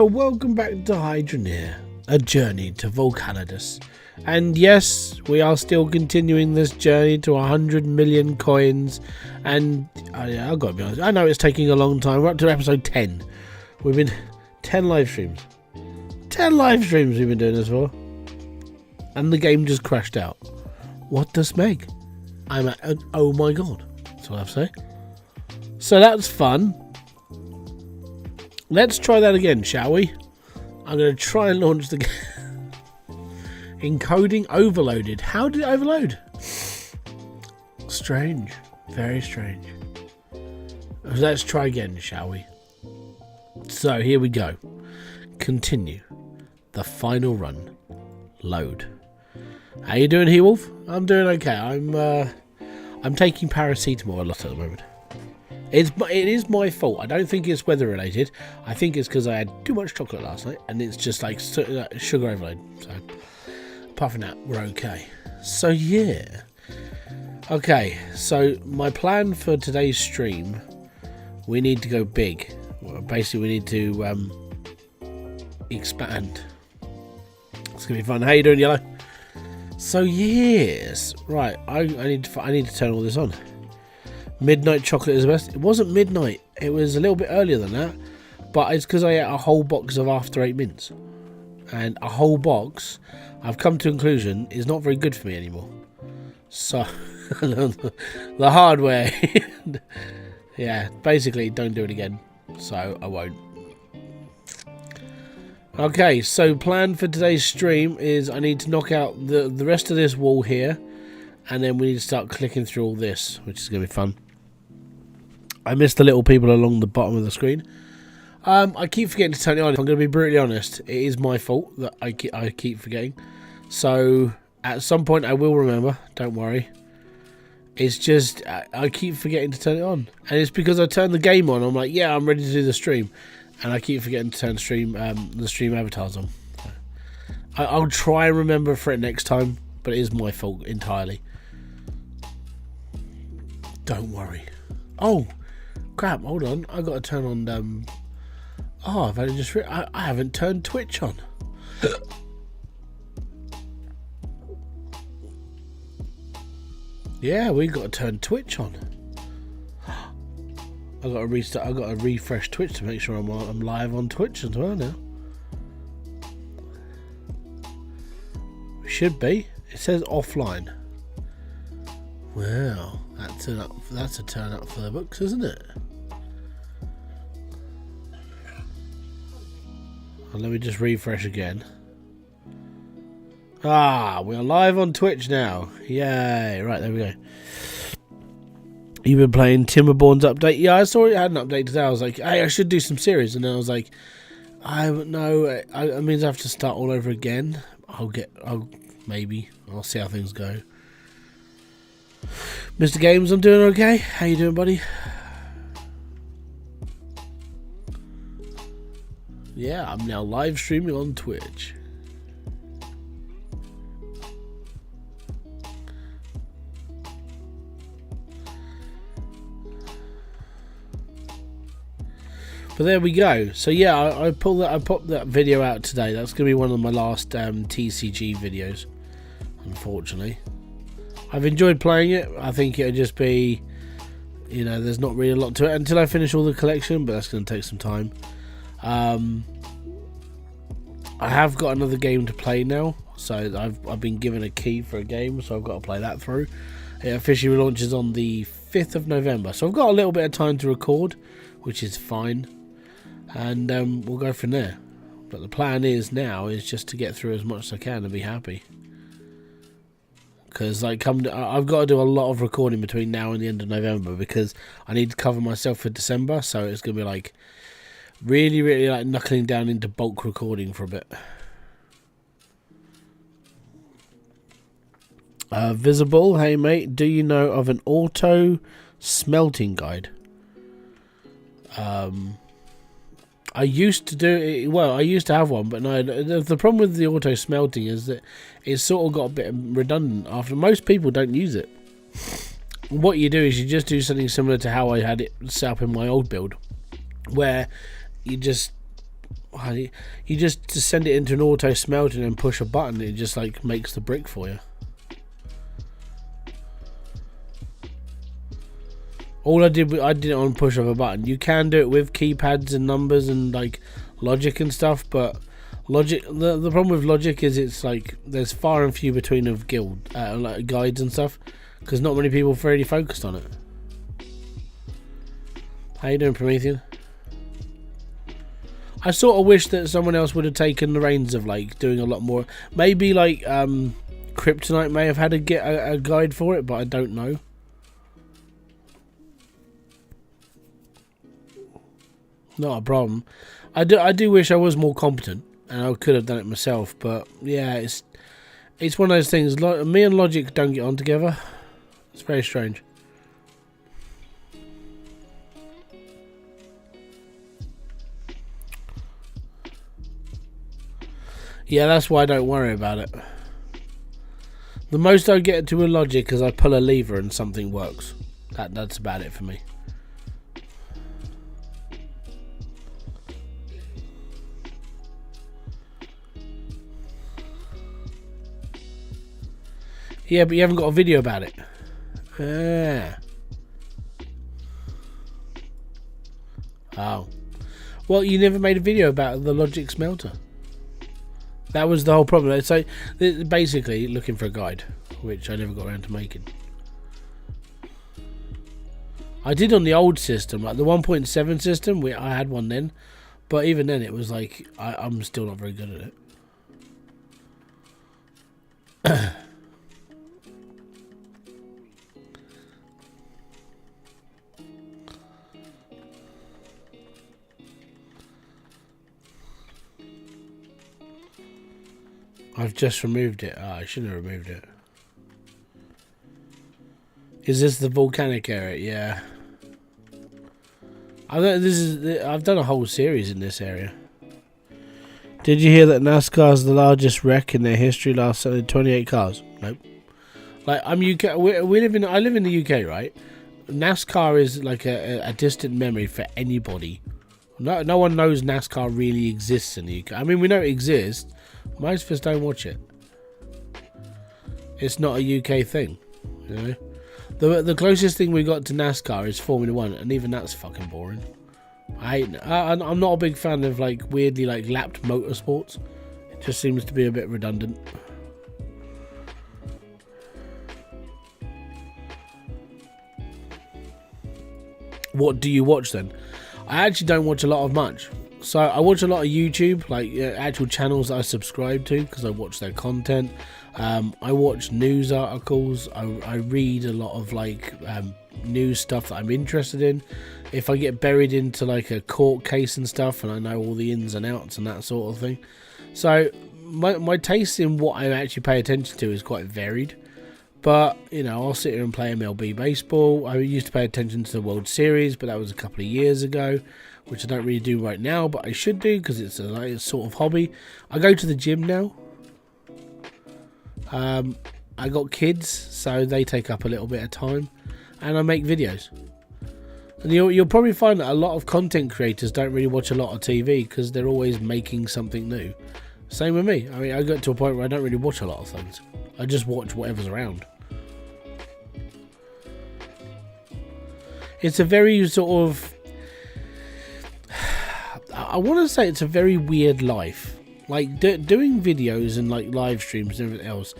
Welcome back to Hydroneer, a journey to Volcanidus. And yes, we are still continuing this journey to 100 million coins. And I've got to be honest, I know it's taking a long time. We're up to episode 10. We've been 10 live streams. 10 live streams we've been doing this for. And the game just crashed out. What does Meg? I'm at, oh my god. That's what I have to say. So that's fun. Let's try that again, shall we? I'm going to try and launch the game. Encoding overloaded. How did it overload? Strange. Very strange. Let's try again, shall we? So, here we go. Continue. The final run. Load. How you doing, He-Wolf? I'm doing okay. I'm taking paracetamol a lot at the moment. It is my fault. I don't think it's weather related. I think it's because I had too much chocolate last night and it's just like sugar overload. So apart from that, we're okay. So yeah. Okay, so my plan for today's stream, we need to go big. Well, basically, we need to expand. It's gonna be fun. How you doing, Yellow? So yes, right. I need to turn all this on. Midnight chocolate is the best. It wasn't midnight. It was a little bit earlier than that. But it's because I ate a whole box of After 8 mints. And a whole box, I've come to a conclusion, is not very good for me anymore. So, the hard way. Yeah, basically, don't do it again. So, I won't. Okay, so plan for today's stream is I need to knock out the rest of this wall here. And then we need to start clicking through all this, which is going to be fun. I missed the little people along the bottom of the screen. I keep forgetting to turn it on. If I'm going to be brutally honest, it is my fault that I keep forgetting. So, at some point I will remember. Don't worry. It's just, I keep forgetting to turn it on. And it's because I turn the game on. I'm like, yeah, I'm ready to do the stream. And I keep forgetting to turn the stream avatars on. I'll try and remember for it next time. But it is my fault entirely. Don't worry. Oh, crap! Hold on. I got to turn on. Oh, I've only just. I haven't turned Twitch on. Yeah, we got to turn Twitch on. I got to restart. I got to refresh Twitch to make sure I'm live on Twitch as well now. Should be. It says offline. Wow, that's a turn up for the books, isn't it? And let me just refresh again. Ah, we are live on Twitch now. Yay! Right, there we go. You've been playing Timberborn's update? Yeah, I saw it had an update today. I was like, hey, I should do some series, and then I was like, I means I have to start all over again. Maybe. I'll see how things go. Mr. Games, I'm doing okay. How you doing, buddy? Yeah, I'm now live streaming on Twitch. But there we go. So yeah, I popped that video out today. That's going to be one of my last TCG videos. Unfortunately, I've enjoyed playing it. I think it'll just be, you know, there's not really a lot to it until I finish all the collection, but that's going to take some time. I have got another game to play now, so I've been given a key for a game, so I've got to play that through. It officially launches on the 5th of November, so I've got a little bit of time to record, which is fine, and we'll go from there. But the plan is just to get through as much as I can and be happy. Because I've got to do a lot of recording between now and the end of November because I need to cover myself for December, so it's going to be like really, really like knuckling down into bulk recording for a bit. Visible, hey mate, do you know of an auto smelting guide? I used to do it. Well, I used to have one, but no. The problem with the auto smelting is that it's sort of got a bit redundant. After most people don't use it. What you do is you just do something similar to how I had it set up in my old build, where you just You just send it into an auto smelter and then push a button. It just like makes the brick for you. All I did it on push of a button. You can do it with keypads and numbers and like logic and stuff, but logic. The problem with logic is it's like there's far and few between of like guides and stuff, because not many people are really focused on it. How you doing, Promethean? I sort of wish that someone else would have taken the reins of like doing a lot more. Maybe like Kryptonite may have had a guide for it, but I don't know. Not a problem. I do wish I was more competent and I could have done it myself, but yeah, it's one of those things. Me and Logic don't get on together. It's very strange. Yeah, that's why I don't worry about it. The most I get to a Logic is I pull a lever and something works. That's about it for me. Yeah, but you haven't got a video about it. Oh. Well, you never made a video about the Logic smelter. That was the whole problem. So, basically, looking for a guide, which I never got around to making. I did on the old system, like the 1.7 system. I had one then, but even then, it was like I'm still not very good at it. I've just removed it. I shouldn't have removed it. Is this the volcanic area? Yeah. I've done a whole series in this area. Did you hear that NASCAR is the largest wreck in their history? Last selling 28 cars. Nope. Like I'm UK. I live in the UK, right? NASCAR is like a distant memory for anybody. No one knows NASCAR really exists in the UK. I mean, we know it exists. Most of us don't watch it. It's not a UK thing, you know. The closest thing we got to NASCAR is Formula 1, and even that's fucking boring. I'm not a big fan of like weirdly like lapped motorsports. It just seems to be a bit redundant. What do you watch then? I actually don't watch a lot of much. So I watch a lot of YouTube, like actual channels that I subscribe to because I watch their content. I watch news articles. I read a lot of like news stuff that I'm interested in. If I get buried into like a court case and stuff, and I know all the ins and outs and that sort of thing. So my taste in what I actually pay attention to is quite varied. But, you know, I'll sit here and play MLB baseball. I used to pay attention to the World Series, but that was a couple of years ago, which I don't really do right now, but I should do because it's a sort of hobby. I go to the gym now. I got kids, so they take up a little bit of time, and I make videos. And you'll probably find that a lot of content creators don't really watch a lot of TV because they're always making something new. Same with me. I mean, I got to a point where I don't really watch a lot of things. I just watch whatever's around. It's a very sort of... I want to say it's a very weird life. Like, doing videos and like live streams and everything else,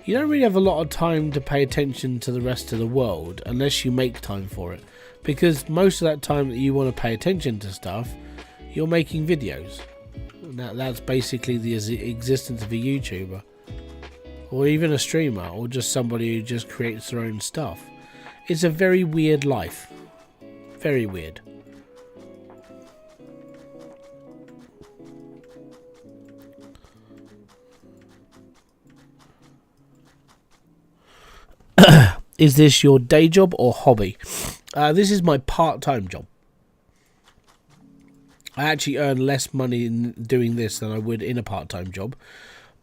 you don't really have a lot of time to pay attention to the rest of the world unless you make time for it. Because most of that time that you want to pay attention to stuff, you're making videos. That's basically the existence of a YouTuber. Or even a streamer, or just somebody who just creates their own stuff. It's a very weird life. Very weird. Is this your day job or hobby? This is my part-time job. I actually earn less money in doing this than I would in a part-time job.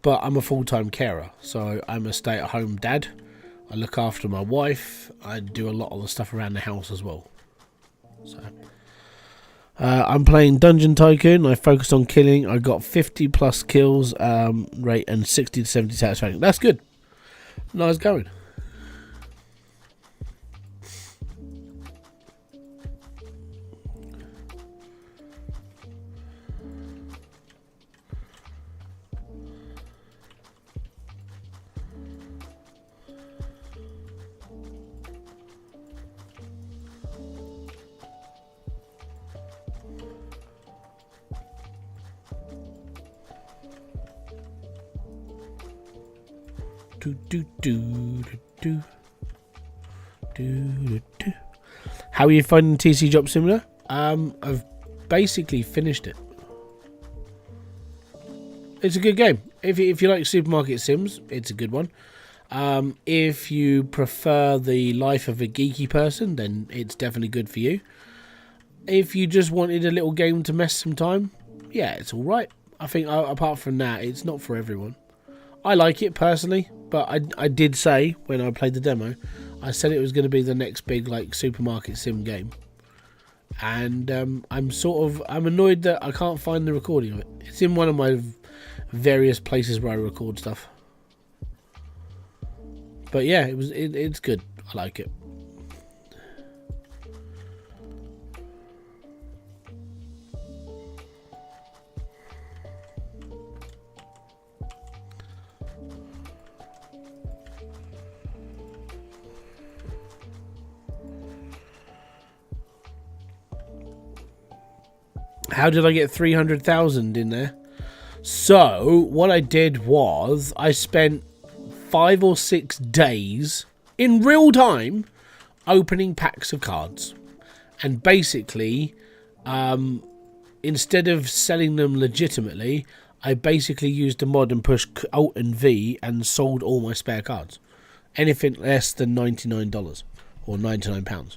But I'm a full-time carer, so I'm a stay-at-home dad. I look after my wife. I do a lot of the stuff around the house as well. So I'm playing Dungeon Tycoon. I focused on killing. I got 50 plus kills rate and 60 to 70 satisfaction. That's good. Nice going. How are you finding TC Job Simulator? I've basically finished it. It's a good game. If you like supermarket sims, it's a good one. If you prefer the life of a geeky person, then it's definitely good for you. If you just wanted a little game to mess some time, yeah, it's all right. I think apart from that, it's not for everyone. I like it personally, but I did say when I played the demo, I said it was going to be the next big like supermarket sim game, and I'm annoyed that I can't find the recording of it. It's in one of my various places where I record stuff. But yeah, it's good. I like it. How did I get 300,000 in there? So what I did was I spent 5 or 6 days in real time opening packs of cards, and basically instead of selling them legitimately, I basically used a mod and pushed Alt and V and sold all my spare cards, anything less than $99 or £99.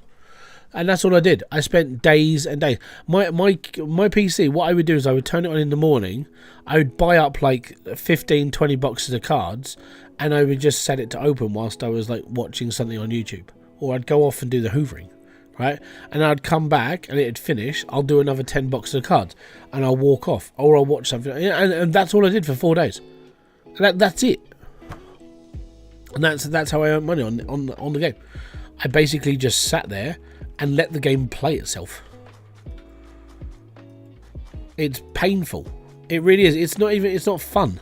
And that's all I did. I spent days and days. My PC, what I would do is I would turn it on in the morning. I would buy up like 15, 20 boxes of cards, and I would just set it to open whilst I was like watching something on YouTube. Or I'd go off and do the hoovering, right? And I'd come back and it'd finish. I'll do another 10 boxes of cards and I'll walk off, or I'll watch something. And that's all I did for 4 days. That's it. And that's how I earned money on the game. I basically just sat there and let the game play itself. It's painful. It really is. It's not fun.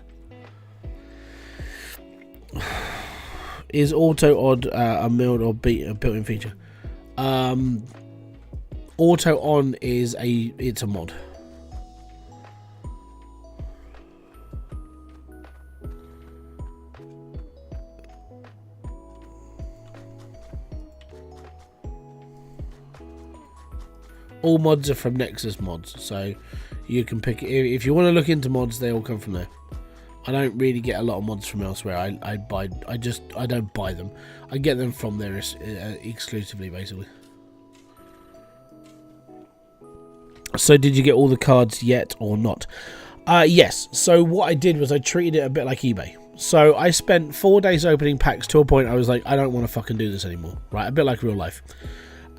Is auto odd a milled or a built-in feature? Auto on is it's a mod. All mods are from Nexus Mods, so you can pick it. If you want to look into mods, they all come from there. I don't really get a lot of mods from elsewhere. I don't buy them. I get them from there exclusively, basically. So did you get all the cards yet or not? Yes. So what I did was I treated it a bit like eBay. So I spent 4 days opening packs to a point I was like, I don't want to fucking do this anymore. Right, a bit like real life.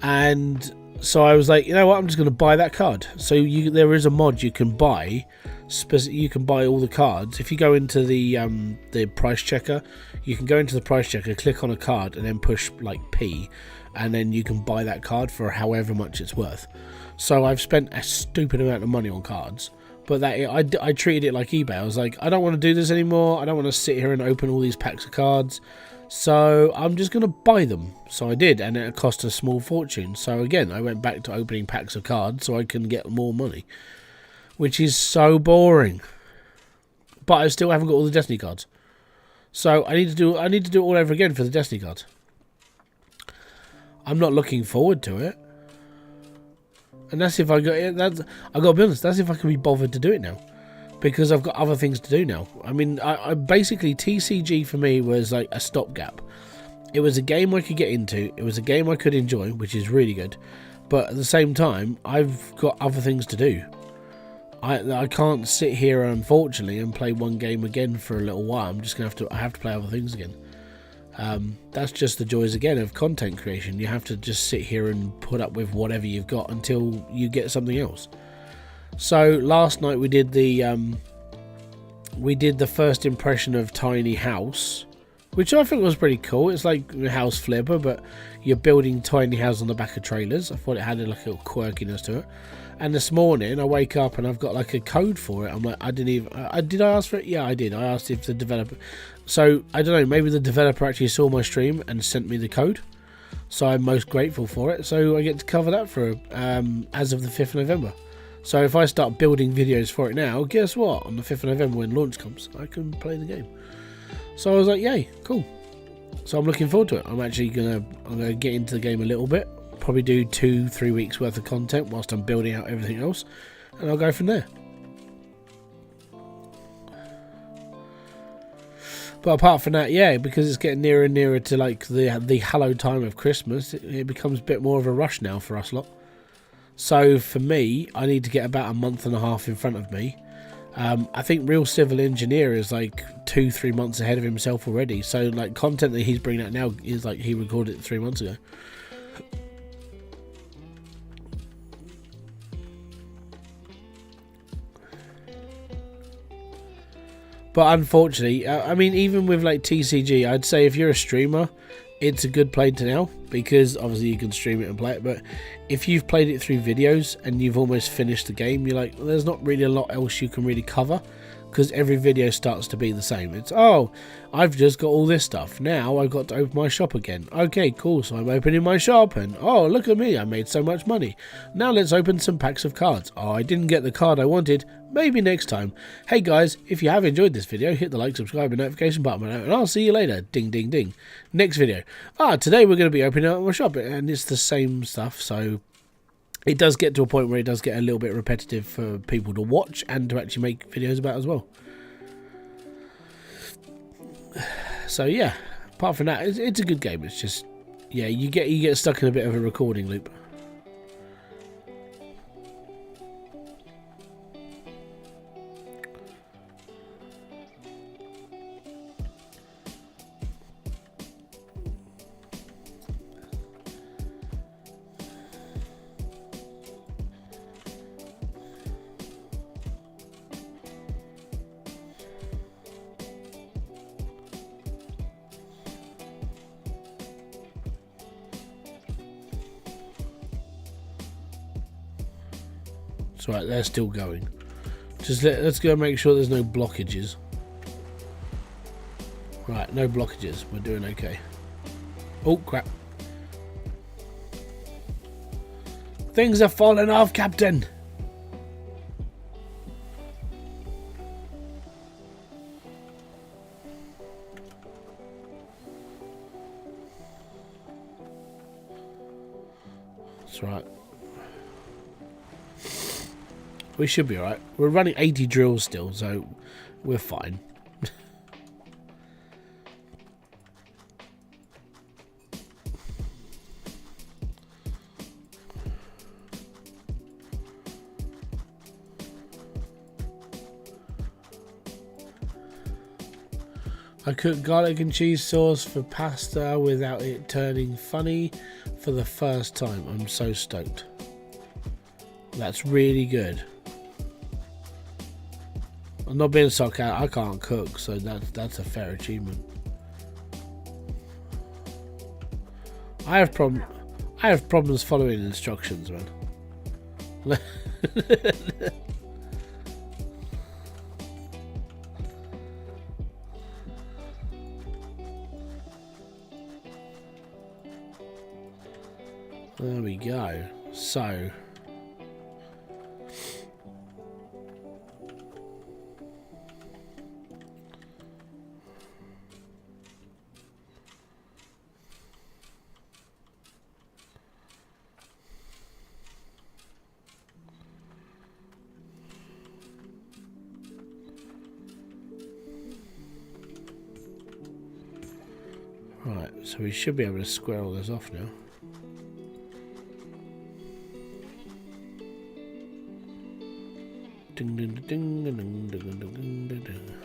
And so I was like, you know what, I'm just going to buy that card. So there is a mod you can buy. You can buy all the cards. If you go into the price checker, you can go into the price checker, click on a card, and then push like P, and then you can buy that card for however much it's worth. So I've spent a stupid amount of money on cards, but I treated it like eBay. I was like, I don't want to do this anymore. I don't want to sit here and open all these packs of cards. So I'm just going to buy them. So I did, and it cost a small fortune. So again, I went back to opening packs of cards so I can get more money, which is so boring. But I still haven't got all the Destiny cards. So I need to do it all over again for the Destiny cards. I'm not looking forward to it. And that's if I got it. I got to be honest. That's if I can be bothered to do it now, because I've got other things to do now. I mean, I basically, TCG for me was like a stopgap. It was a game I could get into. It was a game I could enjoy, which is really good. But at the same time, I've got other things to do. I can't sit here, unfortunately, and play one game again for a little while. I'm just gonna I have to play other things again. That's just the joys again of content creation. You have to just sit here and put up with whatever you've got until you get something else. So last night we did the first impression of tiny house, which I think was pretty cool. It's like a house flipper, but you're building tiny houses on the back of trailers. I thought it had like a little quirkiness to it. And this morning I wake up and I've got like a code for it. I'm like, did I ask for it? Yeah, I did. I asked if the developer. So I don't know, maybe the developer actually saw my stream and sent me the code. So I'm most grateful for it. So I get to cover that for as of the 5th of November. So if I start building videos for it now, guess what? On the 5th of November when launch comes, I can play the game. So I was like, yay, cool. So I'm looking forward to it. I'm gonna get into the game a little bit. Probably do 2-3 weeks worth of content whilst I'm building out everything else, and I'll go from there. But apart from that, yeah, because it's getting nearer and nearer to like the hallowed time of Christmas, it becomes a bit more of a rush now for us lot. So for me, I need to get about a month and a half in front of me. I think Real Civil Engineer is like 2-3 months ahead of himself already. So like content that he's bringing out now is like he recorded it 3 months ago. But unfortunately, I mean, even with like TCG, I'd say if you're a streamer, it's a good play to now, because obviously you can stream it and play it. But if you've played it through videos and you've almost finished the game, you're like, well, there's not really a lot else you can really cover, because every video starts to be the same. It's, oh, I've just got all this stuff. Now I've got to open my shop again. Okay, cool. So I'm opening my shop and, oh, look at me. I made so much money. Now let's open some packs of cards. Oh, I didn't get the card I wanted. Maybe next time. Hey guys, if you have enjoyed this video, hit the like, subscribe and notification button below, and I'll see you later. Ding, ding, ding. Next video. Today we're going to be opening up my shop, and it's the same stuff. So it does get to a point where it does get a little bit repetitive for people to watch and to actually make videos about as well. So yeah, apart from that, it's a good game. It's just, yeah, you get stuck in a bit of a recording loop. It's right, they're still going. Just let's go make sure there's no blockages. Right, no blockages. We're doing okay. Oh, crap. Things are falling off, Captain. That's right. We should be alright. We're running 80 drills still, so we're fine. I cooked garlic and cheese sauce for pasta without it turning funny for the first time. I'm so stoked. That's really good. I'm not being sarcastic. I can't cook, so that's a fair achievement. I have problems following instructions, man. There we go. So right, so we should be able to square all this off now. Ding, ding, ding, ding, ding, ding, ding, ding, ding.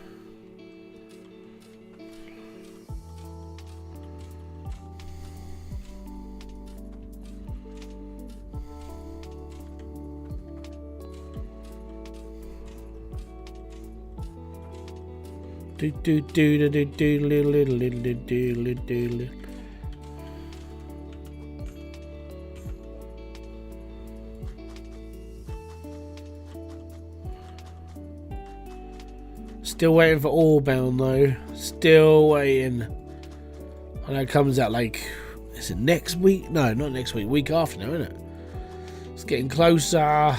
Do do do do do do do do do do. Still waiting for Allbound though. Still waiting. I know it comes out like, is it next week? No, not next week. Week after now, isn't it? It's getting closer.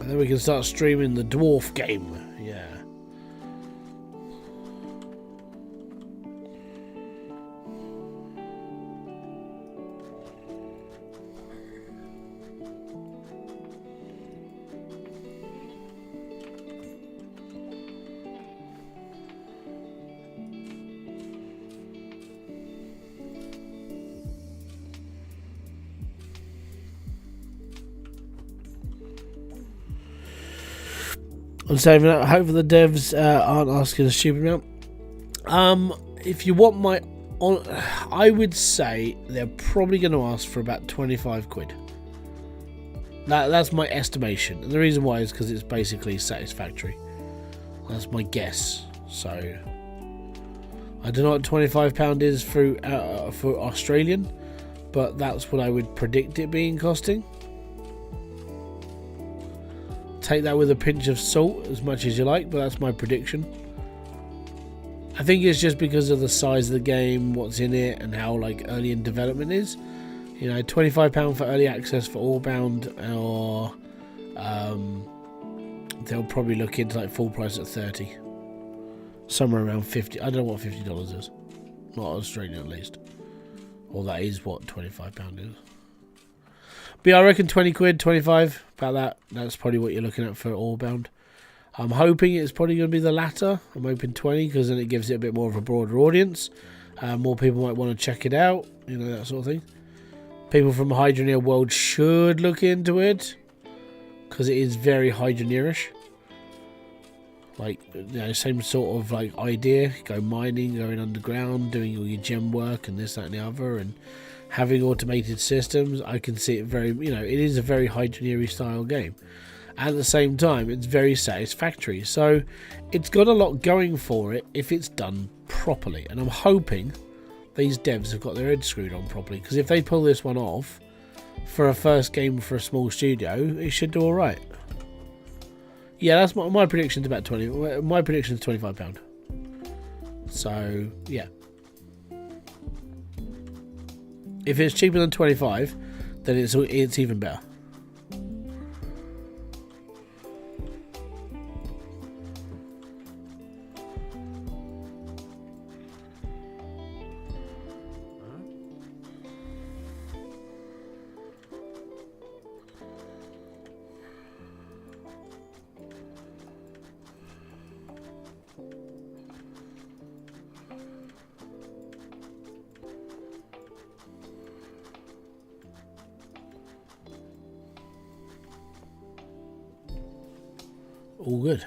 And then we can start streaming the dwarf game. Yeah. I'm saving up. Hopefully the devs aren't asking a stupid amount. If you want my, I would say they're probably going to ask for about 25 quid. That's my estimation, and the reason why is because it's basically satisfactory. That's my guess. So I don't know what £25 is for Australian, but that's what I would predict it being costing. Take that with a pinch of salt as much as you like, but that's my prediction. I think it's just because of the size of the game, what's in it, and how like early in development is. You know, £25 for early access for Allbound, or they'll probably look into like full price at 30, somewhere around 50. I don't know what $50 is, not Australian at least. Or that is what £25 is. But yeah, I reckon 20 quid, 25, about that. That's probably what you're looking at for Allbound. I'm hoping it's probably going to be the latter. I'm hoping 20, because then it gives it a bit more of a broader audience. More people might want to check it out, you know, that sort of thing. People from Hydroneer world should look into it, because it is very Hydroneerish. Like, you know, same sort of like idea. Go mining, going underground, doing all your gem work and this, that and the other, and having automated systems. I can see it very, you know, it is a very Hydroneer style game. At the same time, it's very satisfactory. So it's got a lot going for it if it's done properly. And I'm hoping these devs have got their heads screwed on properly, because if they pull this one off for a first game for a small studio, it should do all right. Yeah, that's my prediction's about 20. My prediction is £25. So yeah, if it's cheaper than 25, then it's even better. All good.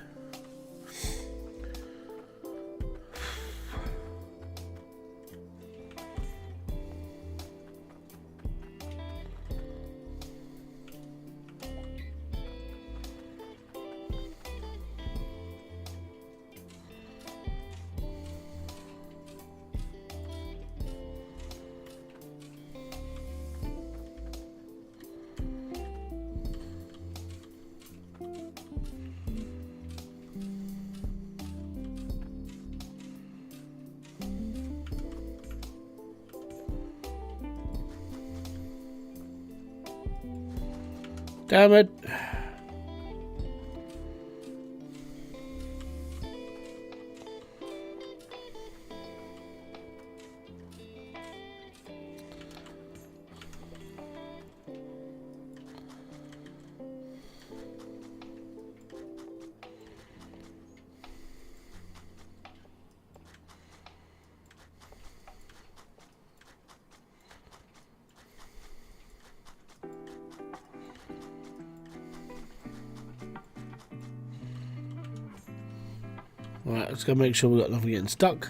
Damn it. Alright, let's go make sure we've got nothing getting stuck.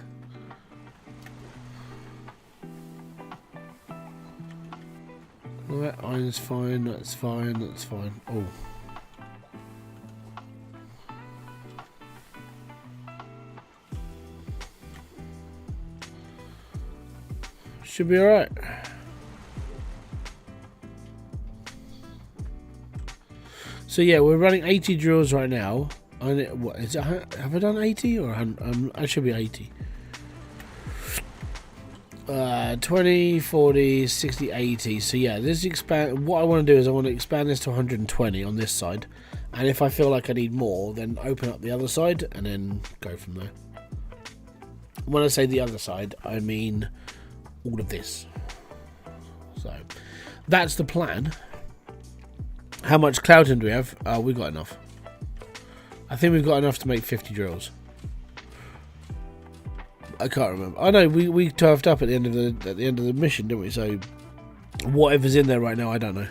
Alright, iron's fine, that's fine, that's fine. Oh, Should be alright. So yeah, we're running 80 drills right now. What is it? Have I done 80 or I should be 80. 20, 40, 60, 80. So yeah, this expand. What I want to do is I want to expand this to 120 on this side, and if I feel like I need more, then open up the other side and then go from there. When I say the other side, I mean all of this. So that's the plan. How much clouding do we have? We've got enough. I think we've got enough to make 50 drills. I can't remember. I know we turfed up at the end of the mission, didn't we? So whatever's in there right now, I don't know.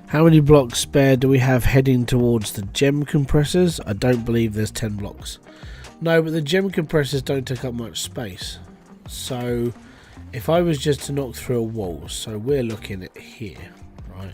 How many blocks spare do we have heading towards the gem compressors? I don't believe there's 10 blocks. No, but the gem compressors don't take up much space. So if I was just to knock through a wall, so we're looking at here, right?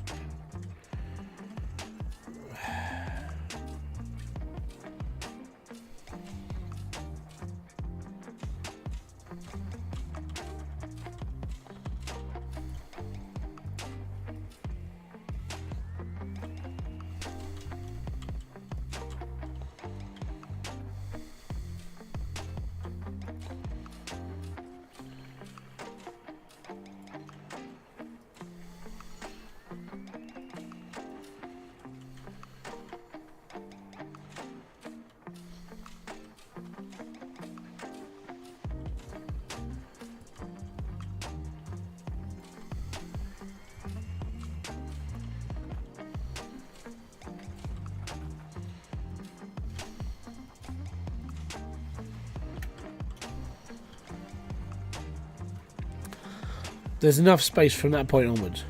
There's enough space from that point onwards.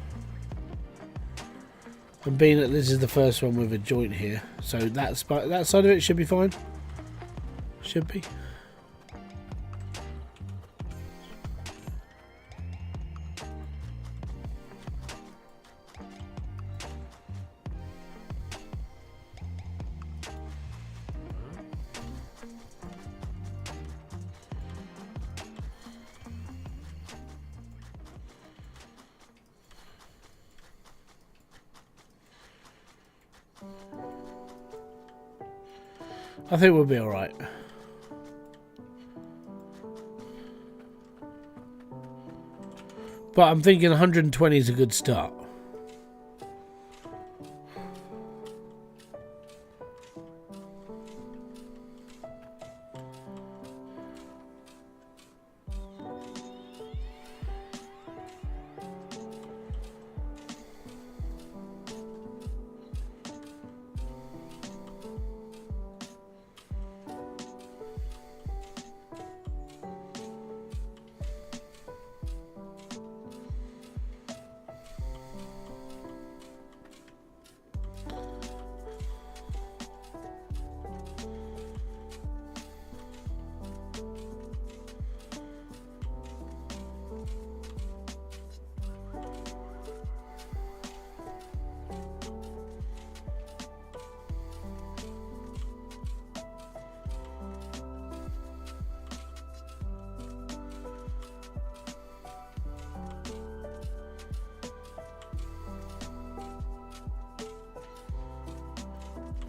And being that this is the first one with a joint here, so that side of it should be fine. Should be. I think we'll be alright. But I'm thinking 120 is a good start.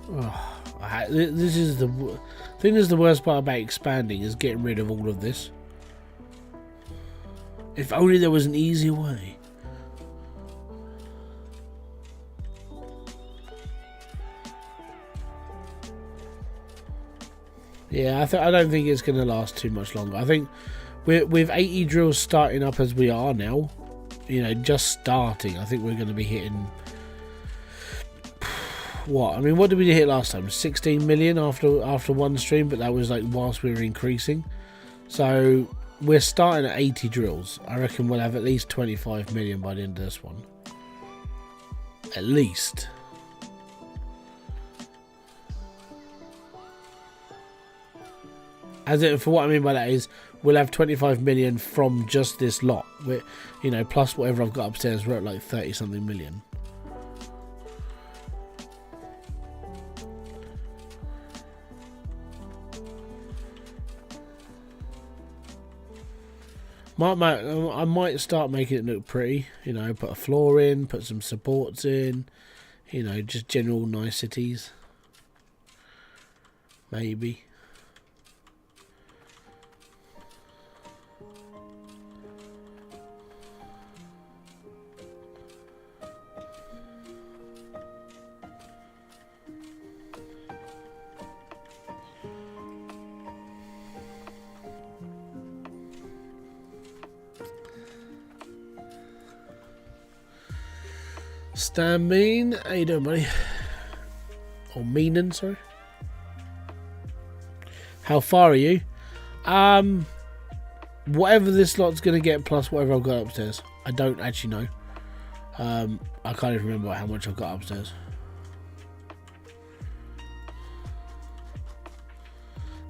Oh, this is the thing. Is the worst part about expanding is getting rid of all of this. If only there was an easier way. Yeah, I don't think it's going to last too much longer. I think with 80 drills starting up as we are now, you know, just starting, I think we're going to be hitting what? I mean, what did we hit last time? 16 million after one stream, but that was like whilst we were increasing. So we're starting at 80 drills. I reckon we'll have at least 25 million by the end of this one. At least. For what I mean by that is we'll have 25 million from just this lot. You know, plus whatever I've got upstairs, we're at like 30 something million. I might start making it look pretty, you know, put a floor in, put some supports in, you know, just general niceties. Maybe. Stan Mean, how you doing, buddy? Or Meanin, sorry. How far are you? Whatever this lot's gonna get plus whatever I've got upstairs. I don't actually know. I can't even remember how much I've got upstairs.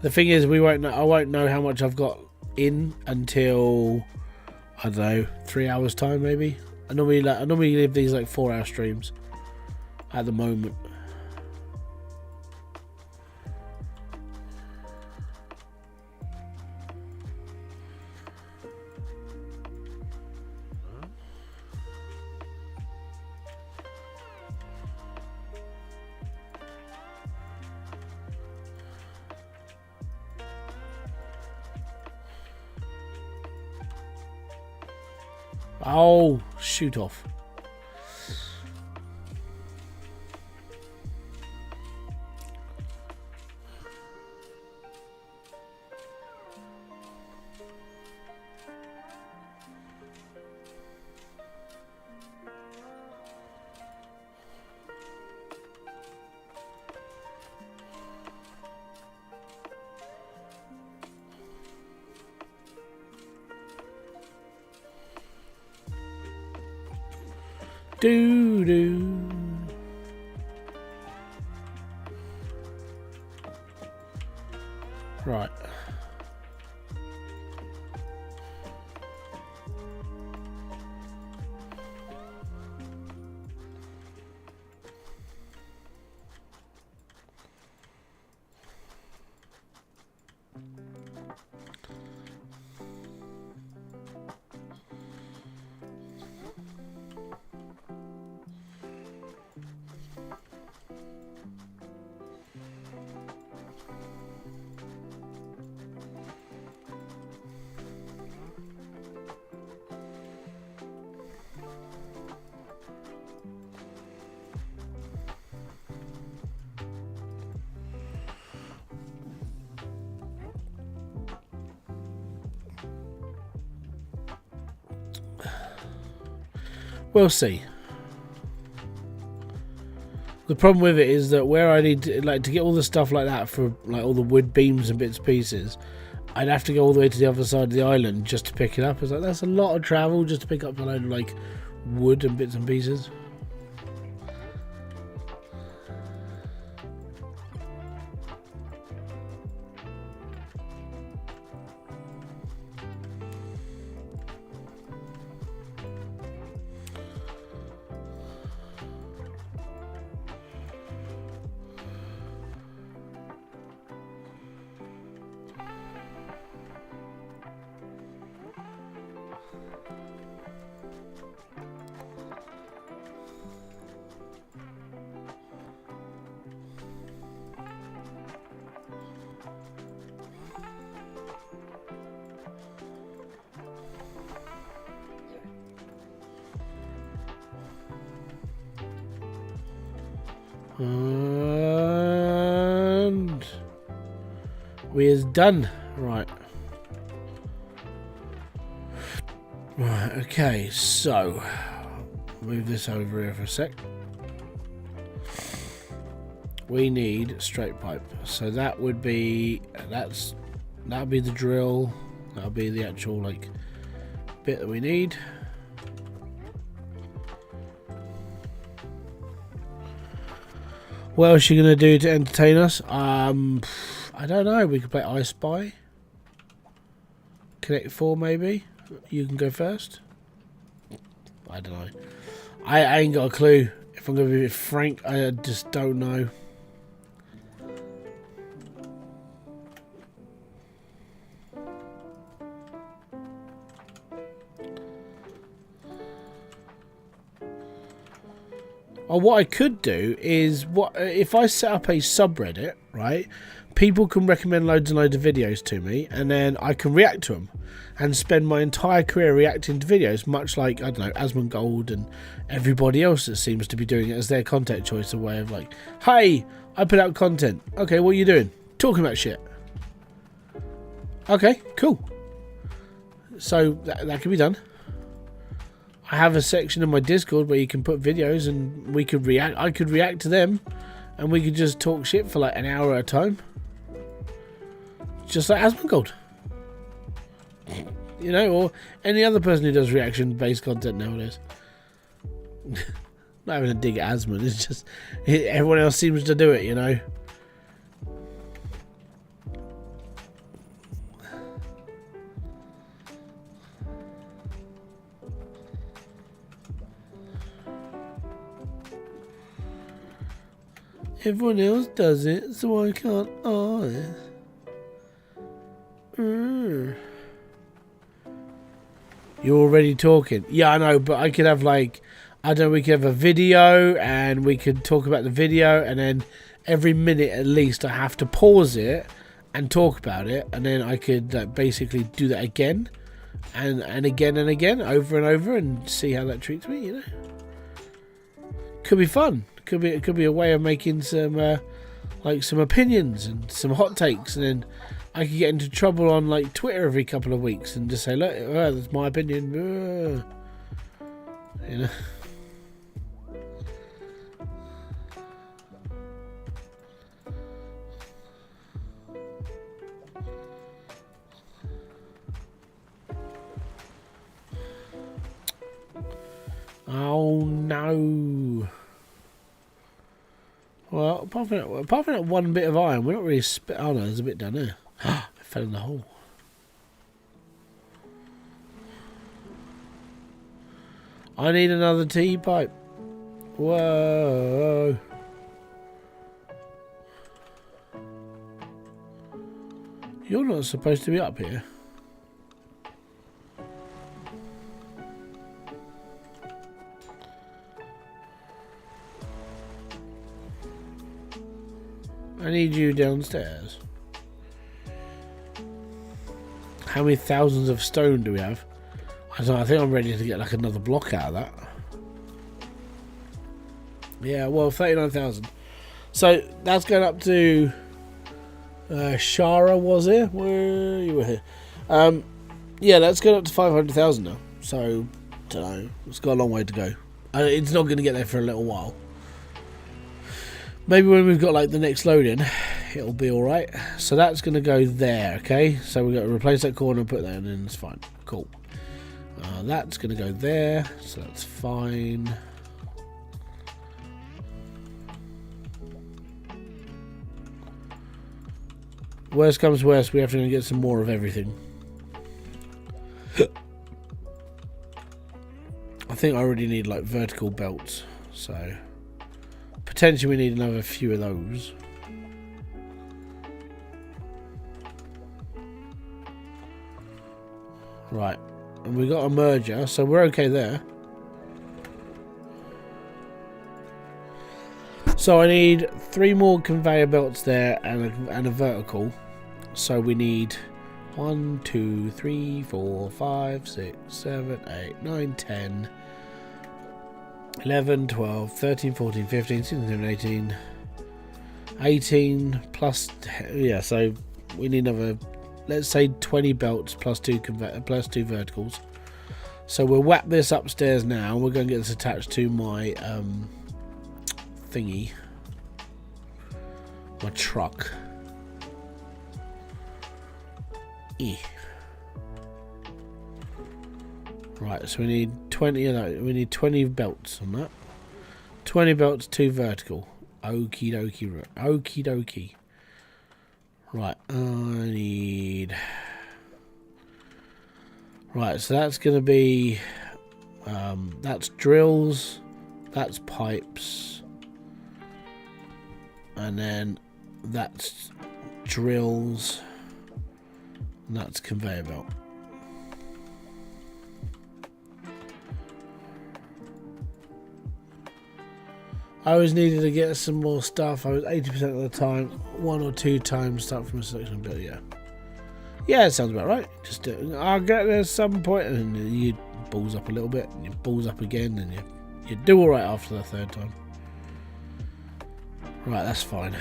The thing is, I won't know how much I've got in until I don't know, 3 hours time maybe. I normally leave these like 4-hour streams at the moment. Oh, shoot off. Doo-doo. Right. We'll see. The problem with it is that where I need to, to get all the stuff like that for like all the wood beams and bits and pieces, I'd have to go all the way to the other side of the island just to pick it up. It's like that's a lot of travel just to pick up a load of like wood and bits and pieces. And we is done. Right. Right, okay, so move this over here for a sec. We need straight pipe. So that would be that'll be the drill. That'll be the actual like bit that we need. What else are you gonna do to entertain us? I don't know. We could play I Spy. Connect 4 maybe. You can go first. I don't know. I ain't got a clue. If I'm gonna be frank, I just don't know. Or what I could do is, if I set up a subreddit, right? People can recommend loads and loads of videos to me, and then I can react to them, and spend my entire career reacting to videos, much like, I don't know, Asmongold and everybody else that seems to be doing it as their content choice, a way of like, hey, I put out content. Okay, what are you doing? Talking about shit. Okay, cool. So that can be done. I have a section in my Discord where you can put videos and we could react. I could react to them and we could just talk shit for like an hour at a time. Just like Asmongold. You know, or any other person who does reaction-based content nowadays. Not having a dig at Asmon, it's just everyone else seems to do it, you know. Everyone else does it, so why can't I? You're already talking. Yeah, I know, but I could have like, I don't know, we could have a video and we could talk about the video, and then every minute at least I have to pause it and talk about it, and then I could basically do that again and again and again, over and over, and see how that treats me, you know. Could be fun. It could be a way of making some like some opinions and some hot takes, and then I could get into trouble on like Twitter every couple of weeks and just say, look, that's my opinion. You know. Oh no. Well, apart from that one bit of iron, we're not really oh no, there's a bit down there. I fell in the hole. I need another tea pipe. Whoa. You're not supposed to be up here. I need you downstairs. How many thousands of stone do we have? I don't know, I think I'm ready to get like another block out of that. Yeah, well, 39,000. So that's going up to Shara was here. Where you were here? Yeah, that's going up to 500,000 now. So don't know. It's got a long way to go. It's not going to get there for a little while. Maybe when we've got like the next load in, it'll be alright. So that's going to go there, okay? So we've got to replace that corner and put that in, and it's fine. Cool. That's going to go there, so that's fine. Worst comes worst, we have to get some more of everything. I think I already need like vertical belts, so potentially we need another few of those. Right, and we got a merger, so we're okay there. So I need 3 more conveyor belts there and a vertical. So we need 1, 2, 3, 4, 5, 6, 7, 8, 9, 10. 11, 12, 13, 14, 15, 16, 17, 18. 18 plus, yeah, so we need another, let's say 20 belts plus two verticals. So we'll whap this upstairs now. We're going to get this attached to my thingy, my truck. Right, so we need 20 of those. We need 20 belts on that. 20 belts, 2 vertical. Okie dokie. Okie dokie. Right, I need... Right, so that's going to be... that's drills. That's pipes. And then that's drills. And that's conveyor belt. I always needed to get some more stuff. I was 80% of the time, 1 or 2 times start from a selection build. Yeah, it sounds about right. Just do it. I'll get there at some point, and then you balls up a little bit, and you balls up again, and you do all right after the 3rd time. Right, that's fine.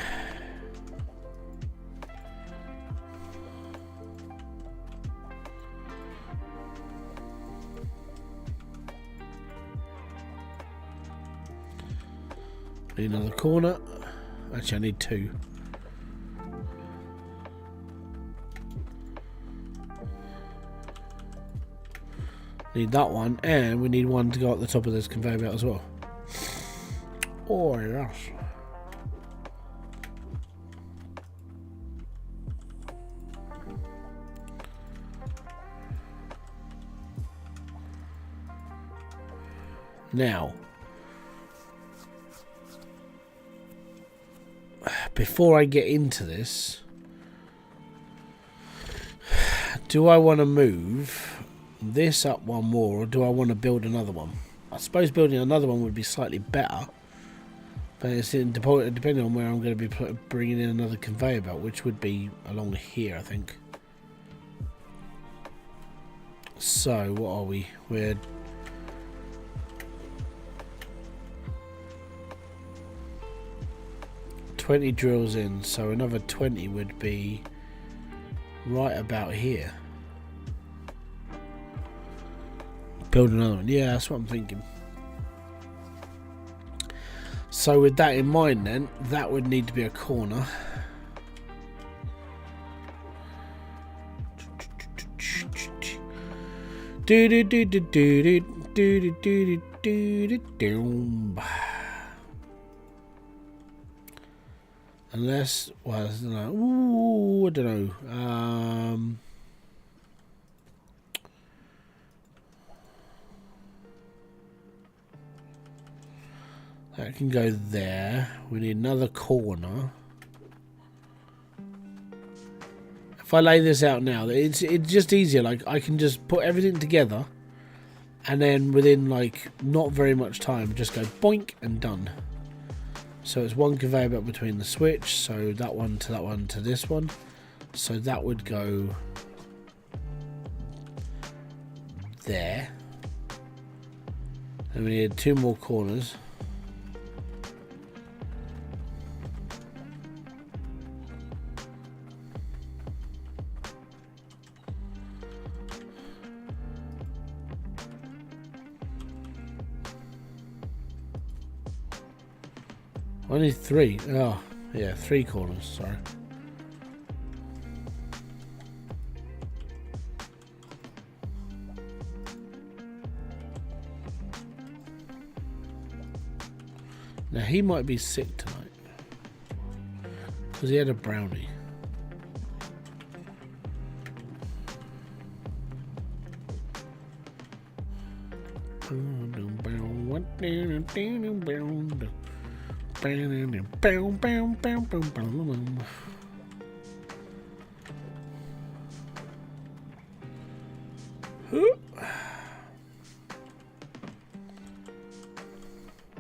Need another corner. Actually, I need 2. Need that one, and we need one to go at the top of this conveyor belt as well. Oh, yes. Now, before I get into this, do I want to move this up one more, or do I want to build another one? I suppose building another one would be slightly better, but it's depending on where I'm going to be bringing in another conveyor belt, which would be along here, I think. So what are we? We're 20 drills in, so another 20 would be right about here. Build another one. Yeah, that's what I'm thinking. So with that in mind, then that would need to be a corner. Do do do do do do do do do do. Unless, well, I don't know. Ooh, I don't know. That can go there. We need another corner. If I lay this out now, it's just easier. Like, I can just put everything together, and then within like not very much time, just go boink and done. So it's one conveyor belt between the switch, so that one to this one. So that would go there. And we need 2 more corners. I need 3. Oh, yeah, 3 corners, sorry. Now, he might be sick tonight, because he had a brownie.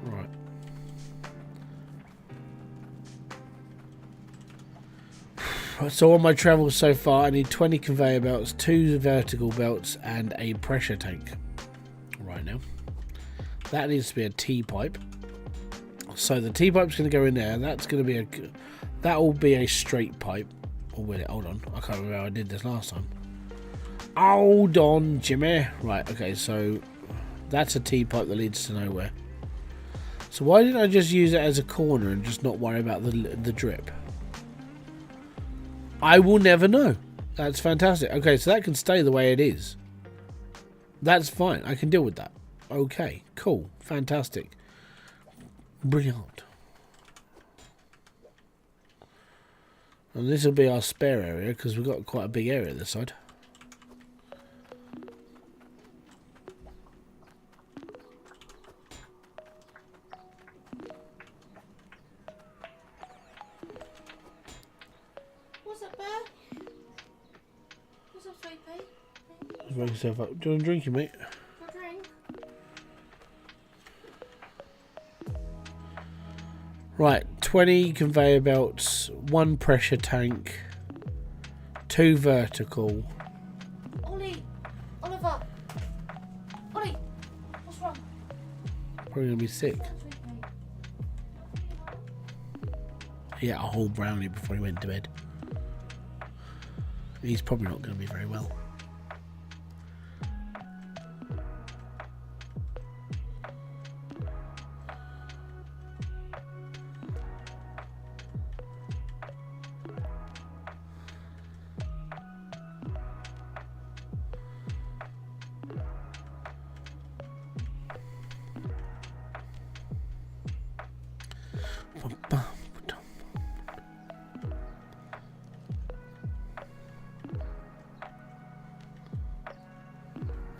Right. So on my travels so far, I need 20 conveyor belts, 2 vertical belts, and a pressure tank right now. That needs to be a T-pipe. So the T-pipe's going to go in there. That's going to be that will be a straight pipe. Or will it? Hold on. I can't remember how I did this last time. Hold on, Jimmy. Right, okay, so that's a T-pipe that leads to nowhere. So why didn't I just use it as a corner and just not worry about the drip? I will never know. That's fantastic. Okay, so that can stay the way it is. That's fine. I can deal with that. Okay, cool. Fantastic. Brilliant. And this will be our spare area because we've got quite a big area this side. What's up, bear? What's up, sweet pea? Just wake yourself up. Do you want a drink, mate? For a drink? Right, 20 conveyor belts, 1 pressure tank, 2 vertical. Ollie! Oliver! Ollie! What's wrong? Probably gonna be sick. He ate a whole brownie before he went to bed. He's probably not gonna be very well.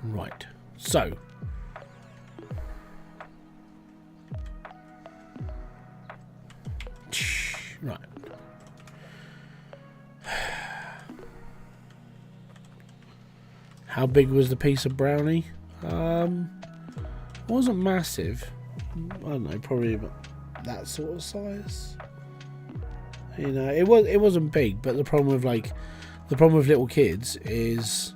Right, so right. How big was the piece of brownie? Wasn't massive. I don't know, probably about that sort of size. You know, it wasn't big, but the problem with little kids is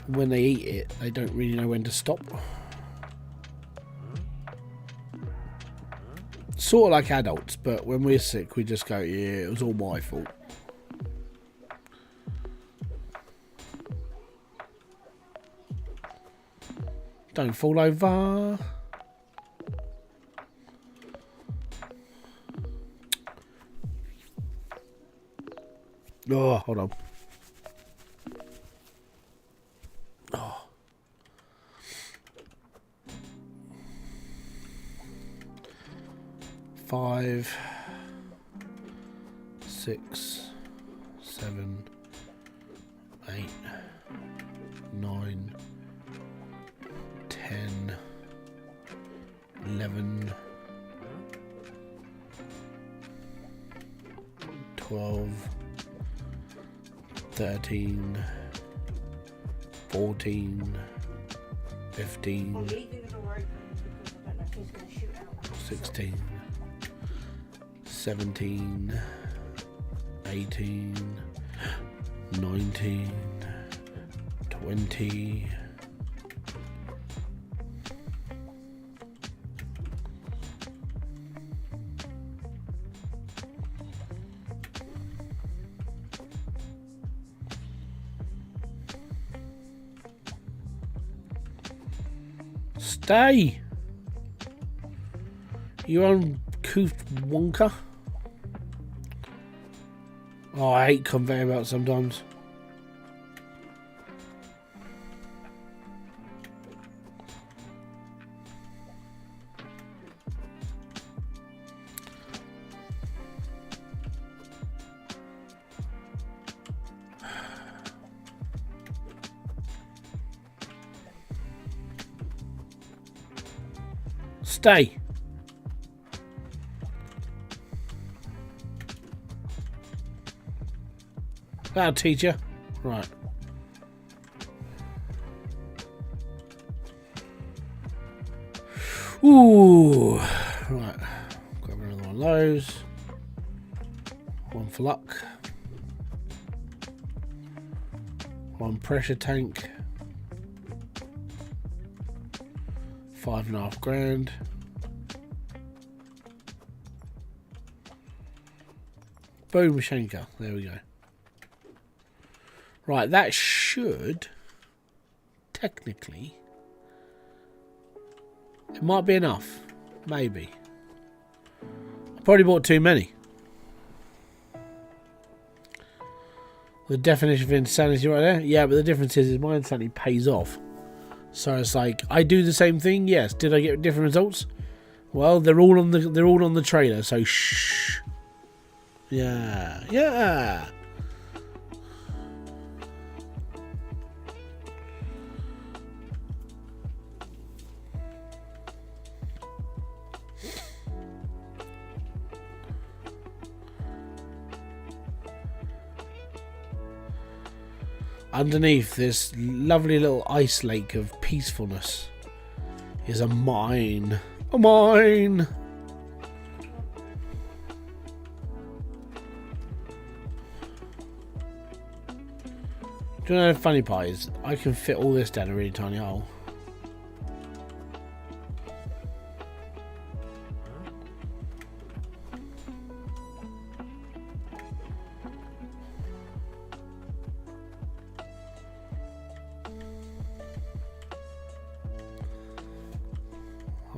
when they eat it, they don't really know when to stop. Sort of like adults, but when we're sick, we just go, yeah, it was all my fault. Don't fall over. Oh, hold on. Oh. Five, 6, 7, 8, 9, 10, 11, 12, 13, 14, 15, 16, 17, 18, 19, 20, Stay! You uncouth wonker. Oh, I hate conveyor belts sometimes. Stay. That'll teach you. Right. Ooh. Right. Grab another one of those. One for luck. One pressure tank. 5.5 grand. Boom, Shanker. There we go. Right, that should technically, it might be enough. Maybe. I probably bought too many. The definition of insanity right there. Yeah, but the difference is my insanity pays off. So it's like I do the same thing. Yes. Did I get different results? Well, they're all on the trailer. So shh. Yeah. Yeah. Underneath this lovely little ice lake of peacefulness is a mine. A mine! Do you know the funny part is I can fit all this down a really tiny hole.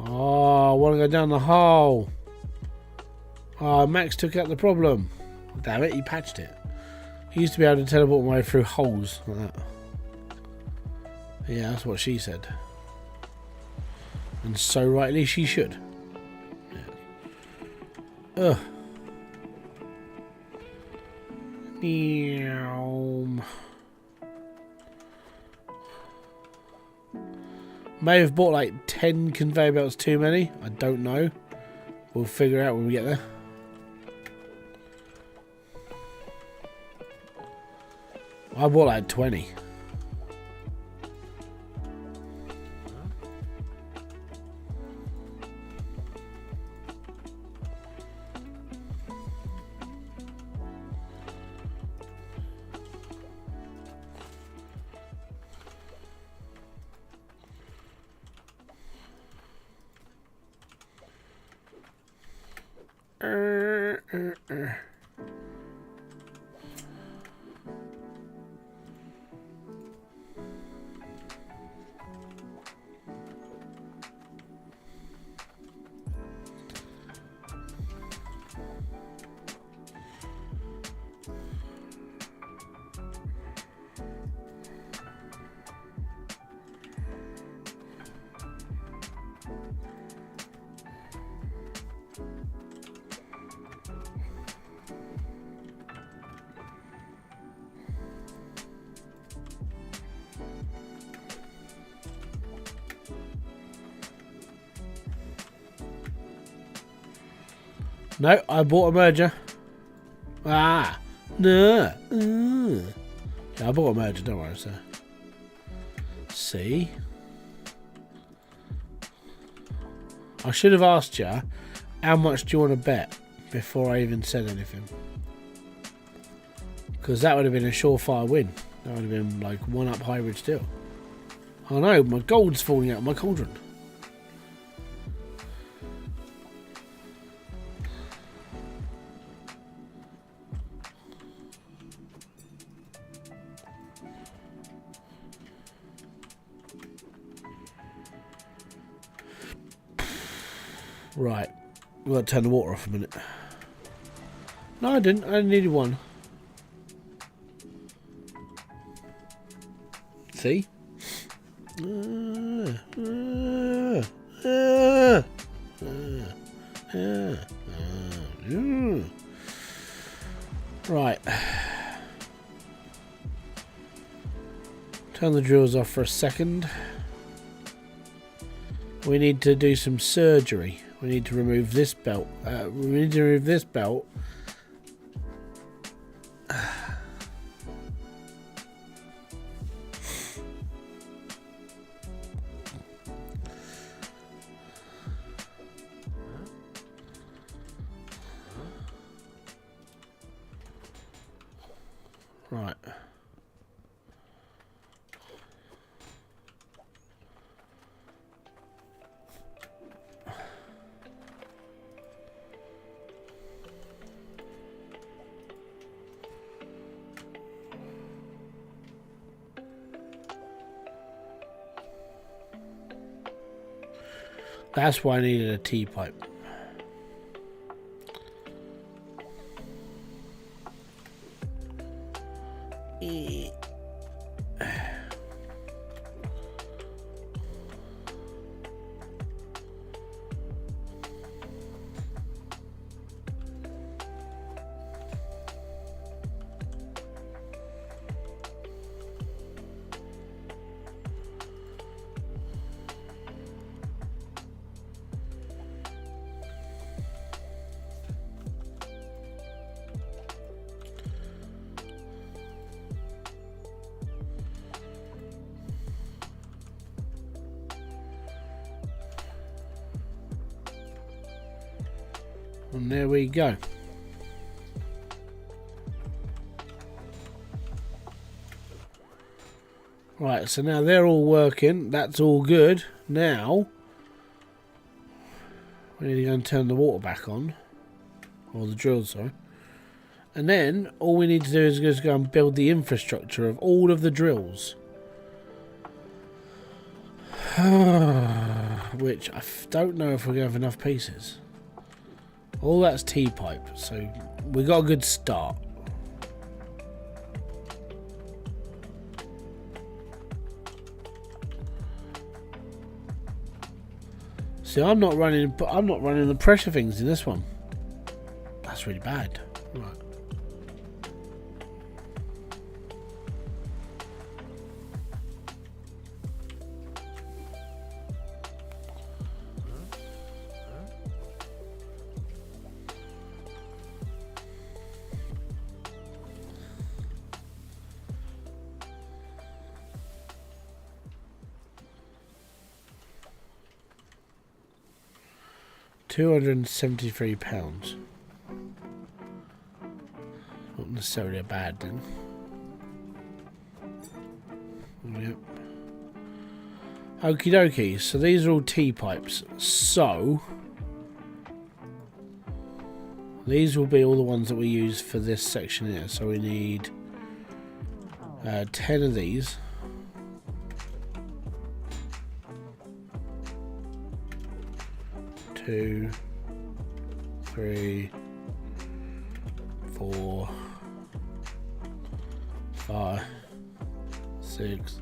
Oh, I want to go down the hole. Oh, Max took out the problem. Damn it, he patched it. He used to be able to teleport my way through holes like that. Yeah, that's what she said. And so rightly she should. Yeah. Ugh. Meow. May have bought like 10 conveyor belts too many. I don't know. We'll figure out when we get there. I bought like 20. No, I bought a merger. Ah, no. Yeah, I bought a merger, don't worry, sir. See? I should have asked you, how much do you want to bet before I even said anything? Because that would have been a surefire win. That would have been like 1-up Hybridsteel. Oh no, my gold's falling out of my cauldron. Right, we've got to turn the water off a minute. No, I didn't. I only needed one. See? Right. Turn the drills off for a second. We need to do some surgery. We need to remove this belt. We need to remove this belt. Right. That's why I needed a T-pipe. And there we go. Right, so now they're all working. That's all good. Now, we need to go and turn the water back on. Or the drill, sorry. And then, all we need to do is just go and build the infrastructure of all of the drills. Which, I don't know if we're going to have enough pieces. All that's T-pipe, so we got a good start. See, I'm not running the pressure things in this one. That's really bad. Right. £273. Not necessarily a bad thing. Yep. Okie dokie, so these are all T-pipes. So these will be all the ones that we use for this section here. So we need 10 of these. Two, 3, 4, 5, 6,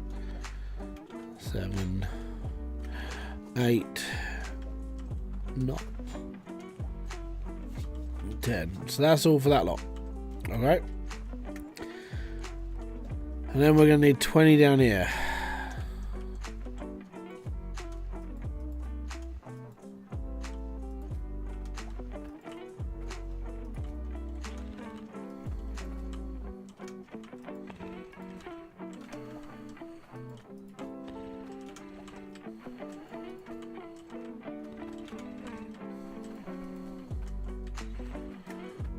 7, 8, 9, 10. So that's all for that lot. Okay. And then we're going to need 20 down here.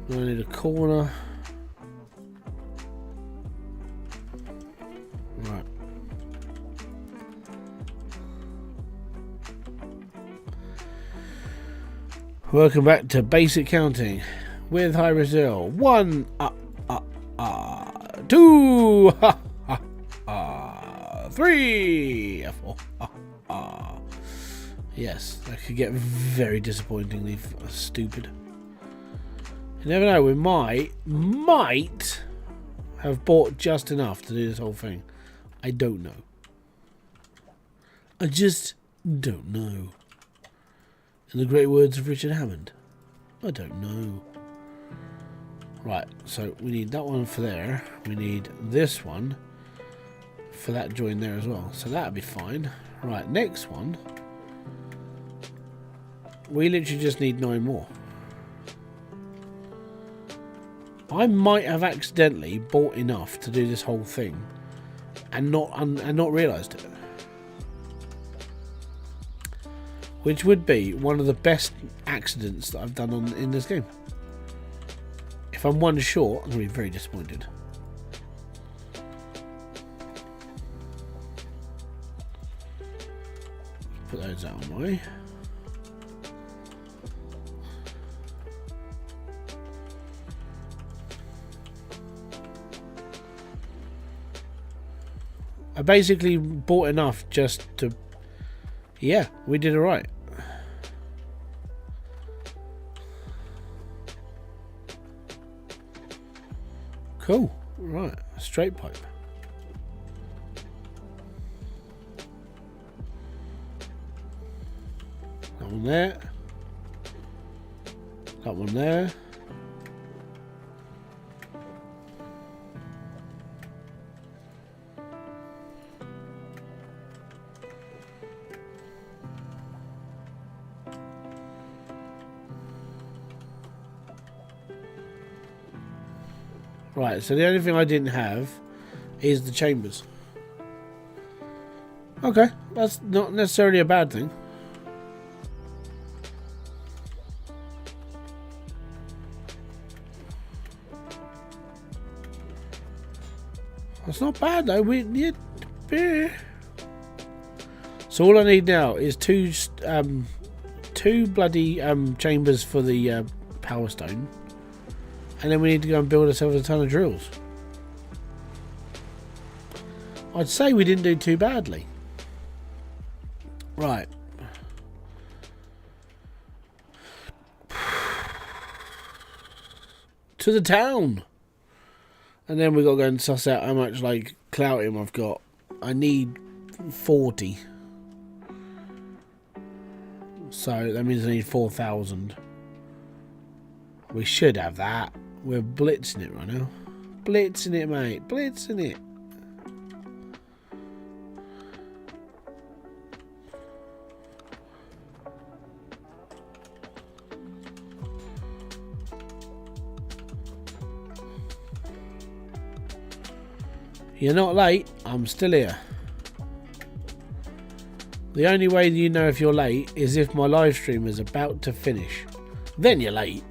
I need a corner. Right. Welcome back to basic counting with Hybridsteel. 1, 2, 3, 4. Yes, that could get very disappointingly stupid. You never know, we might have bought just enough to do this whole thing. I don't know. I just don't know. In the great words of Richard Hammond, I don't know. Right, so we need that one for there. We need this one for that join there as well. So that'll be fine. Right, next one. We literally just need 9 more. I might have accidentally bought enough to do this whole thing and not realised it. Which would be one of the best accidents that I've done in this game. If I'm one short, I'm going to be very disappointed. Put those out of my way. I basically bought enough just to... Yeah, we did alright. Cool. Right. Straight pipe. That one there. That one there. Right, so the only thing I didn't have is the chambers. Okay, that's not necessarily a bad thing. That's not bad though. So all I need now is two bloody chambers for the power stone. And then we need to go and build ourselves a ton of drills. I'd say we didn't do too badly. Right. To the town. And then we've got to go and suss out how much like cloutium I've got. I need 40. So that means I need 4,000. We should have that. We're blitzing it right now. Blitzing it, mate. Blitzing it. You're not late. I'm still here. The only way you know if you're late is if my live stream is about to finish. Then you're late.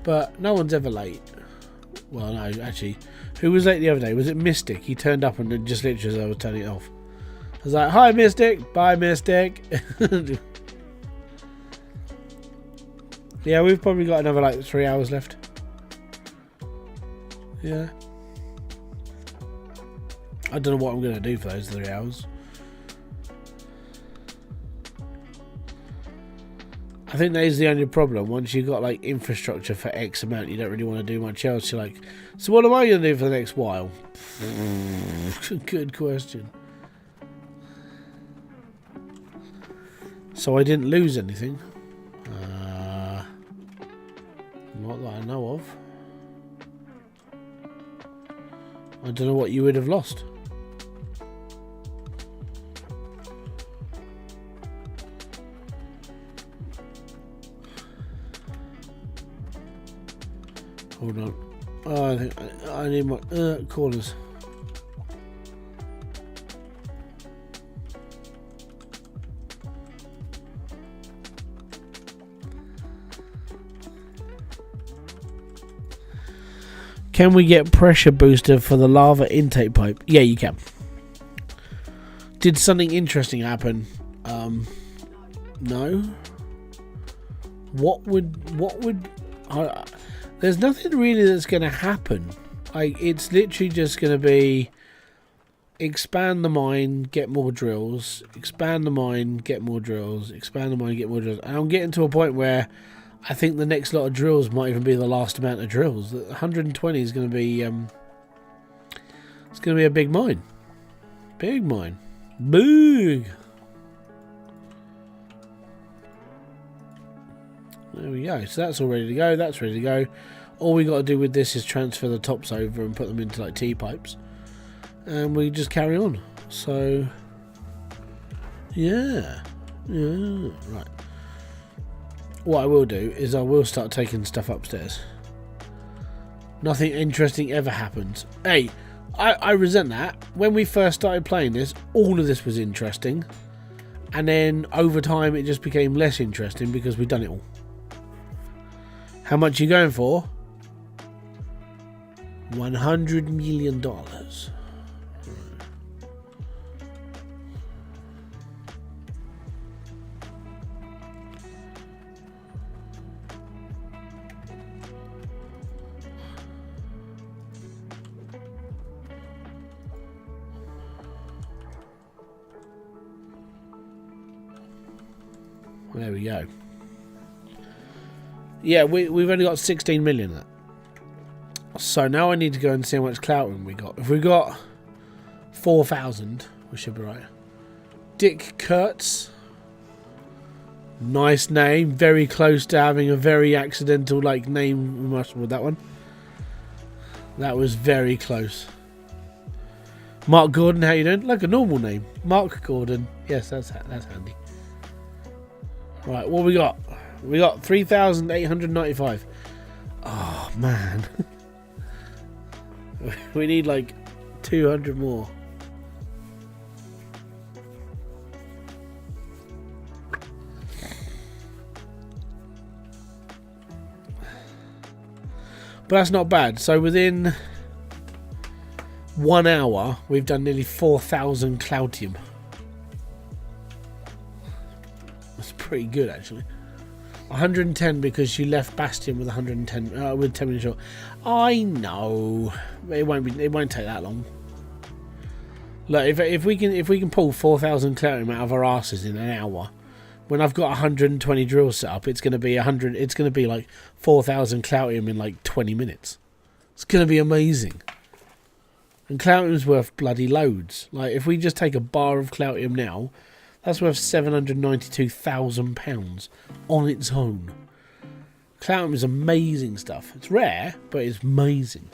But no one's ever late. Well, no, actually. Who was late the other day? Was it Mystic? He turned up and just literally as I was turning it off. I was like, hi, Mystic. Bye, Mystic. Yeah, we've probably got another like 3 hours left. Yeah. I don't know what I'm going to do for those 3 hours. I think that is the only problem. Once you've got like infrastructure for X amount, you don't really want to do much else. You're like, so what am I going to do for the next while? Good question. So I didn't lose anything. Not that I know of. I don't know what you would have lost. Hold on. Oh, I think I need my corners. Can we get pressure booster for the lava intake pipe? Yeah, you can. Did something interesting happen? No. What would there's nothing really that's going to happen. Like, it's literally just going to be expand the mine, get more drills, expand the mine, get more drills, expand the mine, get more drills. And I'm getting to a point where I think the next lot of drills might even be the last amount of drills. 120 is going to be it's going to be a big mine. Big mine. Big. There we go. So that's all ready to go. That's ready to go. All we got to do with this is transfer the tops over and put them into like T-pipes. And we just carry on. So, yeah. Yeah. Right. What I will do is I will start taking stuff upstairs. Nothing interesting ever happens. Hey, I resent that. When we first started playing this, all of this was interesting. And then over time it just became less interesting because we've done it all. How much are you going for? $100 million. There we go. Yeah, we've only got 16 million. So now I need to go and see how much clout we got. If we got 4,000, we should be right. Dick Kurtz. Nice name. Very close to having a very accidental name with that one. That was very close. Mark Gordon, how you doing? Like a normal name. Mark Gordon. Yes, that's handy. Right, what we got? We got 3,895. Oh, man. We need 200 more. But that's not bad. So within 1 hour, we've done nearly 4,000 Cloutium. That's pretty good, actually. 110 because you left Bastion with 110 with 10 minutes short. I know it won't take that long. Look, if we can pull 4,000 Cloutium out of our asses in an hour, when I've got 120 drills set up, it's going to be 100. It's going to be 4,000 Cloutium in 20 minutes. It's going to be amazing. And Cloutium's worth bloody loads. If we just take a bar of Cloutium now, that's worth £792,000 on its own. Cloutium is amazing stuff. It's rare, but it's amazing.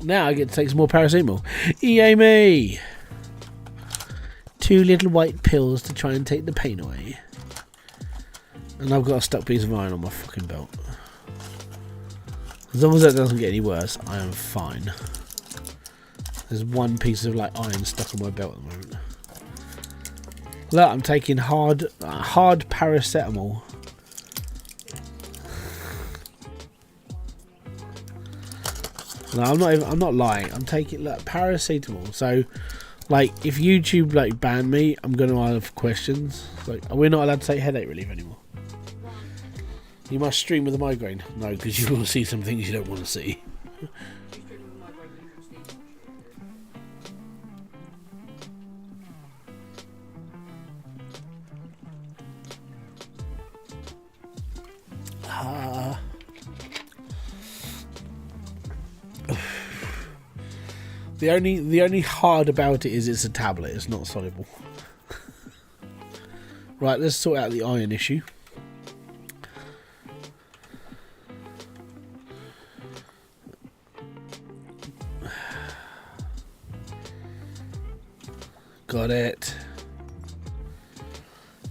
Now I get to take some more paracetamol. Yay me! 2 little white pills to try and take the pain away. And I've got a stuck piece of iron on my fucking belt. As long as that doesn't get any worse, I am fine. There's one piece of iron stuck on my belt at the moment. Look, I'm taking hard paracetamol. No, I'm not lying. I'm taking paracetamol. So, if YouTube ban me, I'm gonna have questions. We're not allowed to take headache relief anymore. You must stream with a migraine. No, because you will see some things you don't want to see. The only hard about it is it's a tablet. It's not soluble. Right, let's sort out the iron issue. Got it.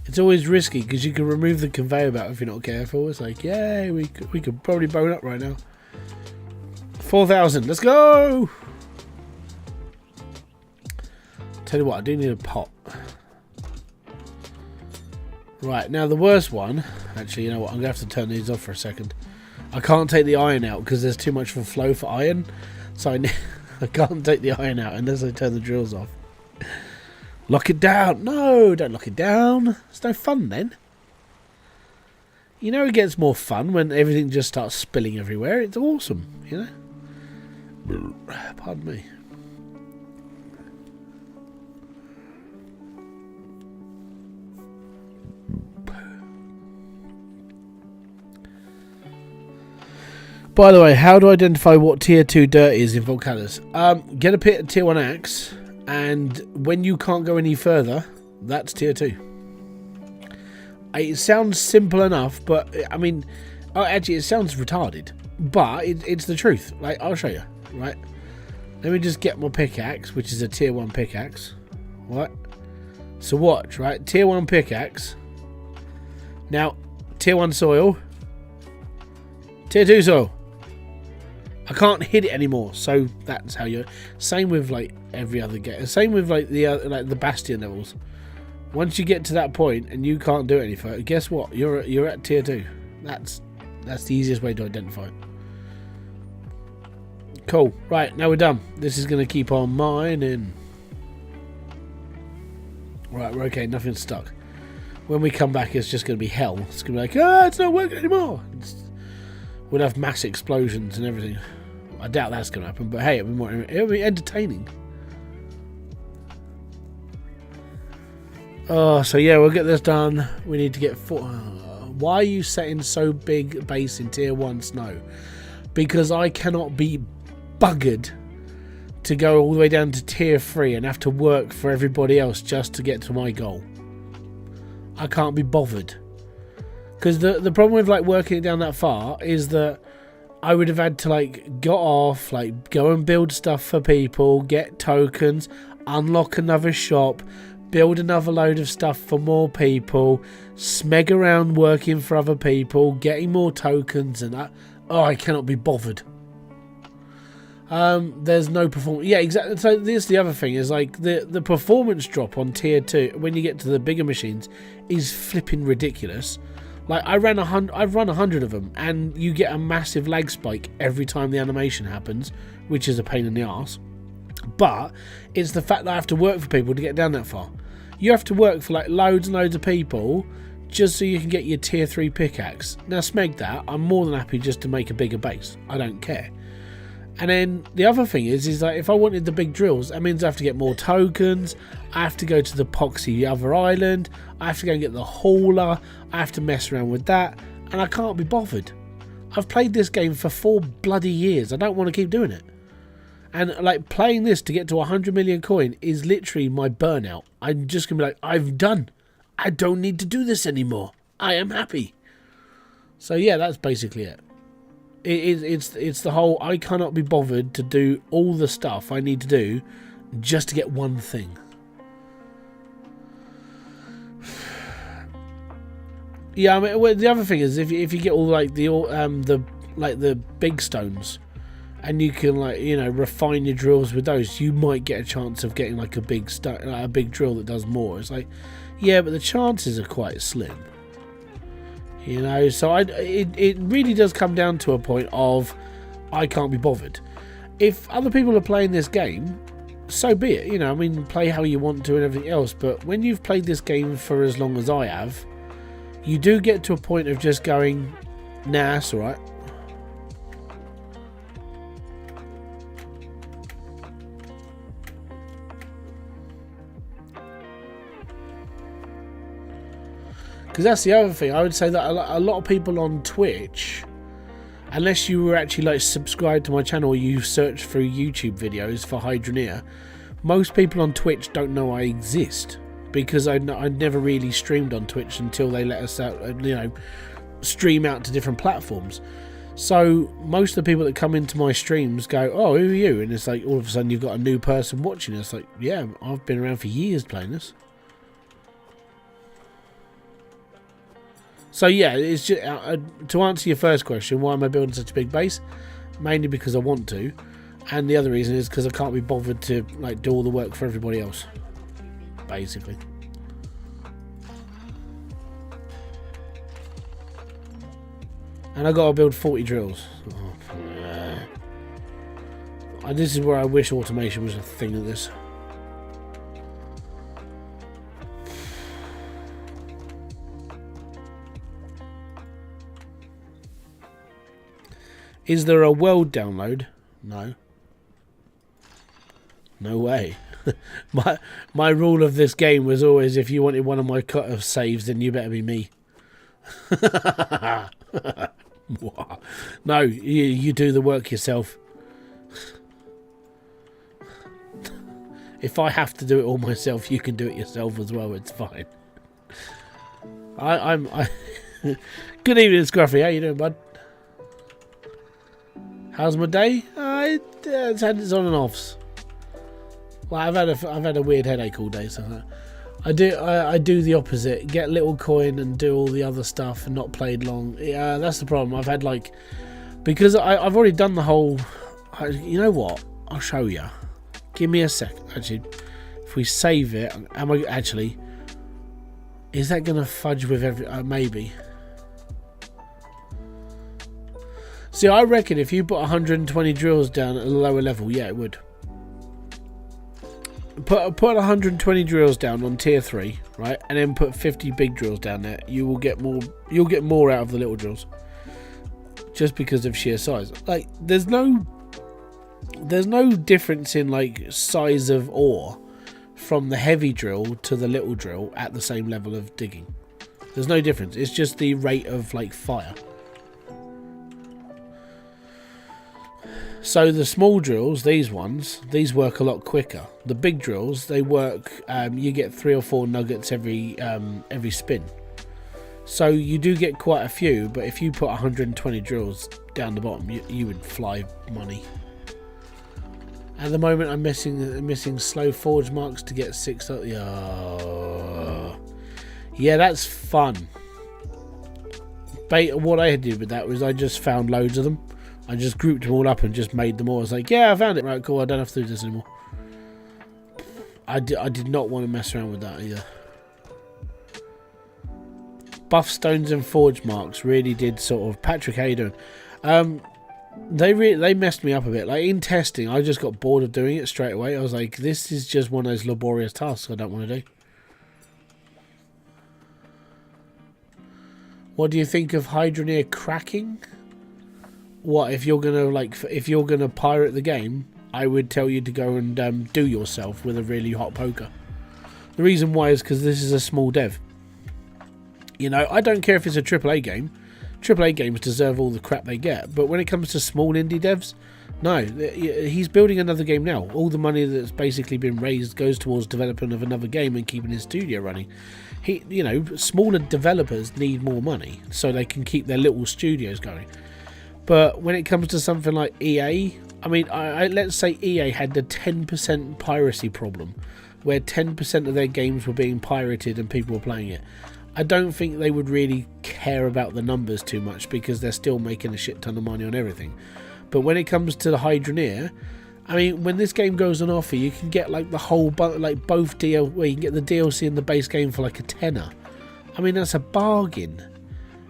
It's always risky because you can remove the conveyor belt if you're not careful. It's yay, we could probably bone up right now. 4,000. Let's go. Tell you what, I do need a pot. Right, now the worst one. Actually, you know what? I'm gonna have to turn these off for a second. I can't take the iron out because there's too much of a flow for iron. So I can't take the iron out unless I turn the drills off. Lock it down. No, don't lock it down. It's no fun then. You know it gets more fun when everything just starts spilling everywhere. It's awesome, you know? Pardon me. By the way, how do I identify what tier 2 dirt is in volcanoes? Get a tier 1 axe, and when you can't go any further, that's tier 2. It sounds simple enough, but I mean, actually it sounds retarded, but it's the truth. I'll show you, right? Let me just get my pickaxe, which is a tier 1 pickaxe. What? So watch, right? Tier 1 pickaxe. Now, tier 1 soil. Tier 2 soil. I can't hit it anymore, so that's how you. Same with every other game. Same with the Bastion levels. Once you get to that point and you can't do it any further, guess what? You're at tier 2. That's the easiest way to identify it. Cool. Right, now we're done. This is going to keep on mining. Right, we're okay. Nothing's stuck. When we come back, it's just going to be hell. It's going to be it's not working anymore. We'll have mass explosions and everything. I doubt that's going to happen, but hey, it'll be entertaining. Oh, so yeah, we'll get this done. We need to get 4. Why are you setting so big base in tier 1 snow? because I cannot be buggered to go all the way down to tier 3 and have to work for everybody else just to get to my goal. I can't be bothered. Because the problem with like working it down that far is that I would have had to like go off, like go and build stuff for people, get tokens, unlock another shop, build another load of stuff for more people, smeg around working for other people, getting more tokens and that. Oh, I cannot be bothered. There's no performance. Yeah, exactly. So this the other thing is like the performance drop on tier 2 when you get to the bigger machines is flipping ridiculous. Like I've run 100 of them, and you get a massive lag spike every time the animation happens, which is a pain in the arse. But it's the fact that I have to work for people to get down that far. You have to work for like loads and loads of people just so you can get your tier 3 pickaxe. Now smeg that, I'm more than happy just to make a bigger base. I don't care. And then the other thing is that if I wanted the big drills, that means I have to get more tokens, I have to go to the Poxy other island, I have to go and get the hauler, I have to mess around with that, and I can't be bothered. I've played this game for 4 bloody years, I don't want to keep doing it. And like playing this to get to 100 million coin is literally my burnout. I'm just going to be like, I'm done. I don't need to do this anymore. I am happy. So yeah, that's basically it. It's the whole I cannot be bothered to do all the stuff I need to do just to get one thing. Yeah, I mean, well, the other thing is if you get all like the big stones, and you can like refine your drills with those, you might get a chance of getting like a big drill that does more. It's like, yeah, but the chances are quite slim. So it really does come down to a point of I can't be bothered. If other people are playing this game, so be it. I mean, play how you want to and everything else. But when you've played this game for as long as I have, you do get to a point of just going, nah, that's all right. Because that's the other thing. I would say that a lot of people on Twitch, unless you were actually like subscribed to my channel or you search through YouTube videos for Hydroneer, most people on Twitch don't know I exist, because I never really streamed on Twitch until they let us out, stream out to different platforms. So most of the people that come into my streams go, oh, who are you? And it's like all of a sudden you've got a new person watching. It's like, yeah, I've been around for years playing this. So yeah, it's just, to answer your first question, why am I building such a big base? Mainly because I want to, and the other reason is because I can't be bothered to like do all the work for everybody else, basically. And I gotta build 40 drills. And this is where I wish automation was a thing of this. Is there a world download? No. No way. my rule of this game was always, if you wanted one of my cut-off saves, then you better be me. No, you do the work yourself. If I have to do it all myself, you can do it yourself as well. It's fine. Good evening, Scruffy. How you doing, bud? How's my day? It's had its on and offs. Well, I've had a weird headache all day, so I do the opposite. Get little coin and do all the other stuff and not played long. Yeah, that's the problem. I've had like, because I've already done the whole. You know what? I'll show you. Give me a sec. Actually, if we save it, am I actually? Is that gonna fudge with every? Maybe. See, I reckon if you put 120 drills down at a lower level, yeah, it would. Put 120 drills down on tier 3, right, and then put 50 big drills down there. You will get more. You'll get more out of the little drills, just because of sheer size. Like, there's no difference in like size of ore from the heavy drill to the little drill at the same level of digging. There's no difference. It's just the rate of like fire. So the small drills, these work a lot quicker. The big drills, they work. You get 3 or 4 nuggets every spin. So you do get quite a few, but if you put 120 drills down the bottom, you would fly money. At the moment, I'm missing slow forge marks to get 6. Yeah, that's fun. What I did with that was I just found loads of them. I just grouped them all up and just made them all. I was like, yeah, I found it. Right, cool. I don't have to do this anymore. I did not want to mess around with that either. Buff stones and forge marks really did sort of... Patrick, how you doing? They messed me up a bit. Like in testing, I just got bored of doing it straight away. I was like, this is just one of those laborious tasks I don't want to do. What do you think of Hydroneer cracking? What if you're gonna pirate the game? I would tell you to go and do yourself with a really hot poker. The reason why is because this is a small dev. You know, I don't care if it's a AAA game. AAA games deserve all the crap they get. But when it comes to small indie devs, no. He's building another game now. All the money that's basically been raised goes towards development of another game and keeping his studio running. You know, smaller developers need more money so they can keep their little studios going. But when it comes to something like EA, I mean, let's say EA had the 10% piracy problem, where 10% of their games were being pirated and people were playing it. I don't think they would really care about the numbers too much because they're still making a shit ton of money on everything. But when it comes to the Hydroneer, I mean, when this game goes on offer, you can get like the whole, like both DLC, where you can get the DLC and the base game for like a tenner. I mean, that's a bargain.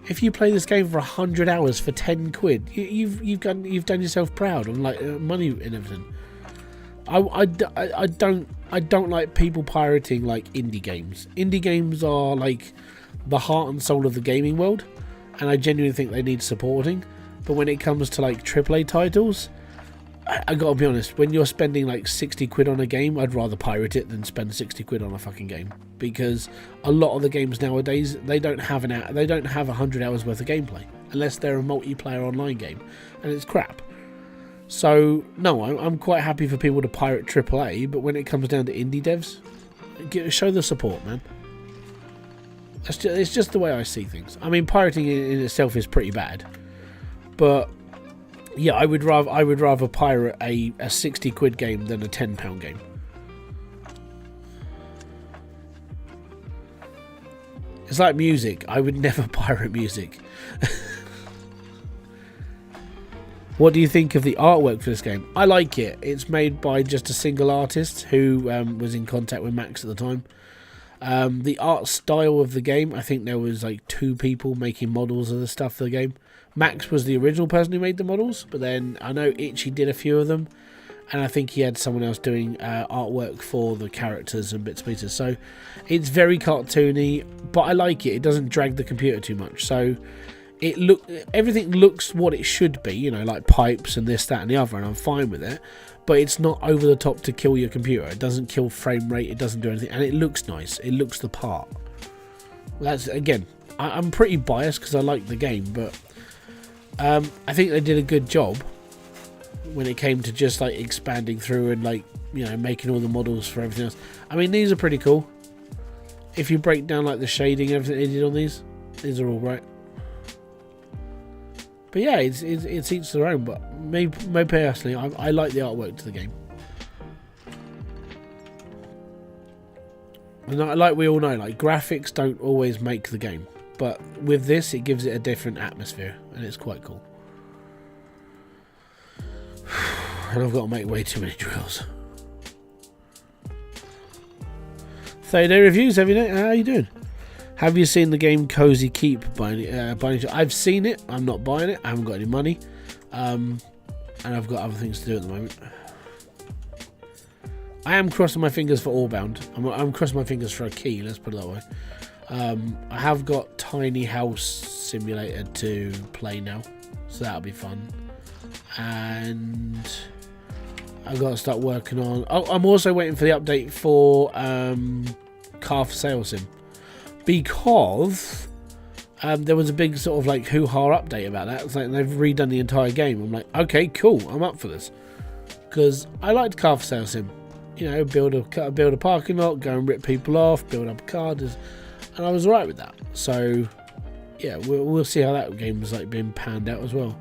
If you play this game for 100 hours for 10 quid, you've done yourself proud on like money and everything. I don't like people pirating like indie games. Indie games are like the heart and soul of the gaming world, and I genuinely think they need supporting. But when it comes to like AAA titles, I gotta be honest, when you're spending like 60 quid on a game, I'd rather pirate it than spend 60 quid on a fucking game, because a lot of the games nowadays, they don't have 100 hours worth of gameplay unless they're a multiplayer online game, and it's crap. So no, I'm quite happy for people to pirate AAA, but when it comes down to indie devs, show the support, man. It's just the way I see things. I mean, pirating in itself is pretty bad, but yeah, I would rather pirate a 60 quid game than a £10 game. It's like music. I would never pirate music. What do you think of the artwork for this game? I like it. It's made by just a single artist who was in contact with Max at the time. The art style of the game, I think there was like 2 people making models of the stuff for the game. Max was the original person who made the models, but then I know Itchy did a few of them, and I think he had someone else doing artwork for the characters and bits and pieces. So it's very cartoony, but I like it. It doesn't drag the computer too much. So everything looks what it should be, you know, like pipes and this, that, and the other, and I'm fine with it. But it's not over the top to kill your computer. It doesn't kill frame rate. It doesn't do anything, and it looks nice. It looks the part. That's again, I'm pretty biased because I like the game, but I think they did a good job when it came to just like expanding through and like, you know, making all the models for everything else. I mean, these are pretty cool. If you break down like the shading and everything they did on these are all right. But yeah, it's each their own. But maybe personally, I like the artwork to the game. And like we all know, like graphics don't always make the game. But with this, it gives it a different atmosphere, and it's quite cool. And I've got to make way too many drills. 30-day reviews, how are you doing? Have you seen the game Cozy Keep by any I've seen it. I'm not buying it. I haven't got any money. And I've got other things to do at the moment. I am crossing my fingers for Allbound. I'm crossing my fingers for a key, let's put it that way. I have got Tiny House Simulator to play now, so that'll be fun. And I've got to start working on... Oh, I'm also waiting for the update for Car for Sale Sim, because there was a big sort of like hoo-ha update about that. It's like they've redone the entire game. I'm like, okay, cool, I'm up for this, because I liked car for sale sim. You know, build a parking lot, go and rip people off, build up cars, and I was alright with that. So yeah, we'll see how that game was like being panned out as well.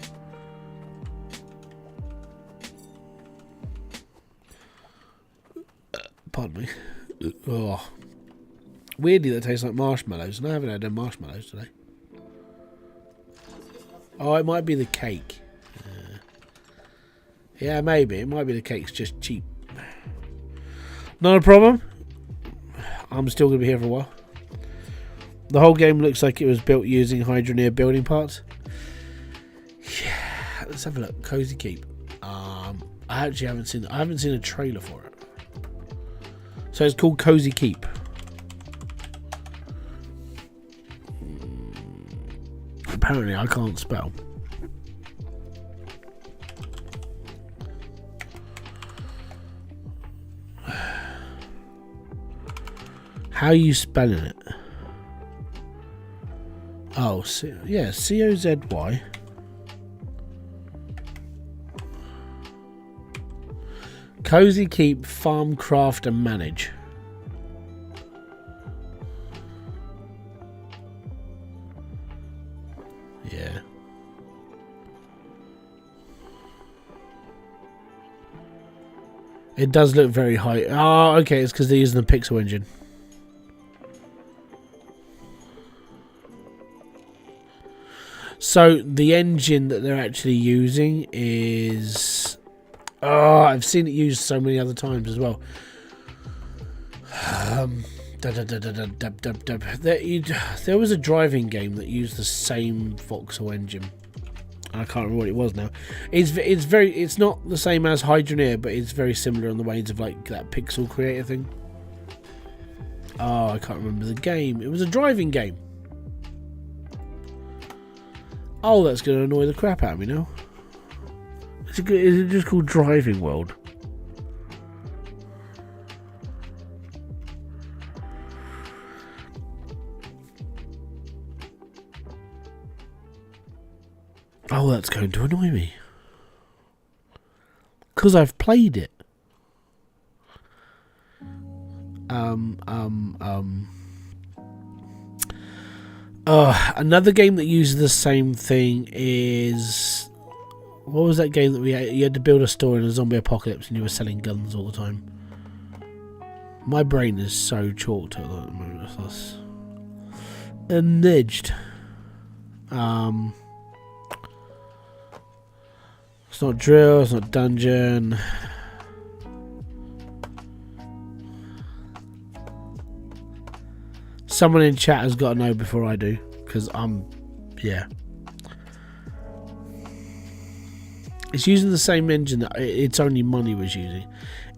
Pardon me. Oh. Weirdly, that tastes like marshmallows, and I haven't had any marshmallows today. Oh, it might be the cake. Yeah, maybe. It might be the cake's just cheap. Not a problem. I'm still going to be here for a while. The whole game looks like it was built using Hydroneer building parts. Yeah, let's have a look. Cozy Keep. I actually haven't seen a trailer for it. So it's called Cozy Keep. Apparently I can't spell. How are you spelling it? Oh, yeah, C-O-Z-Y. Cozy Keep, farm, craft and manage. Yeah. It does look very high. Oh, okay, it's because they're using the pixel engine. So the engine that they're actually using is... Oh, I've seen it used so many other times as well. There was a driving game that used the same voxel engine. I can't remember what it was now. It's not the same as Hydroneer, but it's very similar on the ways of like that pixel creator thing. Oh, I can't remember the game. It was a driving game. Oh, that's going to annoy the crap out of me now. Is it just called Driving World? Oh, that's going to annoy me. Because I've played it. Another game that uses the same thing is... What was that game that you had to build a store in a zombie apocalypse and you were selling guns all the time? My brain is so chalked at the moment. That's nudged. It's not drill, it's not dungeon. Someone in chat has got to know before I do, because yeah. It's using the same engine that It's Only Money was using.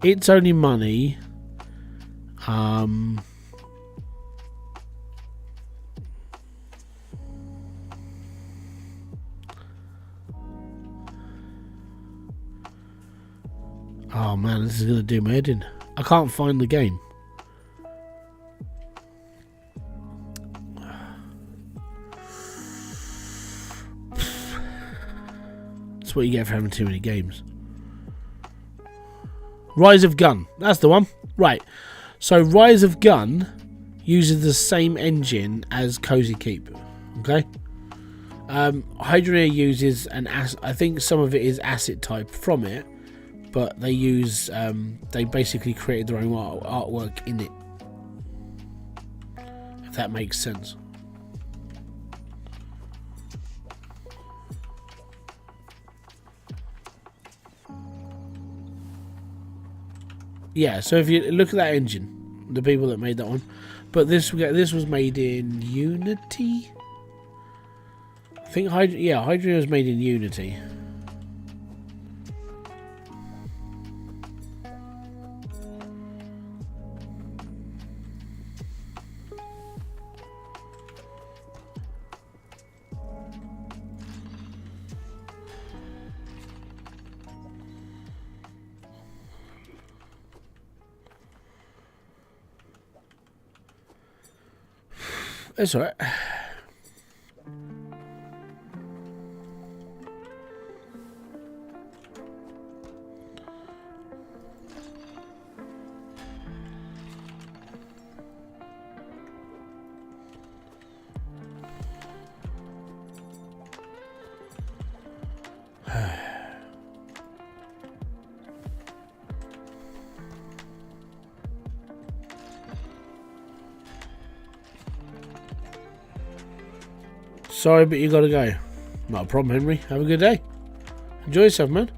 It's Only Money. Oh man, this is going to do my head in. I can't find the game. That's what you get for having too many games. Rise of Gun. That's the one. Right. So Rise of Gun uses the same engine as Cozy Keep. Okay. Hydroneer uses I think some of it is asset type from it, but they use they basically created their own artwork in it. If that makes sense. Yeah, so if you look at that engine, the people that made that one, but this was made in Unity. I think Hydroneer was made in Unity. That's alright. Sorry, but you gotta go. Not a problem, Henry. Have a good day. Enjoy yourself, man.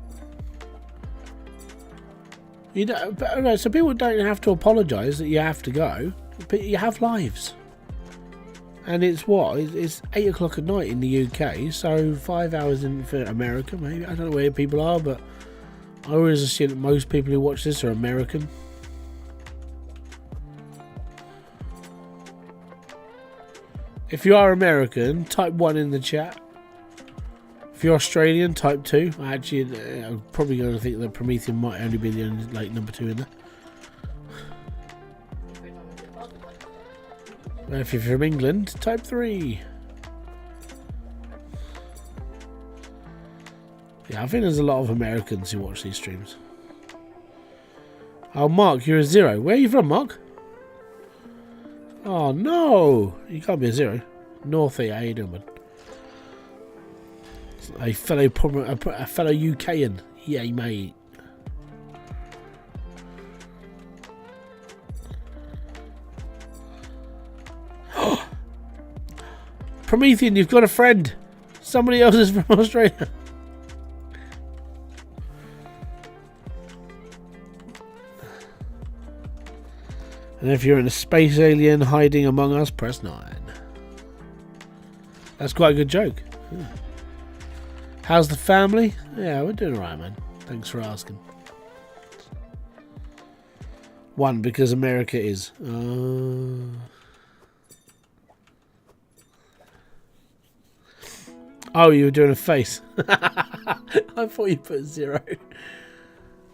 You don't, but, no, so people don't have to apologise that you have to go. But you have lives. And it's what? It's 8 o'clock at night in the UK, so 5 hours in for America, maybe. I don't know where people are, but I always assume that most people who watch this are American. If you are American, type 1 in the chat. If you're Australian, type 2. Actually, I'm probably going to think that Promethean might only be the only, like, number 2 in there. If you're from England, type 3. Yeah, I think there's a lot of Americans who watch these streams. Oh, Mark, you're a 0. Where are you from, Mark? Oh, no. You can't be a 0. Northie, how you doing, bud? A fellow UKan. Yay, mate. Promethean, you've got a friend. Somebody else is from Australia. And if you're in a space alien hiding among us, press 9. That's quite a good joke. Yeah. How's the family? Yeah, we're doing alright, man. Thanks for asking. 1, because America is. Oh, you were doing a face. I thought you put 0.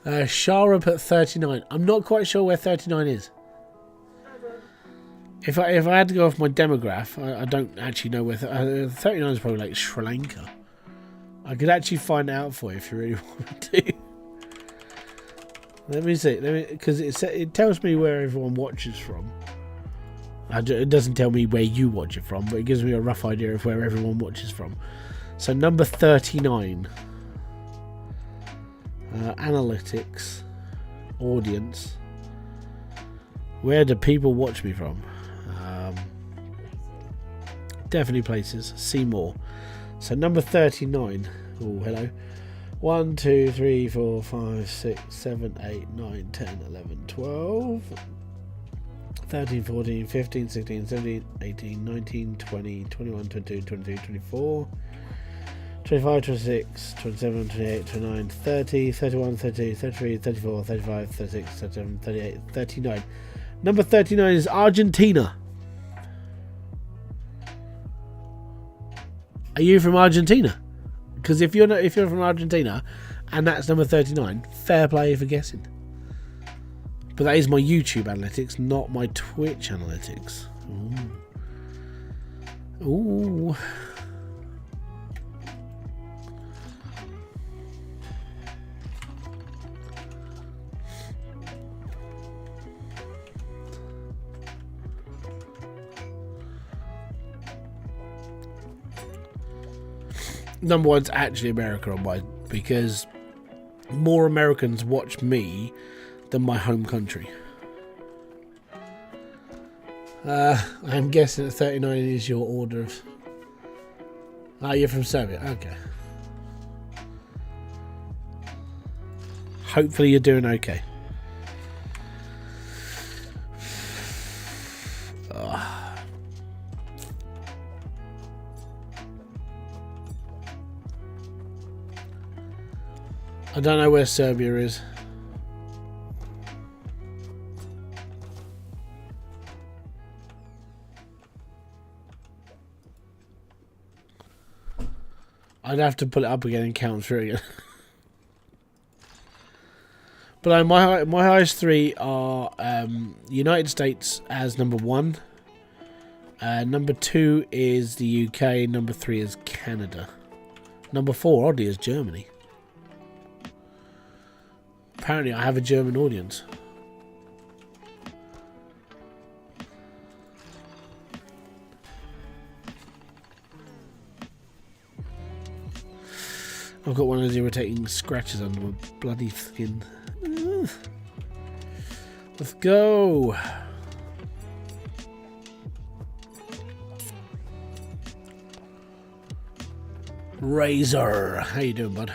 Shara put 39. I'm not quite sure where 39 is. If I had to go off my demograph, I don't actually know where 39 is probably like Sri Lanka. I could actually find out for you if you really want to. Let me see. Because it tells me where everyone watches from. It doesn't tell me where you watch it from, but it gives me a rough idea of where everyone watches from. So number 39. Analytics. Audience. Where do people watch me from? Definitely places. See more. So number 39. Oh, hello. 1, 2, 3, 4, 5, 6, 7, 8, 9, 10, 11, 12, 13, 14, 15, 16, 17, 18, 19, 20, 21, 22, 23, 24, 25, 26, 27, 28, 29, 30, 31, 32, 33, 34, 35, 36, 37, 38, 39. Number 39 is Argentina. Are you from Argentina? Because if you're from Argentina and that's number 39, fair play for guessing. But that is my YouTube analytics, not my Twitch analytics. Ooh. Ooh. Number 1's actually America on mine, because more Americans watch me than my home country. I'm guessing that 39 is your order of... Ah, you're from Serbia. Okay. Hopefully you're doing okay. I don't know where Serbia is. I'd have to pull it up again and count through again. But my highest 3 are United States as number 1. Number 2 is the UK. Number 3 is Canada. Number 4, oddly, is Germany. Apparently I have a German audience. I've got one of those irritating scratches under my bloody skin. Let's go. Razor, how you doing, bud?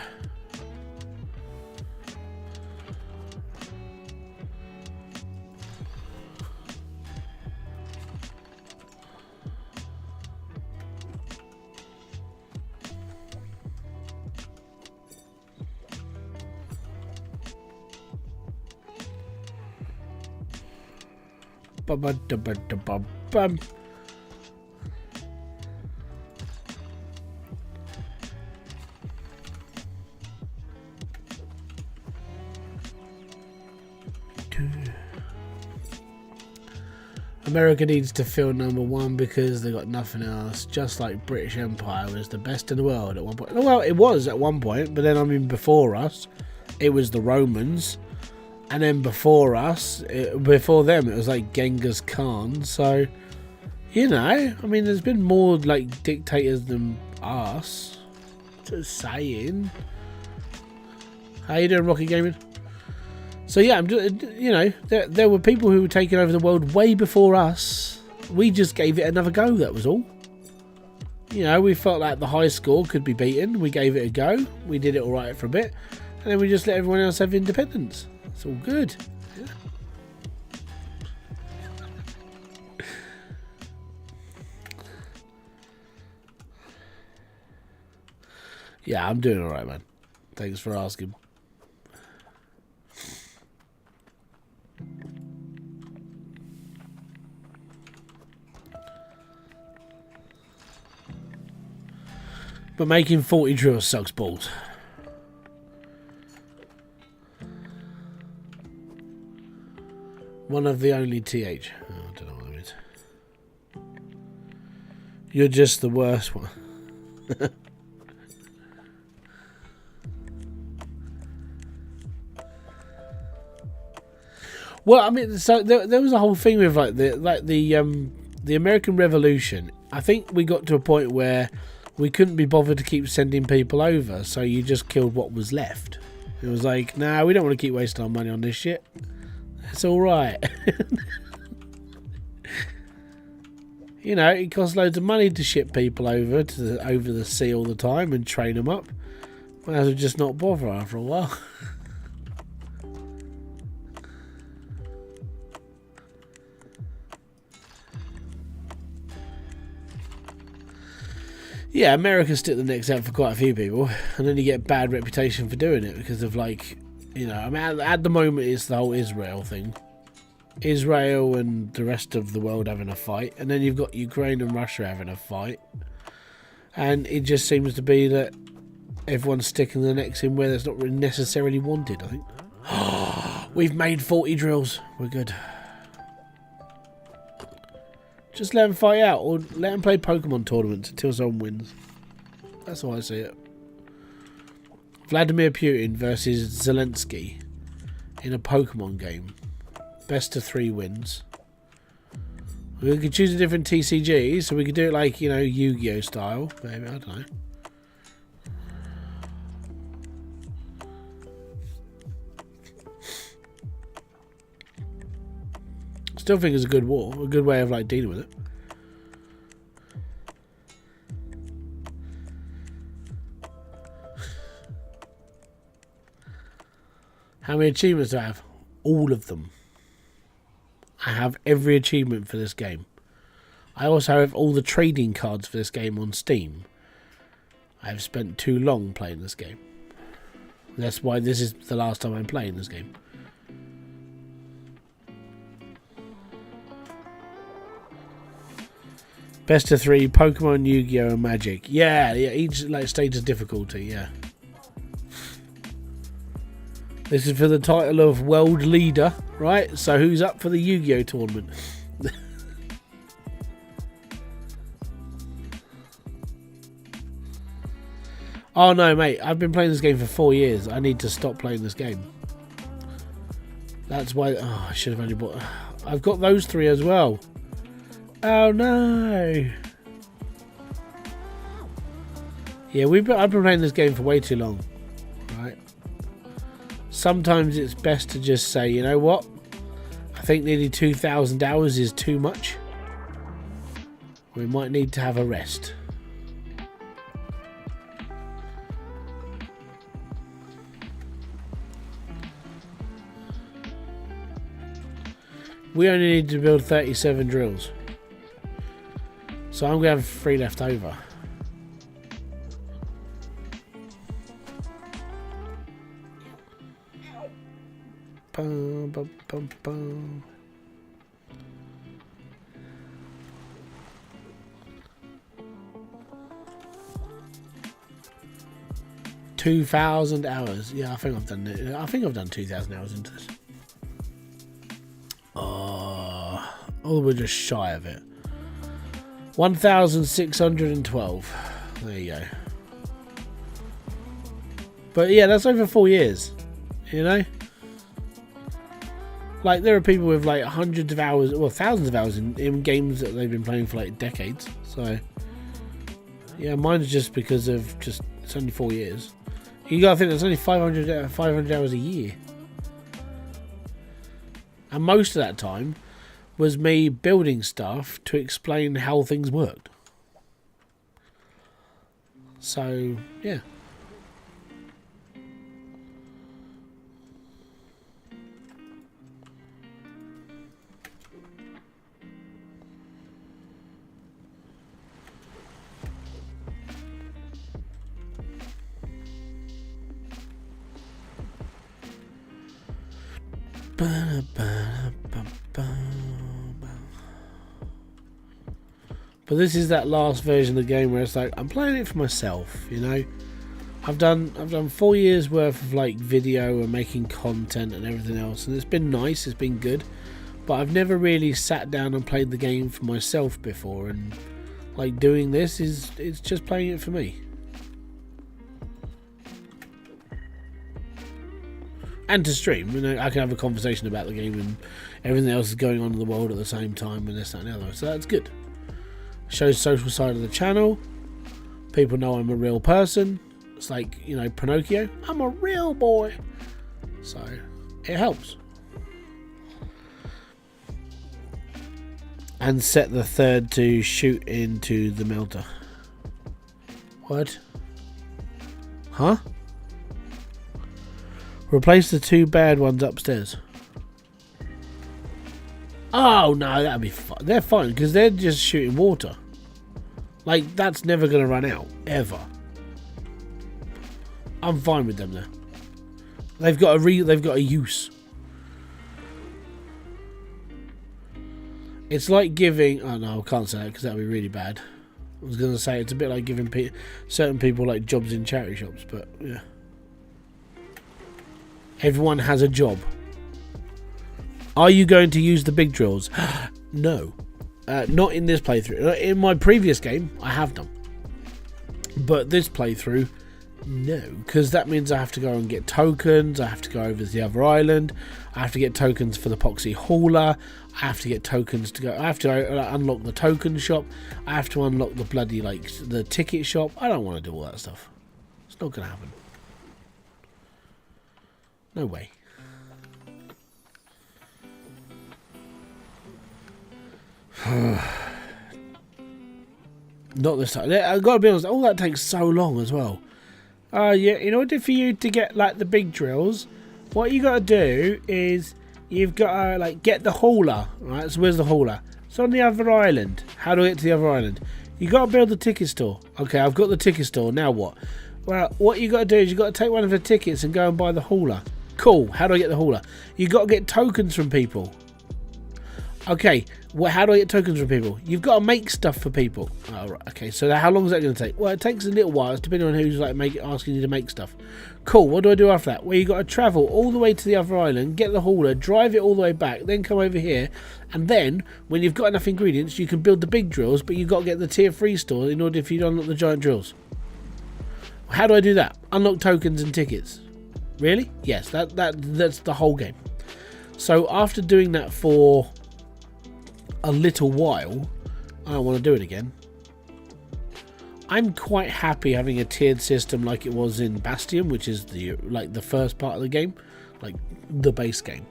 Bum. America needs to feel #1 because they got nothing else. Just like British Empire was the best in the world at one point. Well, it was at one point, but then I mean, before us, it was the Romans. And then before us, before them, it was like Genghis Khan. So, you know, I mean, there's been more like dictators than us. Just saying. How you doing, Rocky Gaming? So yeah, I'm just, you know, there were people who were taking over the world way before us. We just gave it another go. That was all. You know, we felt like the high score could be beaten. We gave it a go. We did it all right for a bit, and then we just let everyone else have independence. It's all good. Yeah, I'm doing alright, man. Thanks for asking. But making 40 drills sucks balls. One of the only TH. Oh, I don't know what that means. You're just the worst one. Well, I mean, so there was a whole thing with like the American Revolution. I think we got to a point where we couldn't be bothered to keep sending people over, so you just killed what was left. It was like, nah, we don't want to keep wasting our money on this shit. It's all right. You know, it costs loads of money to ship people over the sea all the time and train them up. Might as well just not bother after a while. Yeah, America stick the necks out for quite a few people, and then you get a bad reputation for doing it because of, like, you know, I mean, at the moment it's the whole Israel thing. Israel and the rest of the world having a fight, and then you've got Ukraine and Russia having a fight, and it just seems to be that everyone's sticking their necks in where it's not really necessarily wanted, I think. We've made 40 drills. We're good. Just let them fight out, or let them play Pokemon tournaments until someone wins. That's how I see it. Vladimir Putin versus Zelensky in a Pokemon game. Best of 3 wins. We could choose a different TCG, so we could do it like, you know, Yu-Gi-Oh style. Maybe, I don't know. Still think it's a good war, a good way of like dealing with it. How many achievements do I have? All of them. I have every achievement for this game. I also have all the trading cards for this game on Steam. I have spent too long playing this game. That's why this is the last time I'm playing this game. Best of 3, Pokemon, Yu-Gi-Oh! And Magic. Yeah, each like stage of difficulty, yeah. This is for the title of World Leader, right? So who's up for the Yu-Gi-Oh! Tournament? Oh no, mate, I've been playing this game for 4 years. I need to stop playing this game. That's why... Oh, I should have only bought... I've got those 3 as well. Oh no! Yeah, I've been playing this game for way too long, right? Sometimes it's best to just say, you know what? I think nearly 2,000 hours is too much. We might need to have a rest. We only need to build 37 drills. So I'm going to have 3 left over. Bum, bum, bum, bum. $2,000 hours. Yeah, I think I've done it. I think I've done 2,000 hours into this. Oh, we're just shy of it. 1,612. There you go. But yeah, that's over 4 years. You know? Like, there are people with like hundreds of hours, well, thousands of hours in games that they've been playing for like decades. So, yeah, mine's just because of it's only 4 years. You gotta think there's only 500 hours a year. And most of that time was me building stuff to explain how things worked. So, yeah. But this is that last version of the game where it's like I'm playing it for myself, you know. I've done 4 years worth of like video and making content and everything else, and it's been nice, it's been good. But I've never really sat down and played the game for myself before, and like doing this it's just playing it for me. And to stream, you know, I can have a conversation about the game and everything else is going on in the world at the same time and this, that and the other. So that's good. Shows social side of the channel. People know I'm a real person. It's like, you know, Pinocchio. I'm a real boy. So, it helps. And set the third to shoot into the melter. What? Huh? Replace the 2 bad ones upstairs. Oh no, that'd be fine. They're fine because they're just shooting water. Like, that's never going to run out ever. I'm fine with them there. They've got a use. It's like giving. Oh no, I can't say that because that'd be really bad. I was going to say it's a bit like giving certain people like jobs in charity shops, but yeah. Everyone has a job. Are you going to use the big drills? No. Not in this playthrough. In my previous game, I have done. But this playthrough, no. Because that means I have to go and get tokens. I have to go over to the other island. I have to get tokens for the epoxy hauler. I have to get tokens to go. I have to unlock the token shop. I have to unlock the bloody, like, the ticket shop. I don't want to do all that stuff. It's not going to happen. No way. Not this time. I've got to be honest, all that takes so long as well. Yeah, in order for you to get like the big drills, what you got to do is you've got to like get the hauler. Right, so where's the hauler? It's on the other island. How do I get to the other island? You got to build the ticket store. Okay, I've got the ticket store. Now what? Well, what you got to do is you got to take one of the tickets and go and buy the hauler. Cool. How do I get the hauler? You got to get tokens from people. Okay, well, how do I get tokens from people? You've got to make stuff for people. Oh, right. Okay, so how long is that going to take? Well, it takes a little while. It's depending on who's like asking you to make stuff. Cool. What do I do after that? Well, you got to travel all the way to the other island, get the hauler, drive it all the way back, then come over here, and then when you've got enough ingredients, you can build the big drills. But you've got to get the tier 3 store in order for you to unlock the giant drills. How do I do that? Unlock tokens and tickets. Really? Yes. That's the whole game. So after doing that for a little while, I don't want to do it again. I'm quite happy having a tiered system like it was in Bastion, which is the first part of the game, like the base game.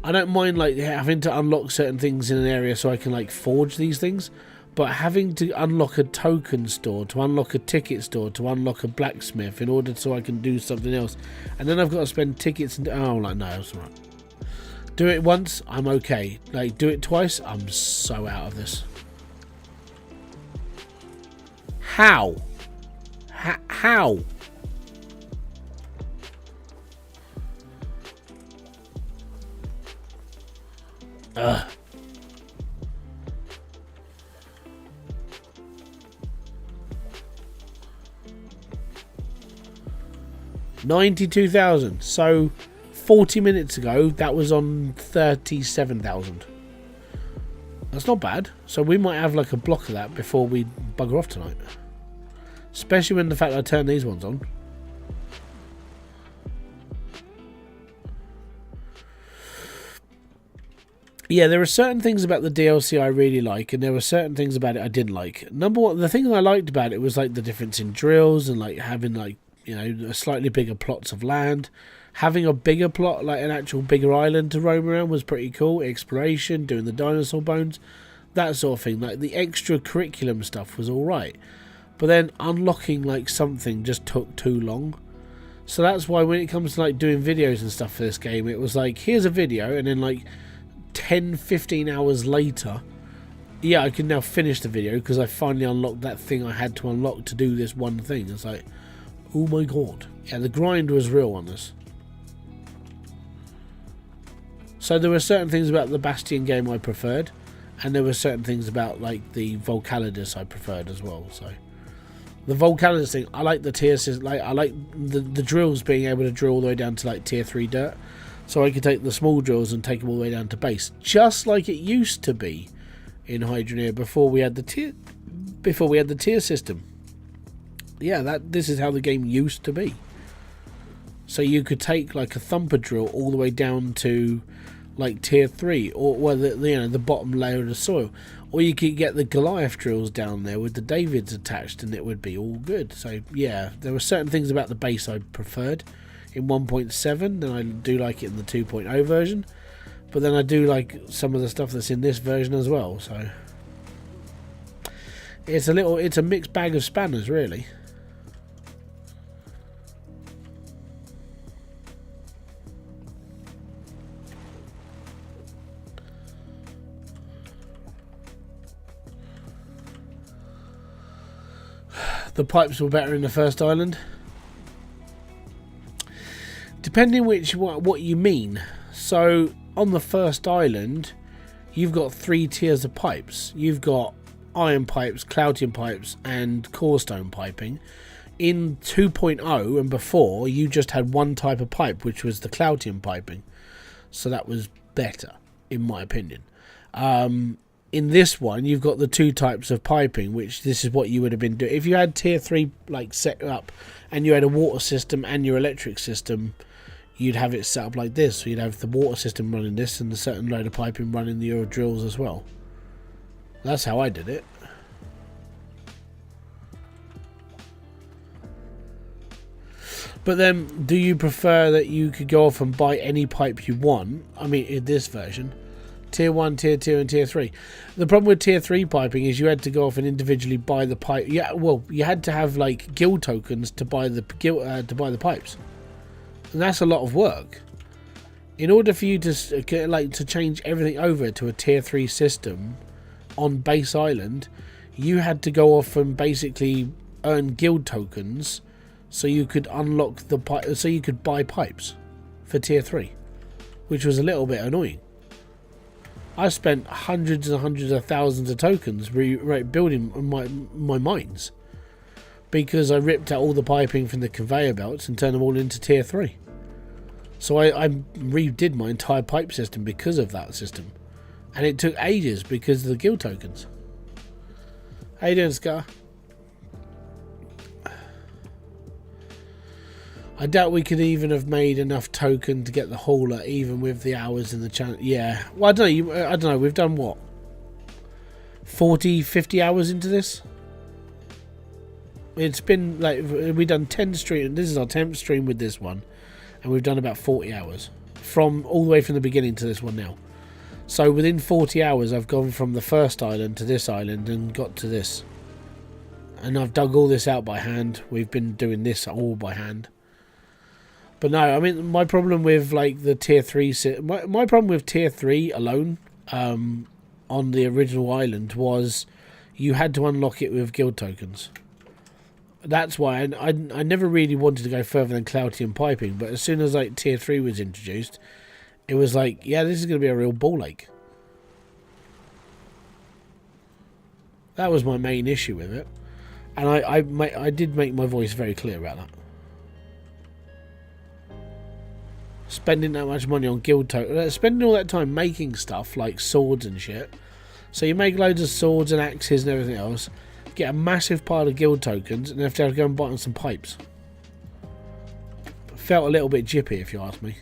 I don't mind like having to unlock certain things in an area so I can like forge these things, but having to unlock a token store, to unlock a ticket store, to unlock a blacksmith in order so I can do something else, and then I've got to spend tickets and like no, that's all right. Do it once, I'm okay. Like, do it twice, I'm so out of this. How? How? Ugh. $92,000. So 40 minutes ago, that was on 37,000. That's not bad. So we might have like a block of that before we bugger off tonight. Especially when the fact I turn these ones on. Yeah, there are certain things about the DLC I really like, and there were certain things about it I didn't like. Number one, the thing I liked about it was like the difference in drills and like having like, you know, slightly bigger plots of land. Having a bigger plot, like an actual bigger island to roam around, was pretty cool. Exploration, doing the dinosaur bones, that sort of thing. Like the extra curriculum stuff was alright. But then unlocking like something just took too long. So that's why when it comes to like doing videos and stuff for this game, it was like, here's a video, and then like 10-15 hours later, yeah, I can now finish the video because I finally unlocked that thing I had to unlock to do this one thing. It's like, oh my god. Yeah, the grind was real on this. So there were certain things about the Bastion game I preferred, and there were certain things about like the Volcalidus I preferred as well. So the Volcalidus thing, I like the tier system. Like I like the drills being able to drill all the way down to like tier 3 dirt, so I could take the small drills and take them all the way down to base, just like it used to be in Hydroneer before we had the tier system. Yeah, this is how the game used to be. So you could take like a thumper drill all the way down to like tier 3, or well, the bottom layer of the soil, or you could get the Goliath drills down there with the Davids attached, and it would be all good. So yeah, there were certain things about the base I preferred in 1.7 than I do like it in the 2.0 version, but then I do like some of the stuff that's in this version as well. So it's a mixed bag of spanners, really. The pipes were better in the first island. Depending what you mean. So on the first island, you've got 3 tiers of pipes. You've got iron pipes, Cloutium pipes, and corestone piping. In 2.0 and before, you just had one type of pipe, which was the Cloutium piping. So that was better, in my opinion. In this one, you've got the 2 types of piping, which this is what you would have been doing. If you had tier 3 like set up, and you had a water system and your electric system, you'd have it set up like this. So you'd have the water system running this, and a certain load of piping running your drills as well. That's how I did it. But then, do you prefer that you could go off and buy any pipe you want? I mean, in this version, tier 1, tier 2, and tier 3. The problem with tier 3 piping is you had to go off and individually buy the pipe. Yeah, well, you had to have like guild tokens to buy the pipes, and that's a lot of work. In order for you to change everything over to a tier 3 system on base island, you had to go off and basically earn guild tokens so you could unlock the pipe, so you could buy pipes for tier 3, which was a little bit annoying. I spent hundreds and hundreds of thousands of tokens building my mines, because I ripped out all the piping from the conveyor belts and turned them all into tier 3. So I redid my entire pipe system because of that system, and it took ages because of the guild tokens. How you doing, Scar? I doubt we could even have made enough token to get the hauler, even with the hours in the channel. Yeah, well, I don't know. We've done what, 40, 50 hours into this. It's been like we've done 10 streams. This is our 10th stream with this one, and we've done about 40 hours from all the way from the beginning to this one now. So within 40 hours, I've gone from the first island to this island and got to this, and I've dug all this out by hand. We've been doing this all by hand. But no, I mean, my problem with like the tier 3, my problem with tier 3 alone, on the original island was you had to unlock it with guild tokens. That's why I never really wanted to go further than clouting and piping, but as soon as like tier 3 was introduced, it was like, yeah, this is going to be a real ball ache. That was my main issue with it, and I did make my voice very clear about that. Spending that much money on guild tokens, spending all that time making stuff like swords and shit. So you make loads of swords and axes and everything else, get a massive pile of guild tokens, and have to go and buy on some pipes. Felt a little bit jippy, if you ask me.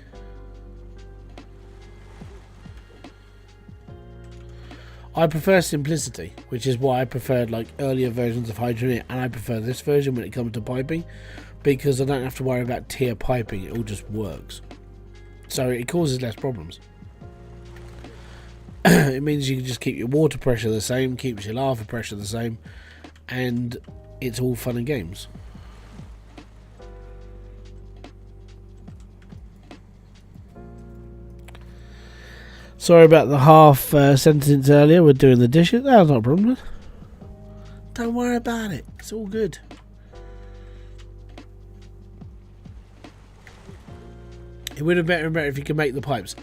I prefer simplicity, which is why I preferred like earlier versions of Hydroneer, and I prefer this version when it comes to piping, because I don't have to worry about tier piping, it all just works. So it causes less problems. It means you can just keep your water pressure the same, keeps your lava pressure the same, and it's all fun and games. Sorry about the half sentence earlier. We're doing the dishes. That's not a problem. Don't worry about it. It's all good. It would have been better if you could make the pipes.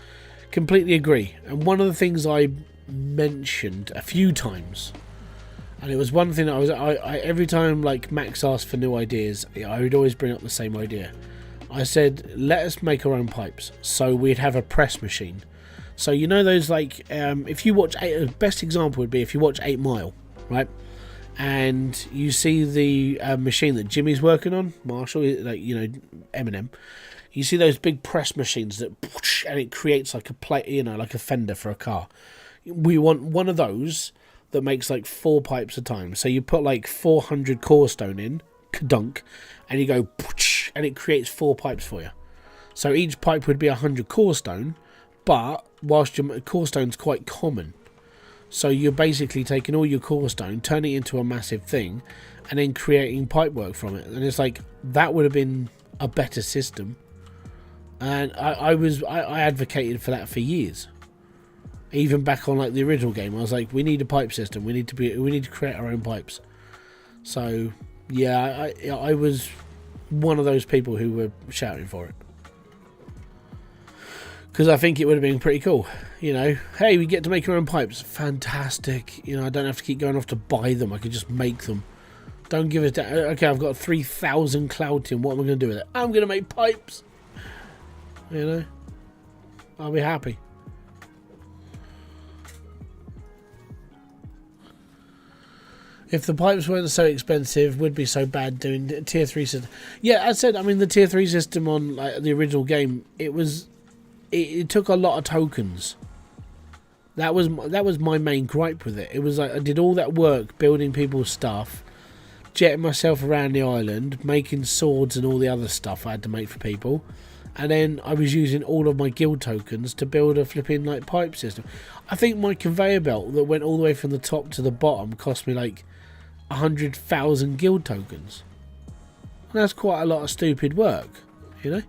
Completely agree. And one of the things I mentioned a few times, and it was one thing that I every time like Max asked for new ideas, I would always bring up the same idea. I said, let us make our own pipes, so we'd have a press machine. So you know those like if you watch the best example would be if you watch 8 Mile, right? And you see the machine that Jimmy's working on, Marshall, like, you know, Eminem. You see those big press machines that, and it creates like a plate, you know, like a fender for a car. We want one of those that makes like 4 pipes a time. So you put like 400 core stone in, kadunk, and you go, and it creates 4 pipes for you. So each pipe would be 100 core stone, but whilst your core stone's quite common, so you're basically taking all your core stone, turning it into a massive thing, and then creating pipe work from it. And it's like that would have been a better system. And I advocated for that for years. Even back on like the original game, I was like, we need a pipe system. We need to create our own pipes. So yeah, I was one of those people who were shouting for it, because I think it would have been pretty cool. You know, hey, we get to make our own pipes. Fantastic. You know, I don't have to keep going off to buy them. I could just make them. Don't give it. Okay, I've got 3,000 cloud tin. What am I going to do with it? I'm going to make pipes. You know, I'll be happy. If the pipes weren't so expensive, would be so bad doing tier 3 system. Yeah, I said, I mean, the tier 3 system on like the original game, it took a lot of tokens. That was my main gripe with it. It was like I did all that work building people's stuff, jetting myself around the island, making swords and all the other stuff I had to make for people. And then I was using all of my guild tokens to build a flipping like pipe system. I think my conveyor belt that went all the way from the top to the bottom cost me like 100,000 guild tokens. And that's quite a lot of stupid work, you know?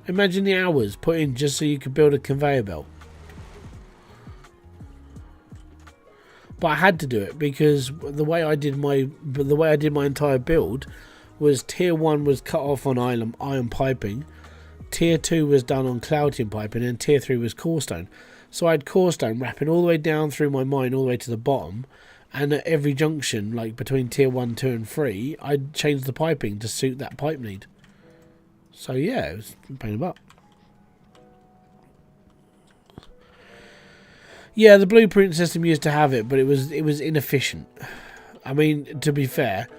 Imagine the hours put in just so you could build a conveyor belt. But I had to do it because the way I did my entire build was tier 1 was cut off on iron piping, tier 2 was done on clouting piping, and tier 3 was core stone. So I had core stone wrapping all the way down through my mine all the way to the bottom, and at every junction, like between tier 1, 2 and 3, I'd change the piping to suit that pipe need. So yeah, it was a pain in the butt. Yeah, the blueprint system used to have it, but it was inefficient. I mean, to be fair,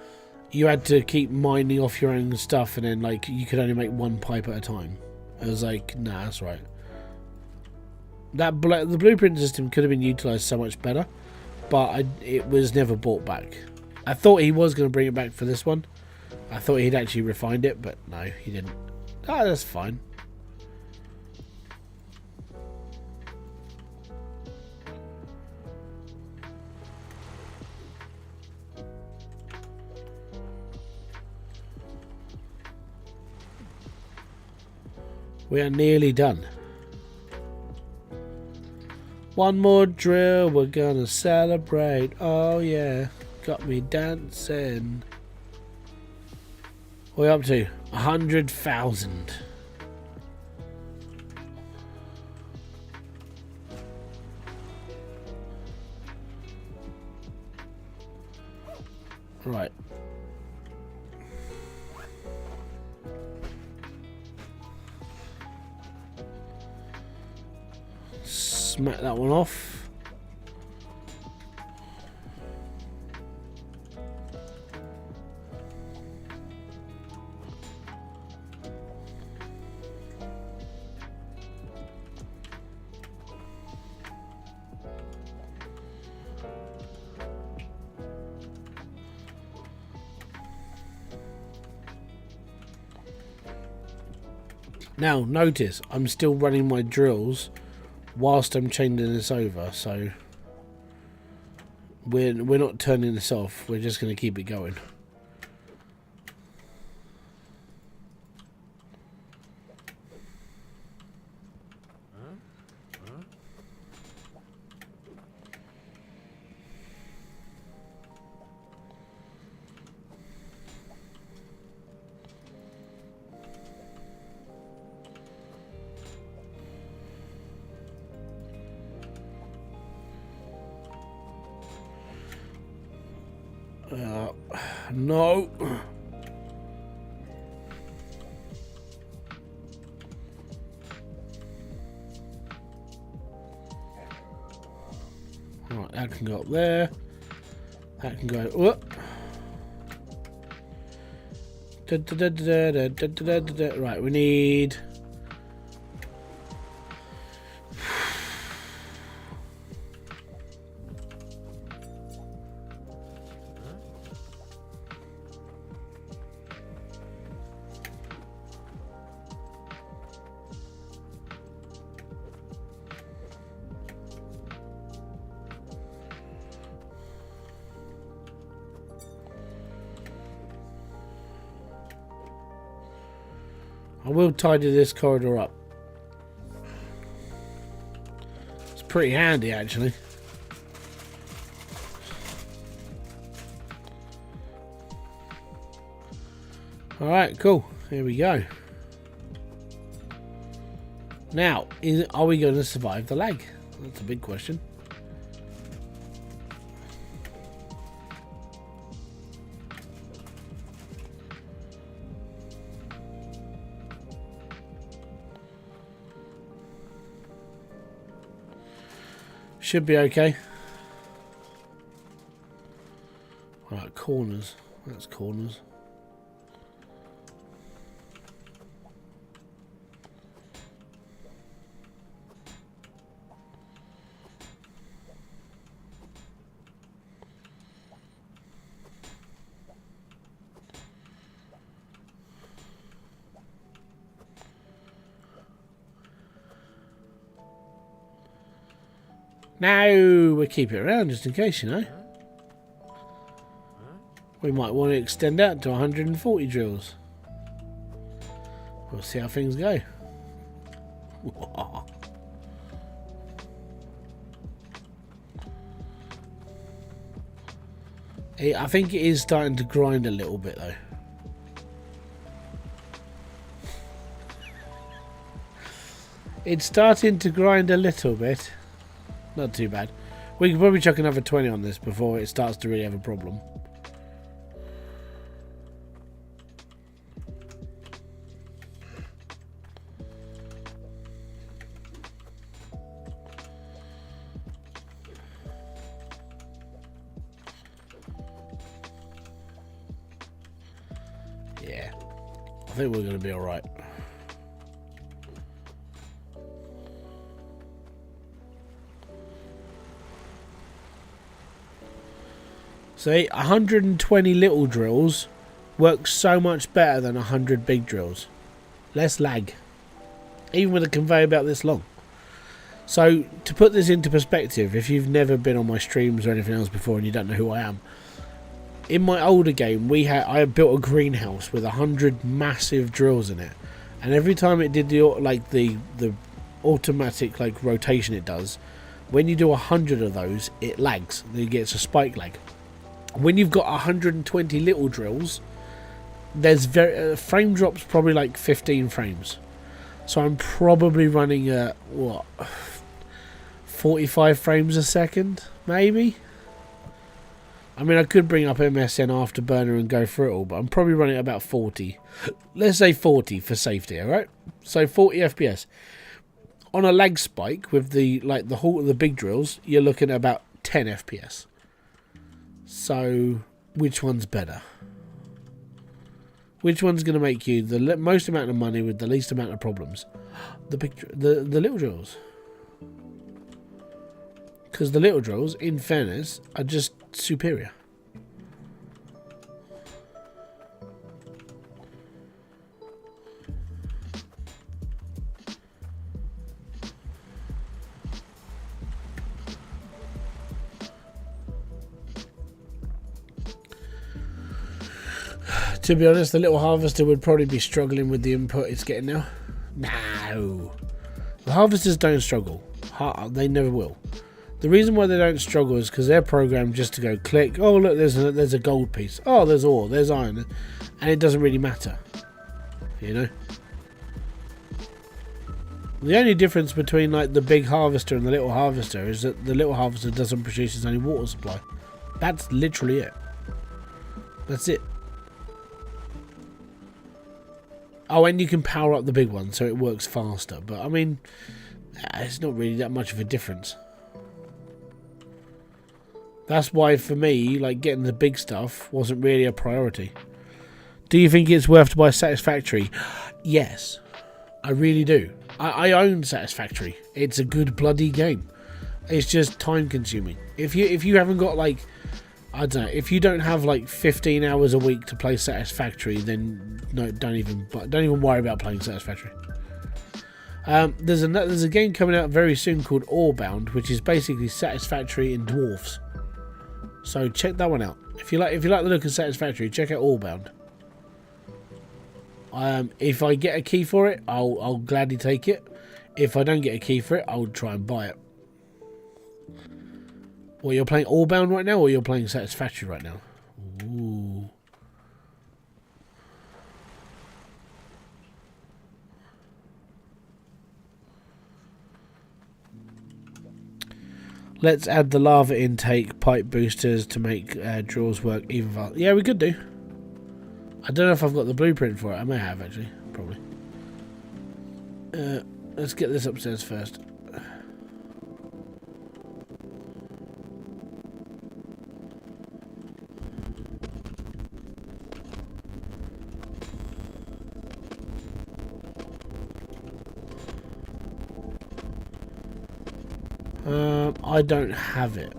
you had to keep mining off your own stuff, and then like you could only make 1 pipe at a time. I was like, nah, that's right. The blueprint system could have been utilised so much better, but it was never brought back. I thought he was going to bring it back for this one. I thought he'd actually refined it, but no, he didn't. Ah, that's fine. We are nearly done. One more drill, we're gonna celebrate. Oh yeah, got me dancing. What are we up to? 100,000. Right. Smack that one off. Now, notice, I'm still running my drills whilst I'm changing this over, so we're not turning this off, we're just going to keep it going. No. Right, that can go up there. That can go. Whoop. Right, we need. I will tidy this corridor up. It's pretty handy, actually. Alright, cool. Here we go. Now, are we going to survive the lag? That's a big question. Should be okay. Right, corners. That's corners. No, we'll keep it around just in case, you know. We might want to extend out to 140 drills. We'll see how things go. I think it is starting to grind a little bit though. It's starting to grind a little bit. Not too bad. We can probably chuck another 20 on this before it starts to really have a problem. Yeah, I think we're going to be alright. See, 120 little drills works so much better than 100 big drills. Less lag. Even with a conveyor belt this long. So, to put this into perspective, if you've never been on my streams or anything else before and you don't know who I am, in my older game, I had built a greenhouse with 100 massive drills in it. and every time it did the automatic like rotation it does, when you do 100 of those, it lags. It gets a spike lag. When you've got 120 little drills, there's frame drops probably like 15 frames. So I'm probably running at what, 45 frames a second, maybe. I mean, I could bring up MSN Afterburner and go through it all, but I'm probably running at about 40. Let's say 40 for safety, all right? So 40 FPS. On a lag spike with the big drills, you're looking at about 10 FPS. So which one's better? Which one's going to make you the most amount of money with the least amount of problems? The little drills. Because the little drills, in fairness, are just superior. To be honest, the little harvester would probably be struggling with the input it's getting now. No. The harvesters don't struggle. They never will. The reason why they don't struggle is because they're programmed just to go click. Oh, look, there's a gold piece. Oh, there's ore, there's iron. And it doesn't really matter. You know? The only difference between like the big harvester and the little harvester is that the little harvester doesn't produce its own water supply. That's literally it. That's it. Oh, and you can power up the big one so it works faster. But, I mean, it's not really that much of a difference. That's why, for me, like, getting the big stuff wasn't really a priority. Do you think it's worth to buy Satisfactory? Yes, I really do. I own Satisfactory. It's a good bloody game. It's just time consuming. If you haven't got, like, I don't know, if you don't have like 15 hours a week to play Satisfactory, then no, don't even worry about playing Satisfactory. There's a game coming out very soon called Orebound, which is basically Satisfactory in dwarfs. So check that one out. If you like the look of Satisfactory, check out Orebound. If I get a key for it, I'll gladly take it. If I don't get a key for it, I'll try and buy it. Well, you're playing Allbound right now, or you're playing Satisfactory right now? Ooh. Let's add the lava intake pipe boosters to make drills work even faster. Yeah, we could do. I don't know if I've got the blueprint for it. I may have, actually. Probably. Let's get this upstairs first. I don't have it.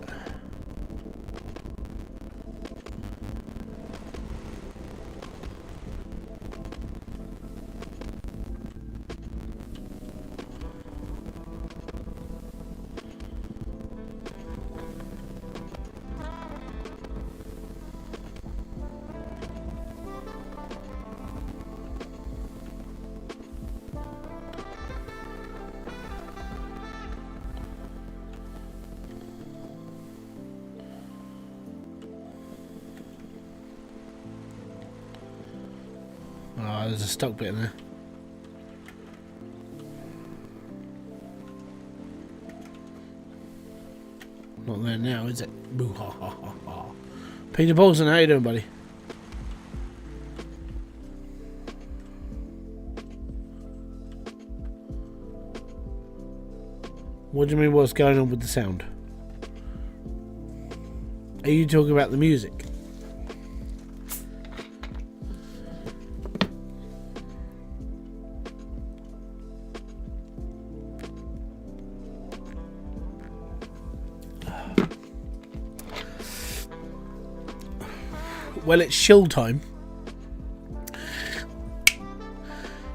Oh, there's a stock bit in there. Not there now, is it? Boo ha ha ha ha. Peter Paulson, how you doing, buddy? What do you mean, what's going on with the sound? Are you talking about the music? Well, it's shill time.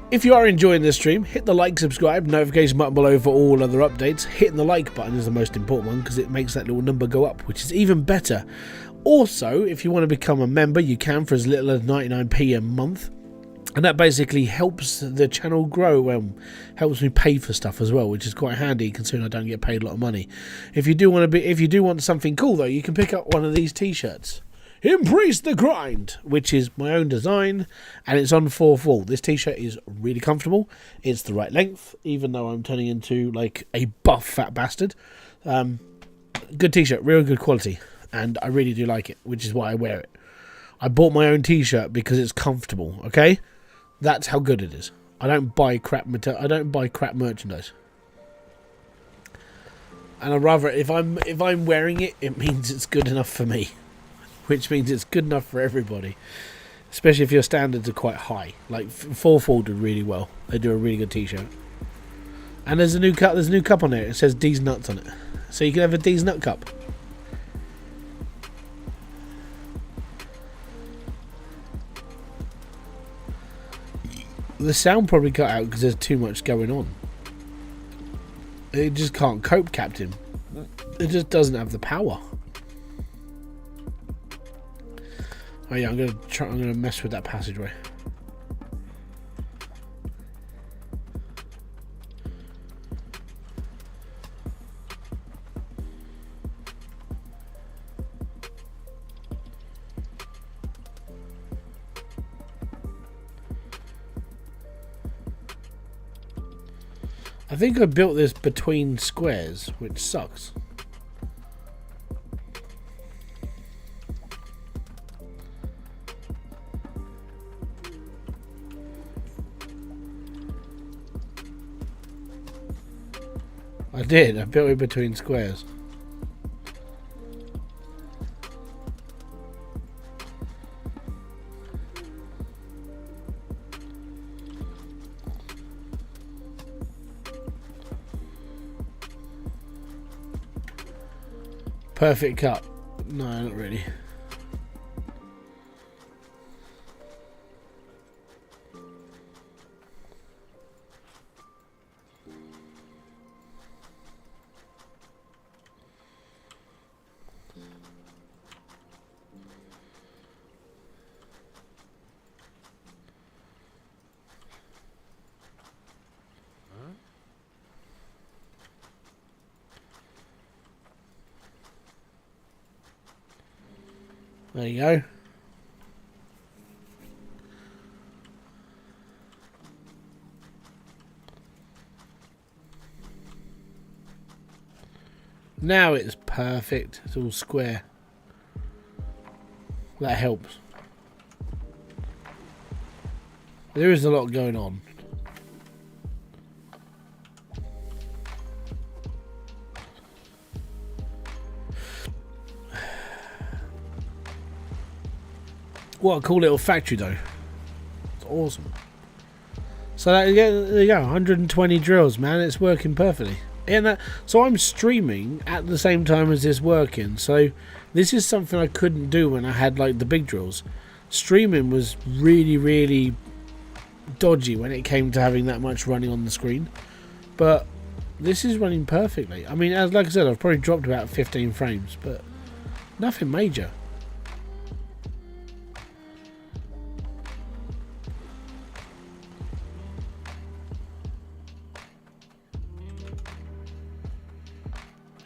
If you are enjoying this stream, hit the like, subscribe, notification button below for all other updates. Hitting the like button is the most important one because it makes that little number go up, which is even better. Also, if you want to become a member, you can for as little as 99p a month. And that basically helps the channel grow, helps me pay for stuff as well, which is quite handy considering I don't get paid a lot of money. If you do want something cool though, you can pick up one of these t-shirts. Embrace the grind, which is my own design, and it's on 4th wall. This t-shirt is really comfortable. It's the right length, even though I'm turning into like a buff fat bastard. Good t-shirt, real good quality, and I really do like it, which is why I wear it. I bought my own t-shirt because it's comfortable. Okay, that's how good it is. I don't buy crap merchandise, and I'd rather if I'm wearing it, it means it's good enough for me. Which means it's good enough for everybody, especially if your standards are quite high. Like 4th wall did really well; they do a really good t-shirt. And there's a new cup. There's a new cup on there. It says D's nuts on it, so you can have a D's nut cup. The sound probably cut out because there's too much going on. It just can't cope, Captain. It just doesn't have the power. Oh yeah, I'm gonna mess with that passageway. I think I built this between squares, which sucks. I did. I built it between squares. Perfect cut. No, not really. There you go. Now it's perfect. It's all square. That helps. There is a lot going on. What a cool little factory though. It's awesome. So there you go, 120 drills, man. It's working perfectly. And so I'm streaming at the same time as this working. So this is something I couldn't do when I had like the big drills. Streaming was really, really dodgy when it came to having that much running on the screen. But this is running perfectly. I mean, like I said, I've probably dropped about 15 frames, but nothing major.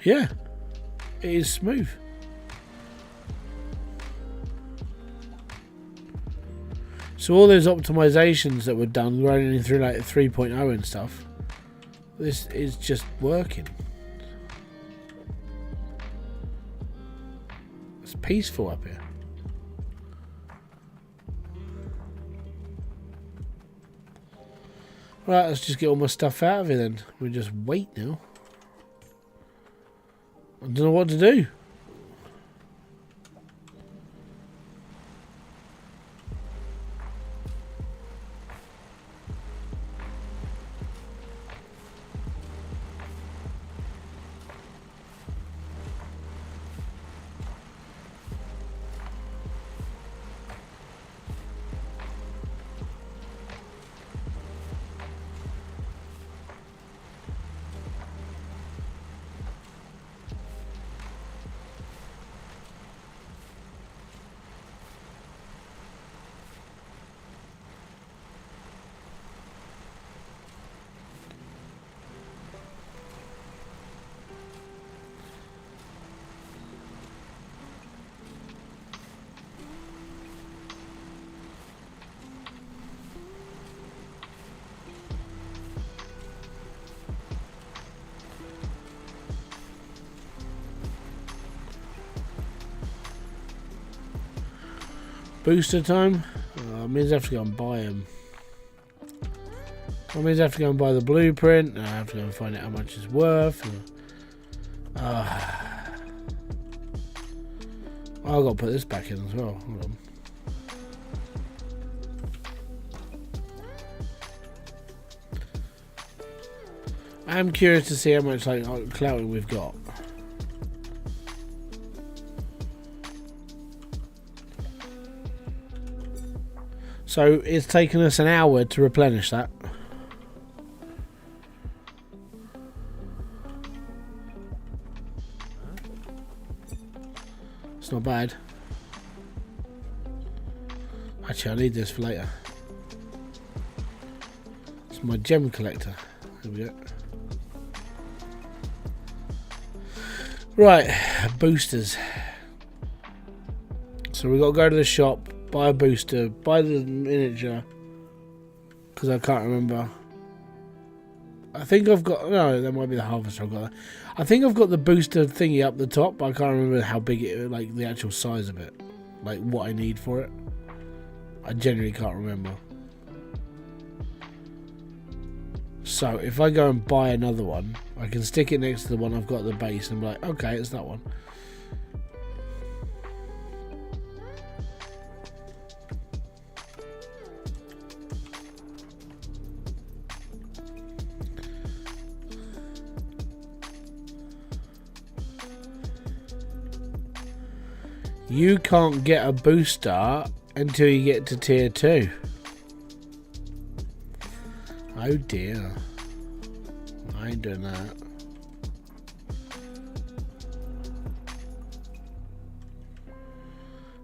Yeah, it is smooth. So all those optimizations that were done running through like 3.0 and stuff, this is just working. It's peaceful up here. Right, let's just get all my stuff out of here then. We just wait now. I don't know what to do. Booster time? It means I have to go and buy them. That means I have to go and buy the blueprint. And I have to go and find out how much it's worth. I've got to put this back in as well. Hold on. I'm curious to see how much like clouting we've got. So it's taken us an hour to replenish that. It's not bad. Actually, I need this for later. It's my gem collector. There we go. Right, boosters. So we've got to go to the shop, buy a booster, buy the miniature, because I can't remember. I think I've got, no, that might be the harvester I've got. I think I've got the booster thingy up the top, but I can't remember how big it, like the actual size of it, like what I need for it. I genuinely can't remember. So if I go and buy another one, I can stick it next to the one I've got at the base and be like, okay, it's that one. You can't get a booster until you get to tier 2. Oh dear. I ain't doing that.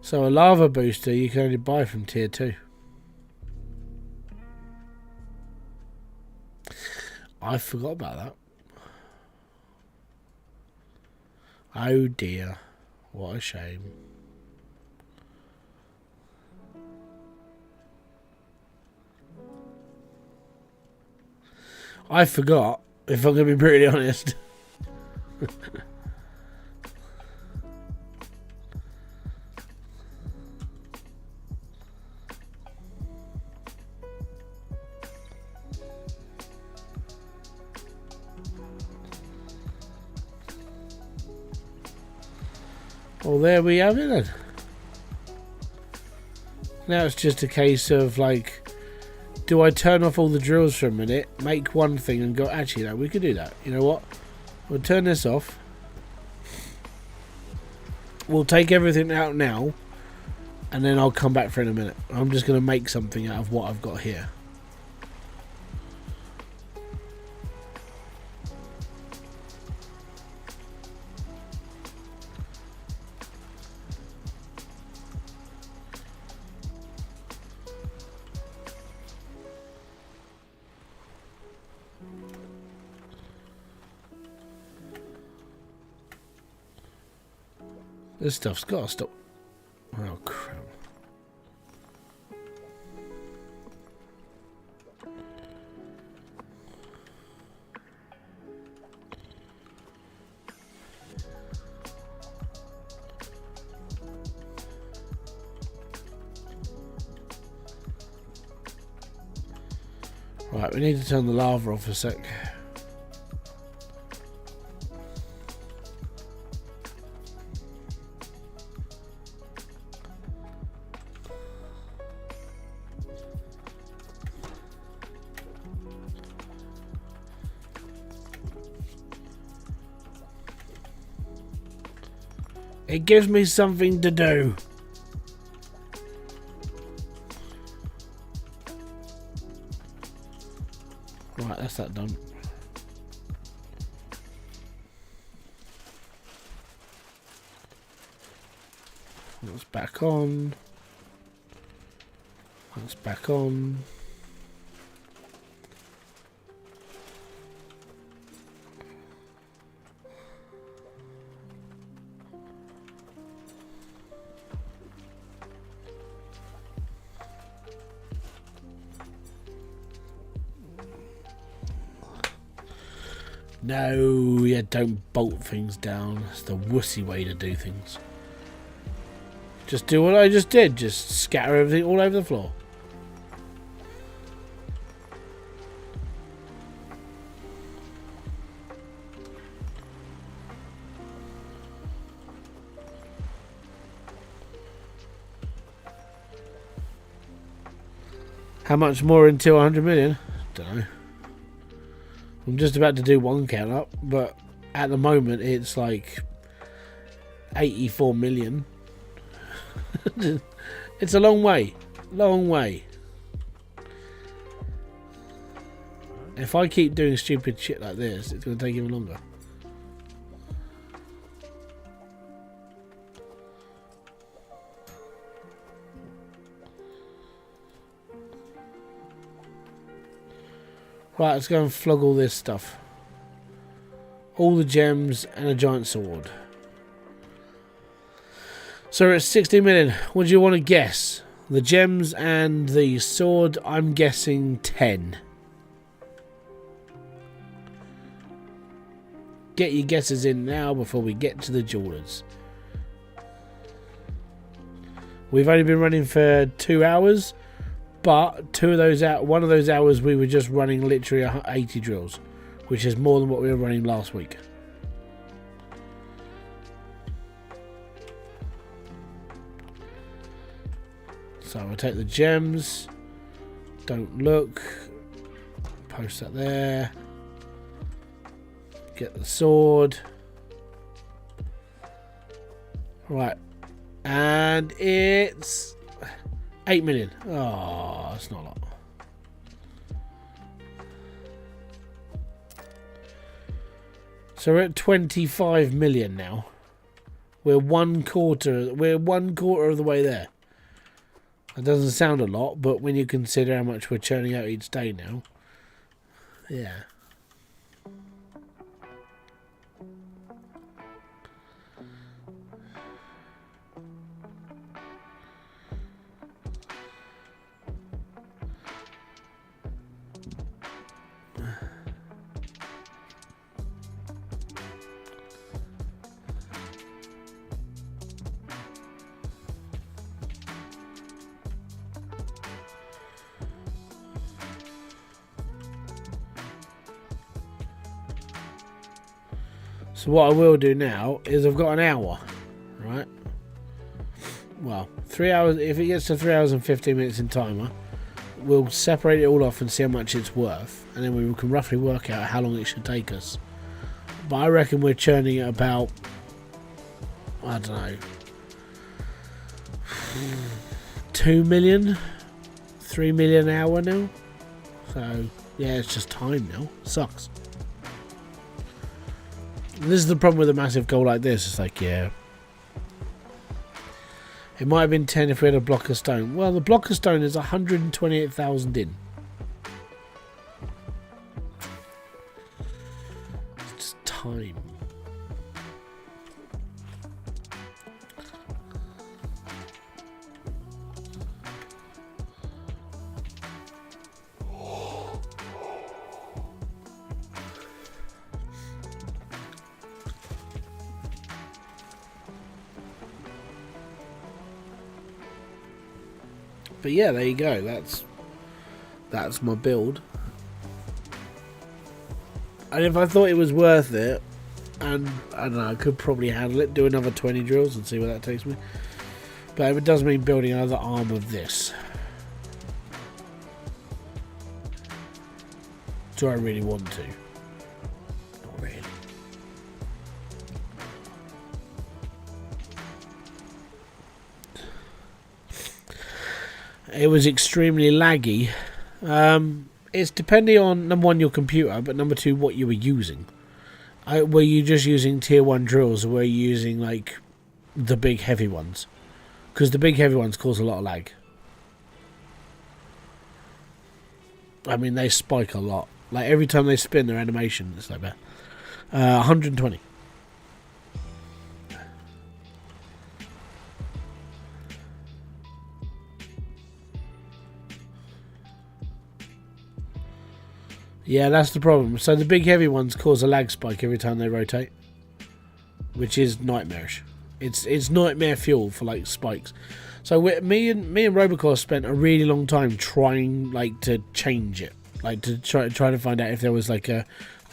So a lava booster you can only buy from tier 2. I forgot about that. Oh dear. What a shame. I forgot, if I'm going to be brutally honest. Well, there we have it then. Now it's just a case of like, do I turn off all the drills for a minute, make one thing and go, actually no, we could do that. You know what? We'll turn this off. We'll take everything out now and then I'll come back for in a minute. I'm just going to make something out of what I've got here. This stuff's got to stop. Oh, crap. Right, we need to turn the lava off a sec. It gives me something to do. Right, that's that done. That's back on. That's back on. No, yeah, don't bolt things down. It's the wussy way to do things. Just do what I just did. Just scatter everything all over the floor. How much more until 100 million? Don't know. I'm just about to do one count up, but at the moment it's like 84 million. It's a long way. Long way. If I keep doing stupid shit like this, it's going to take even longer. Right, let's go and flog all this stuff. All the gems and a giant sword. So we're at 60 million. What do you want to guess? The gems and the sword, I'm guessing 10. Get your guesses in now before we get to the jewelers. We've only been running for 2 hours. But one of those hours we were just running literally 80 drills, which is more than what we were running last week. So I'll take the gems. Don't look. Post that there. Get the sword. Right. And it's 8 million. Oh, that's not a lot. So we're at 25 million now. We're one quarter of the way there. That doesn't sound a lot, but when you consider how much we're churning out each day now, yeah. So what I will do now is I've got an hour, right? Well, 3 hours. If it gets to 3 hours and 15 minutes in timer, we'll separate it all off and see how much it's worth, and then we can roughly work out how long it should take us. But I reckon we're churning at about, I don't know, 2 million, 3 million an hour now. So yeah, it's just time now. Sucks. This is the problem with a massive goal like this. It's like, yeah, it might have been 10 if we had a block of stone. Well, the block of stone is 128,000 in. It's just time. But yeah, there you go. That's my build. And if I thought it was worth it, and I don't know, I could probably handle it, do another 20 drills and see where that takes me. But it does mean building another arm of this. Do I really want to? Not really. It was extremely laggy. It's depending on, number one, your computer, but number two, what you were using. Were you just using tier 1 drills, or were you using like the big heavy ones? Because the big heavy ones cause a lot of lag. I mean, they spike a lot. Like every time they spin their animation, it's like that. 120. Yeah, that's the problem. So the big heavy ones cause a lag spike every time they rotate, which is nightmarish. It's nightmare fuel for like spikes. So me and Robocop spent a really long time trying like to change it, like to try to find out if there was like a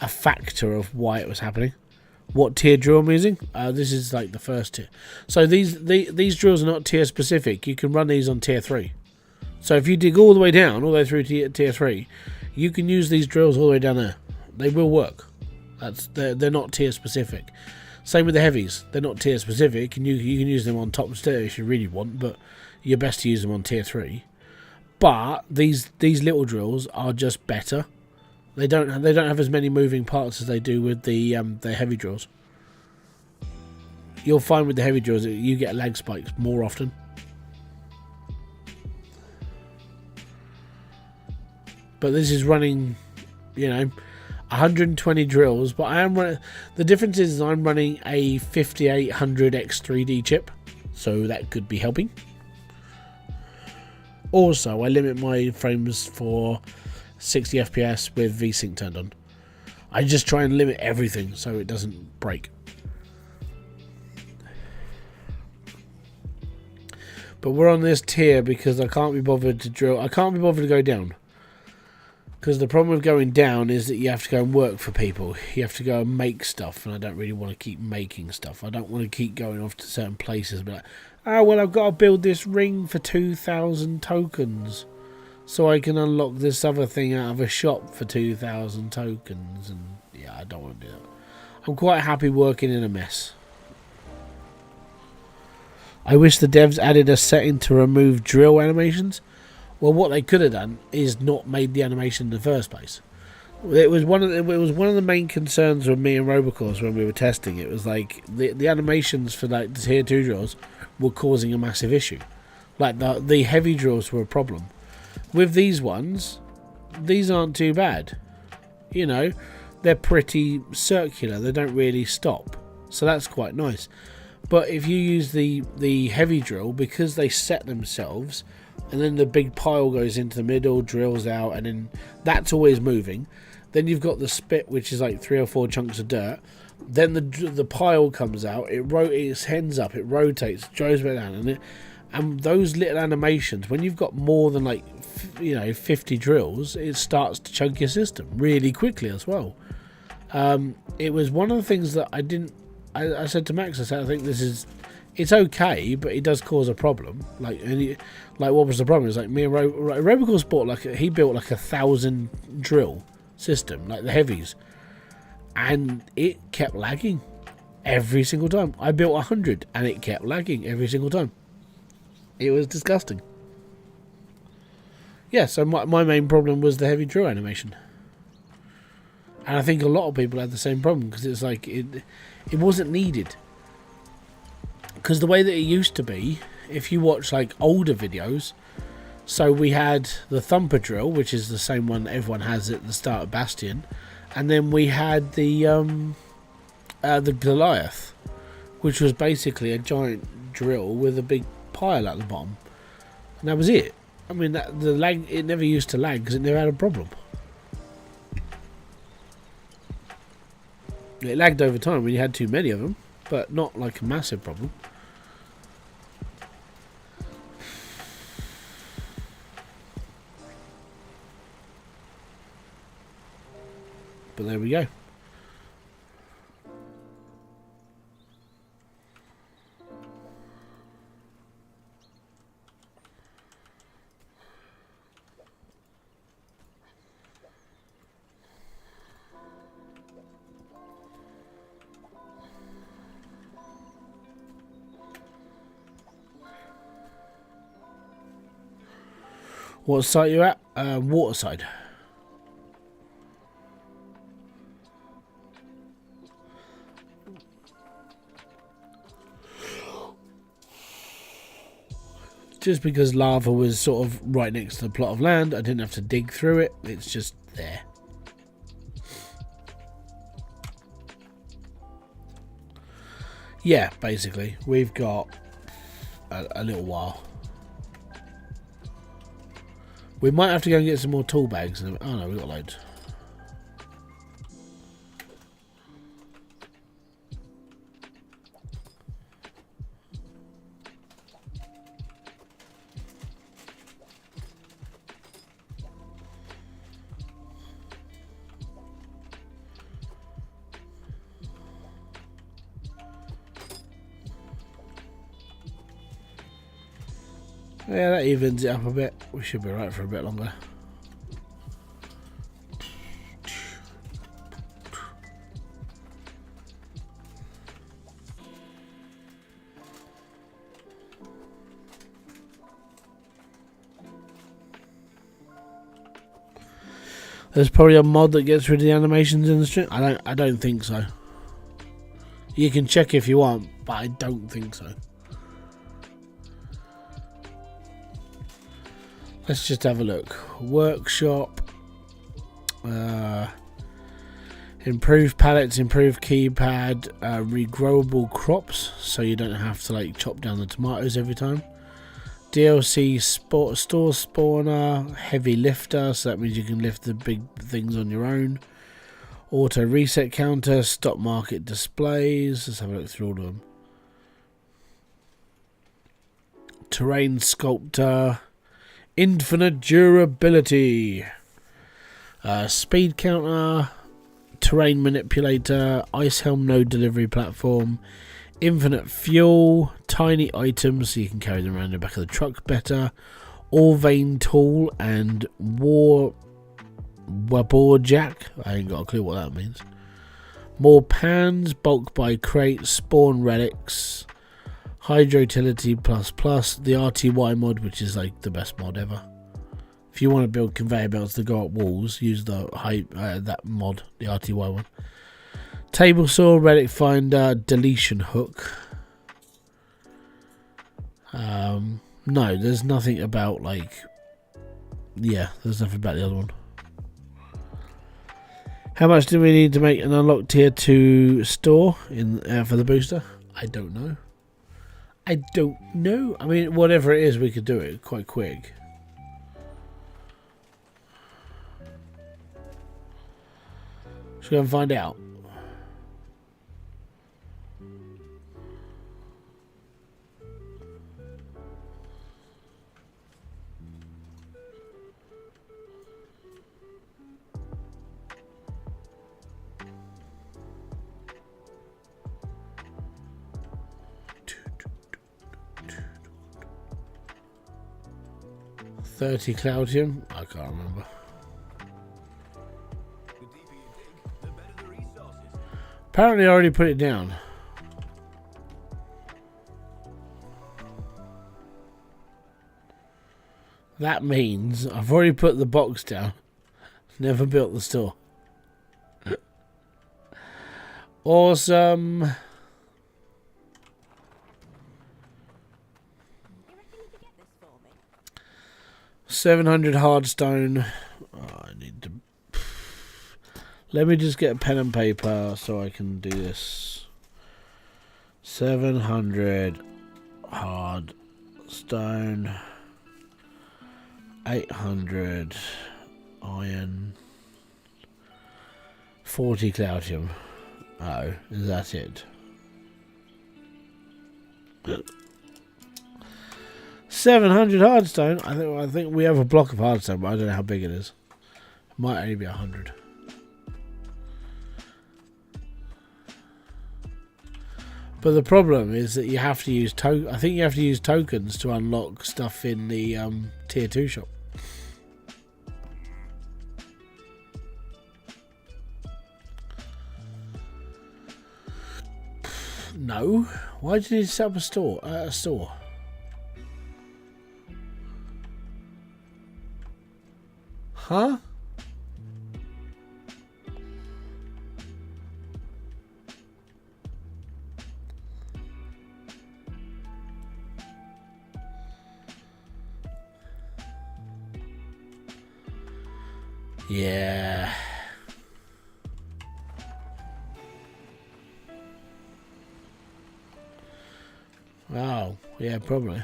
factor of why it was happening. What tier drill I'm using? This is like the first tier. So these drills are not tier specific. You can run these on tier 3. So if you dig all the way down, all the way through to tier 3, you can use these drills all the way down there. They will work. They're not tier specific. Same with the heavies. They're not tier specific, and you can use them on top tier if you really want, but you're best to use them on tier 3. But these little drills are just better. They don't have as many moving parts as they do with the heavy drills. You'll find with the heavy drills that you get lag spikes more often. But this is running, 120 drills. But I am running. The difference is I'm running a 5800X3D chip, so that could be helping. Also, I limit my frames for 60 FPS with VSync turned on. I just try and limit everything so it doesn't break. But we're on this tier because I can't be bothered to drill. I can't be bothered to go down. Because the problem with going down is that you have to go and work for people. You have to go and make stuff, and I don't really want to keep making stuff. I don't want to keep going off to certain places and be like, oh, well, I've got to build this ring for 2,000 tokens. So I can unlock this other thing out of a shop for 2,000 tokens. And yeah, I don't want to do that. I'm quite happy working in a mess. I wish the devs added a setting to remove drill animations. Well, what they could have done is not made the animation in the first place. It was one of the main concerns with me and Robocop when we were testing. It was like the animations for like the tier 2 drills were causing a massive issue. Like the heavy drills were a problem. With these ones, these aren't too bad. They're pretty circular. They don't really stop. So that's quite nice. But if you use the heavy drill, because they set themselves, and then the big pile goes into the middle, drills out, and then that's always moving. Then you've got the spit, which is like 3 or 4 chunks of dirt. Then the pile comes out. It hens up. It rotates, drives back down, and those little animations, when you've got more than 50 drills, it starts to chunk your system really quickly as well. It was one of the things that I said to Max, I think it's okay, but it does cause a problem. What was the problem? It's like me and Robocop he built like 1,000 drill system, like the heavies, and it kept lagging every single time. I built 100 and it kept lagging every single time. It was disgusting. Yeah, so my main problem was the heavy drill animation. And I think a lot of people had the same problem, because it's like it wasn't needed. Because the way that it used to be, if you watch like older videos, so we had the thumper drill, which is the same one everyone has at the start of Bastion, and then we had the Goliath, which was basically a giant drill with a big pile at the bottom, and that was it. I mean, the lag, it never used to lag because it never had a problem. It lagged over time when you had too many of them, but not like a massive problem. But there we go. What site you at? Waterside. Just because lava was sort of right next to the plot of land, I didn't have to dig through it. It's just there. Yeah, basically, we've got a little while. We might have to go and get some more tool bags. Oh no, we've got loads. Yeah, that evens it up a bit. We should be right for a bit longer. There's probably a mod that gets rid of the animations in the stream. I don't think so. You can check if you want, but I don't think so. Let's just have a look. Workshop. Improve pallets, improve keypad, regrowable crops, so you don't have to like chop down the tomatoes every time. DLC store spawner, heavy lifter, so that means you can lift the big things on your own. Auto reset counter, stock market displays. Let's have a look through all of them. Terrain sculptor, infinite durability, speed counter, terrain manipulator, ice helm node delivery platform, infinite fuel, tiny items so you can carry them around the back of the truck better, all vein tool, and war jack. I ain't got a clue what that means. More pans, bulk by crate, spawn relics, hydrotility plus, the RTY mod, which is like the best mod ever. If you want to build conveyor belts that go up walls, use the that mod, the RTY one. Table saw, relic finder, deletion hook. No, there's nothing about like. Yeah, there's nothing about the other one. How much do we need to make an unlocked tier 2 store in for the booster? I don't know. I don't know. I mean, whatever it is, we could do it quite quick. Let's go and find out. $30 Cloudium? I can't remember. Apparently I already put it down. That means I've already put the box down. Never built the store. Awesome. 700 hardstone. Oh, I need to. Let me just get a pen and paper so I can do this. 700 hardstone. 800 iron. 40 cloudium. Oh, is that it? 700 hardstone. I think we have a block of hardstone, but I don't know how big it is. It might only be 100. But the problem is that you have to use I think you have to use tokens to unlock stuff in the tier 2 shop. No. Why do you need to set up a store? Huh? Yeah. Oh, yeah, probably.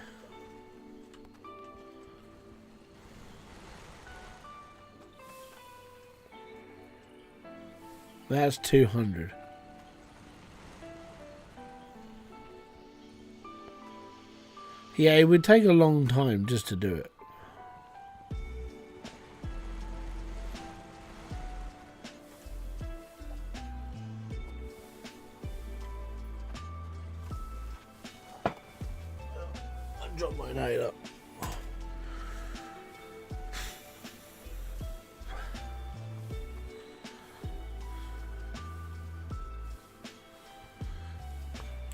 That's 200. Yeah, it would take a long time just to do it. I dropped my night up.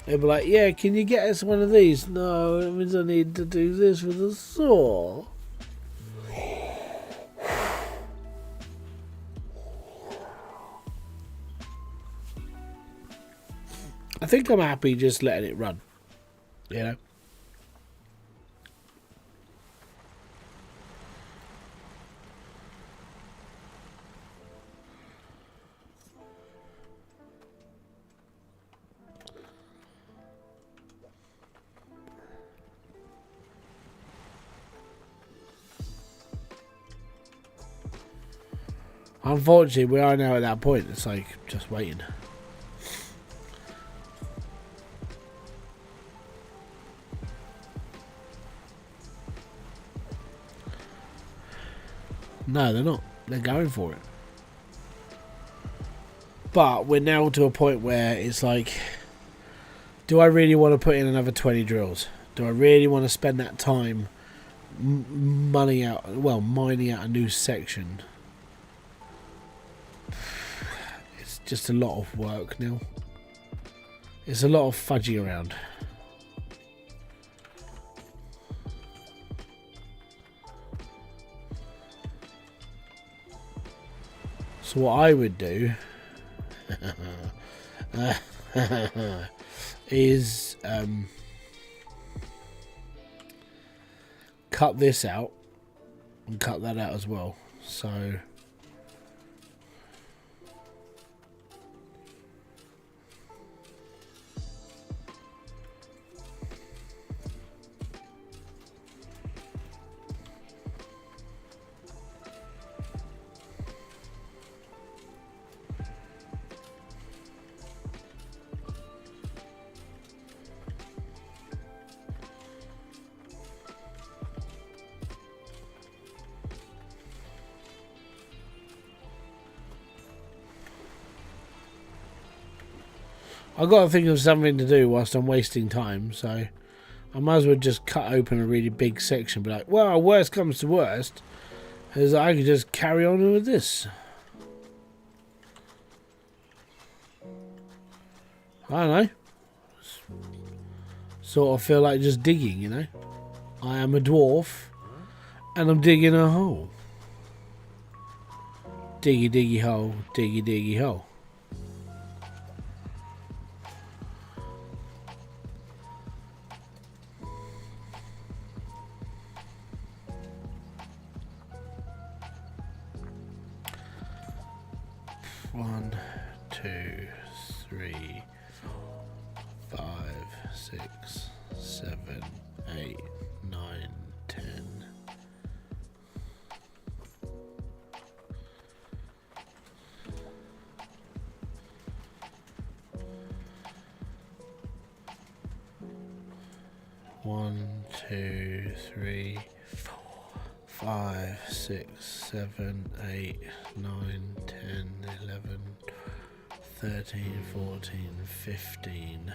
They'd be like, yeah, can you get us one of these? No, it means I need to do this with a saw. I think I'm happy just letting it run, you know? Unfortunately, we are now at that point. It's like just waiting. No, they're not. They're going for it. But we're now to a point where it's like, do I really want to put in another 20 drills? Do I really want to spend that time mining out a new section? It's just a lot of work now. It's a lot of fudging around. So what I would do is cut this out and cut that out as well. So I've got to think of something to do whilst I'm wasting time, so I might as well just cut open a really big section. Be like, well, worst comes to worst, is I could just carry on with this. I don't know. Sort of feel like just digging, you know. I am a dwarf, and I'm digging a hole. Diggy diggy hole, diggy diggy hole. One, two, three, 4, 5, 6, 7, 8, 9, 10. One, 2, 3, 4, 5, 6, 7, 8, 9, 10, 11, 13, 14, 15.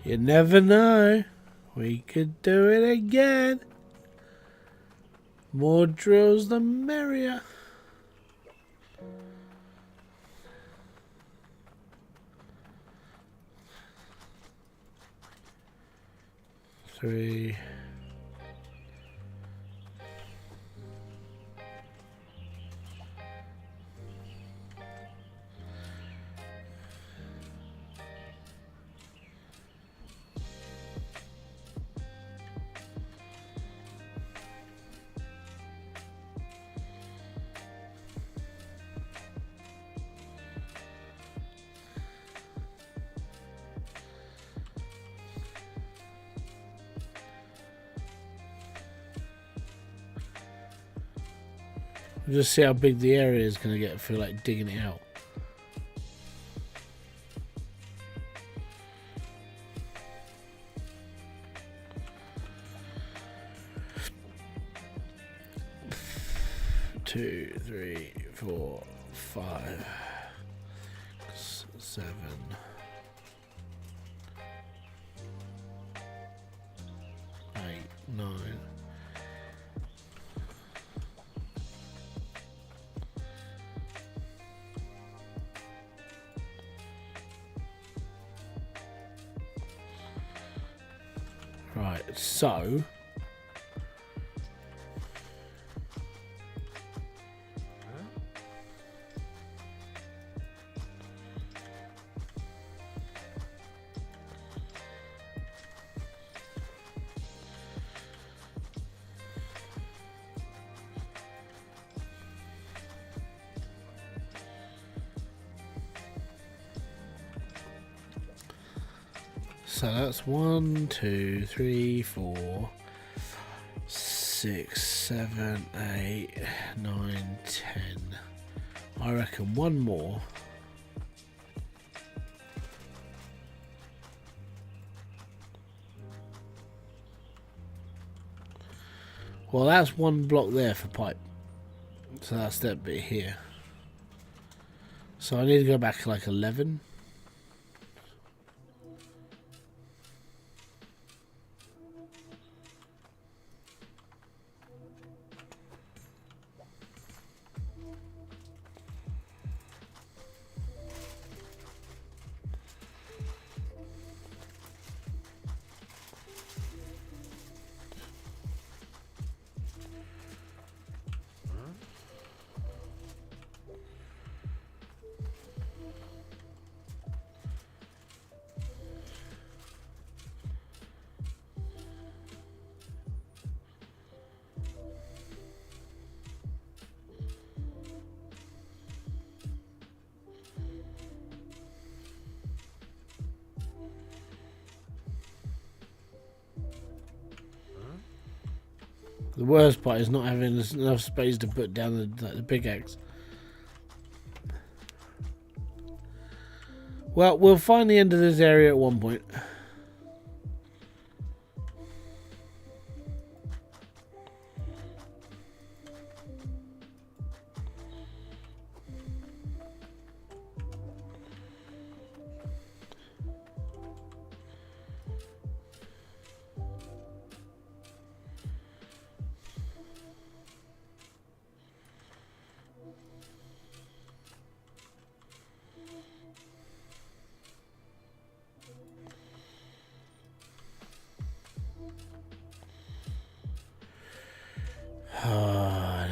You never know. We could do it again. More drills the merrier. Three. We'll just see how big the area is going to get. I feel like digging it out. 2, 3, 4, 5, 7. Nine. Right, so that's 1, 2, 3, 4, 6, 7, 8, 9, 10. I reckon one more. Well, that's one block there for pipe. So that's that bit here. So I need to go back like 11. The worst part is not having enough space to put down the pickaxe. Well, we'll find the end of this area at one point.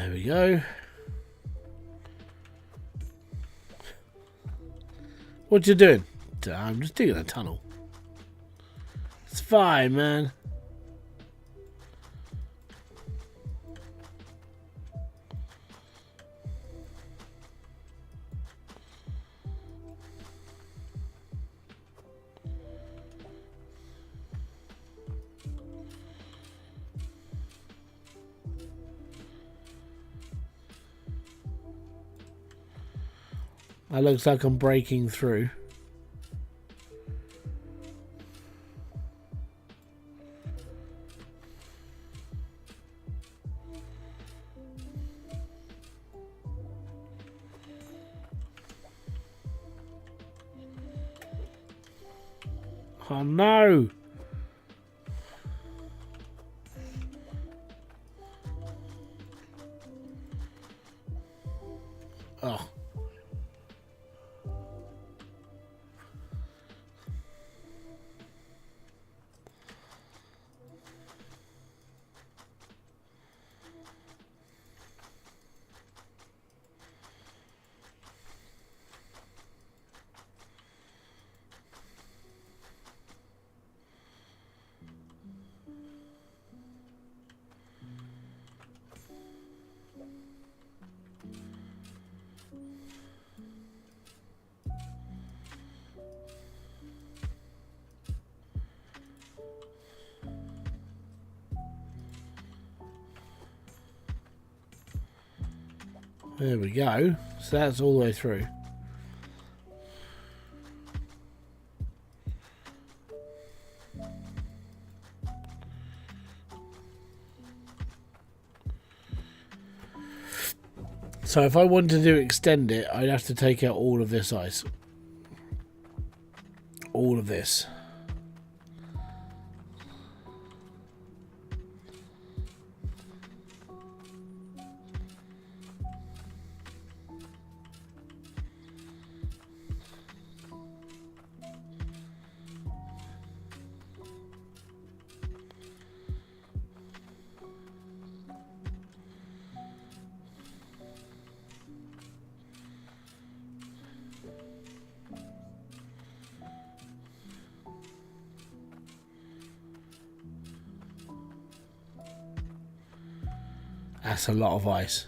There we go. What you doing? I'm just digging a tunnel. It's fine, man. That looks like I'm breaking through. Oh no! Oh. There we go. So that's all the way through. So if I wanted to extend it, I'd have to take out all of this ice. All of this. That's a lot of ice.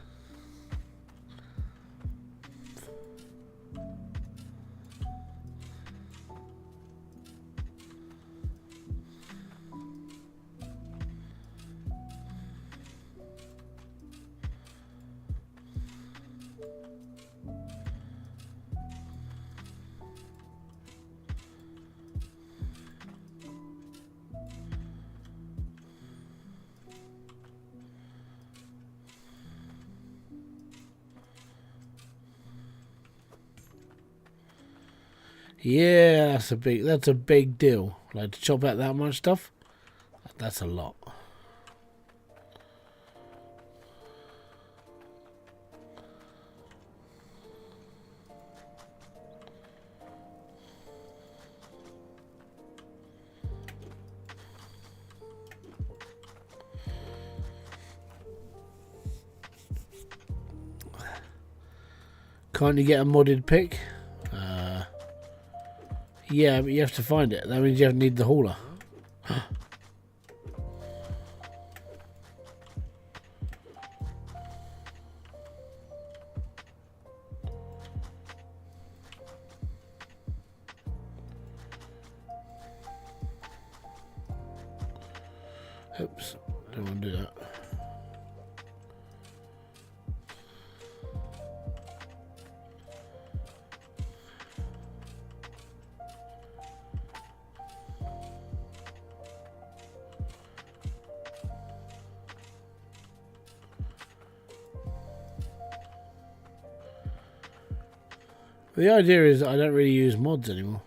Yeah, that's a big deal. Like to chop out that much stuff, that's a lot. Can't you get a modded pick? Yeah, but you have to find it. That means you need the hauler. Oops, don't want to do that. The idea is I don't really use mods anymore.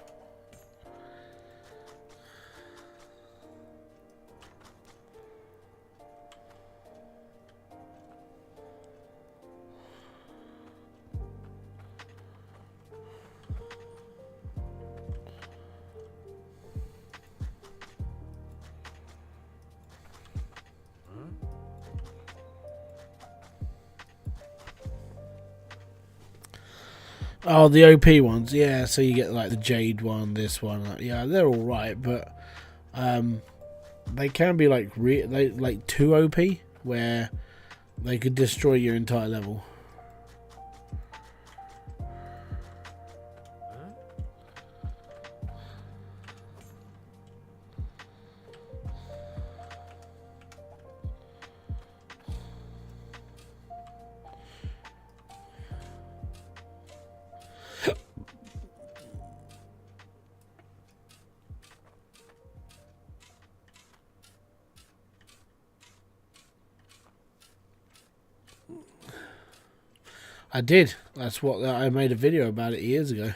Oh, the OP ones, yeah. So you get like the Jade one, this one, yeah, they're all right, but they can be like too OP, where they could destroy your entire level. I did. That's what I made a video about it years ago.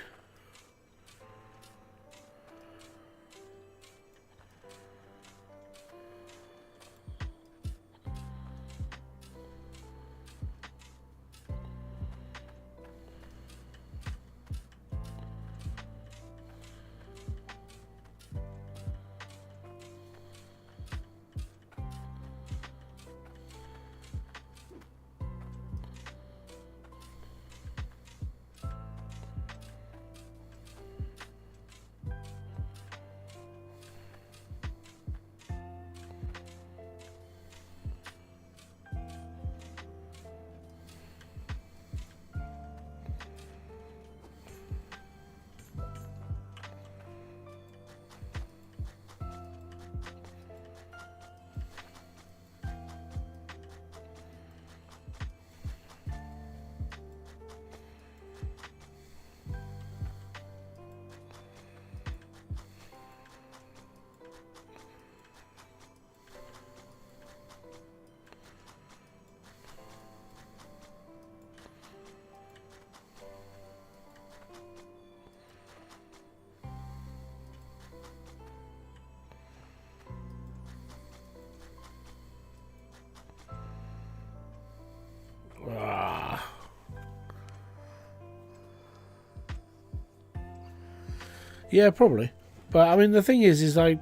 Yeah, probably. But I mean, the thing is like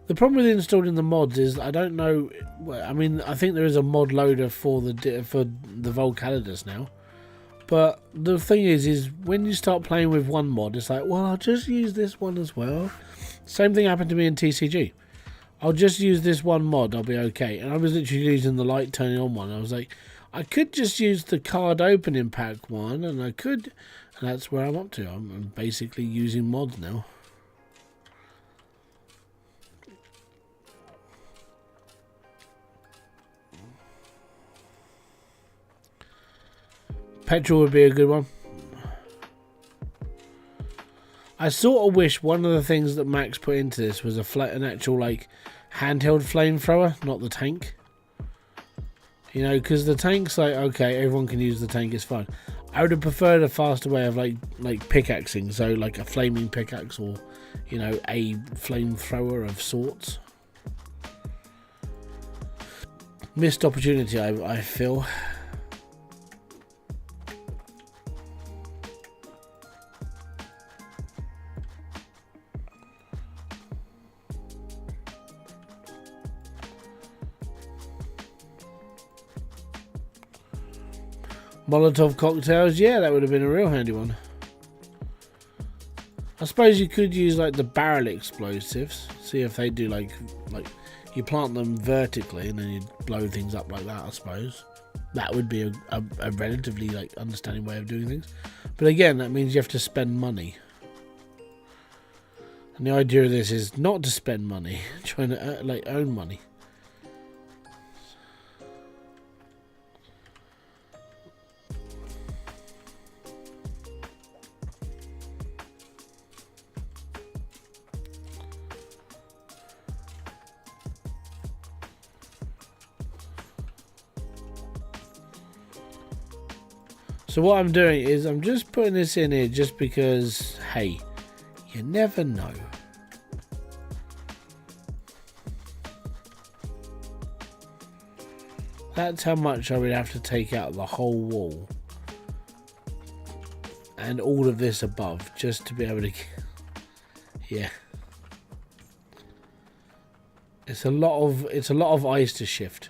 the problem with installing the mods is I don't know. I mean, I think there is a mod loader for the Volcalidus now. But the thing is when you start playing with one mod, it's like, well, I'll just use this one as well. Same thing happened to me in TCG. I'll just use this one mod, I'll be okay. And I was literally using the light turning on one. I was like, I could just use the card opening pack one, and I could, and that's where I'm up to. I'm basically using mods now. Petrol would be a good one. I sort of wish one of the things that Max put into this was an actual like handheld flamethrower, not the tank. You know, because the tank's like, okay, everyone can use the tank, it's fine. I would have preferred a faster way of like pickaxing, so like a flaming pickaxe or, you know, a flamethrower of sorts. Missed opportunity, I feel. Molotov cocktails, yeah, that would have been a real handy one. I suppose you could use like the barrel explosives, see if they do like you plant them vertically and then you blow things up like that. I suppose that would be a relatively like understanding way of doing things, but again, that means you have to spend money. And the idea of this is not to spend money, trying to like earn money. So what I'm doing is I'm just putting this in here just because, hey, you never know. That's how much I would have to take out the whole wall. And all of this above just to be able to... Yeah. It's a lot of ice to shift.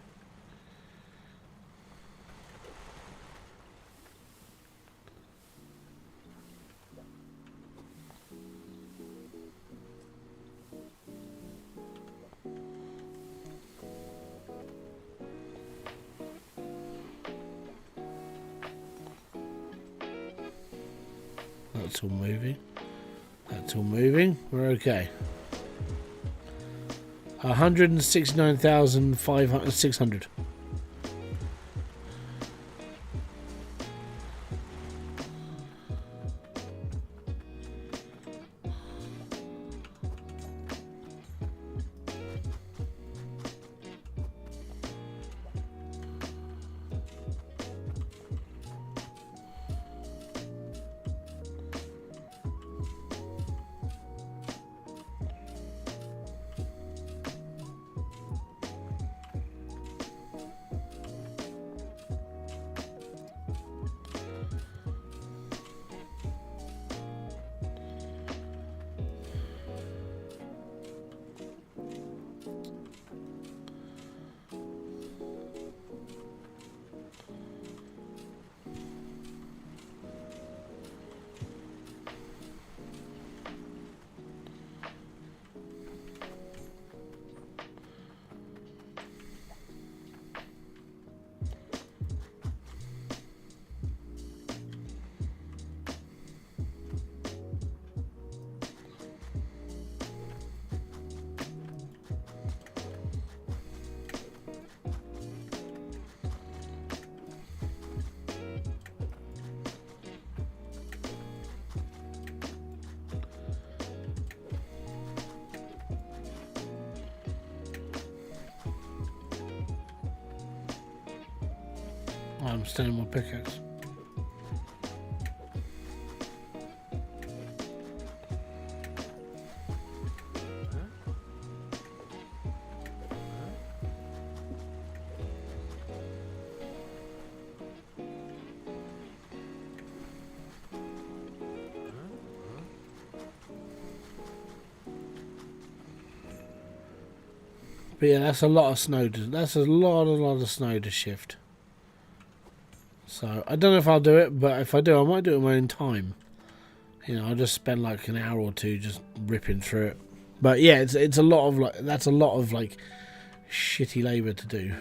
That's all moving. That's all moving. We're okay. 169,600. I'm standing my pickaxe. But yeah, that's a lot of snow. That's a lot of snow to shift. So I don't know if I'll do it, but if I do, I might do it in my own time. You know, I'll just spend like an hour or two just ripping through it. But yeah, it's a lot of like that's a lot of like shitty labour to do.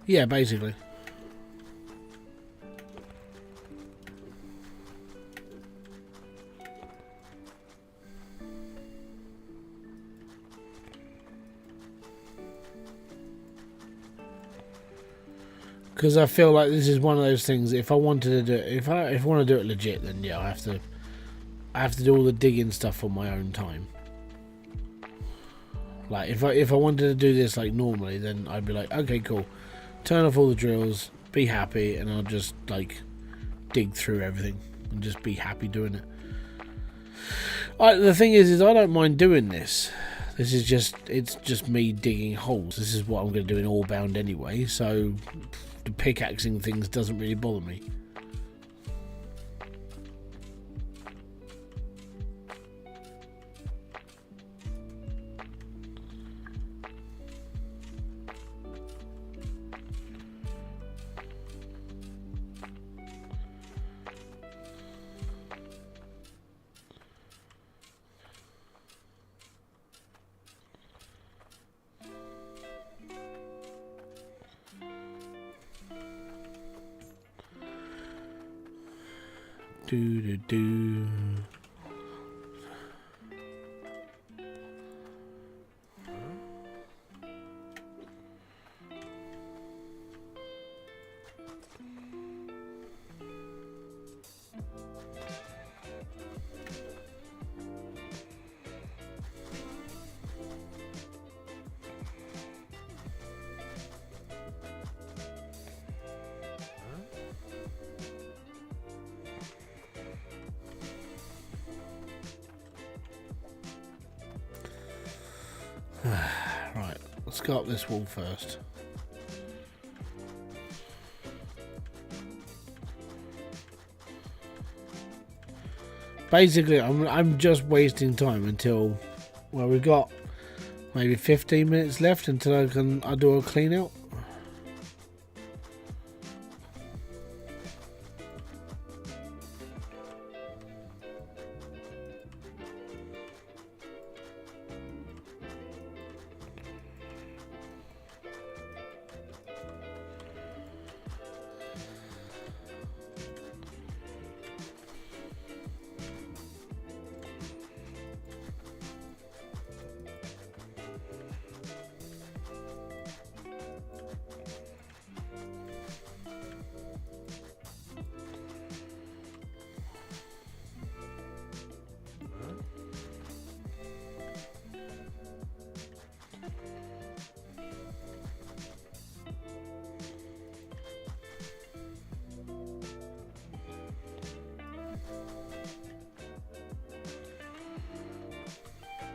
Yeah, basically. Because I feel like this is one of those things. If I wanted to do it, if I want to do it legit, then yeah, I have to do all the digging stuff on my own time. Like if I wanted to do this like normally, then I'd be like, okay, cool, turn off all the drills, be happy, and I'll just like dig through everything and just be happy doing it. The thing is I don't mind doing this. This is it's just me digging holes. This is what I'm going to do in all bound anyway, so the pickaxing things doesn't really bother me. Do. Right, let's go up this wall first. Basically, I'm just wasting time until, well, we've got maybe 15 minutes left until I do a clean out.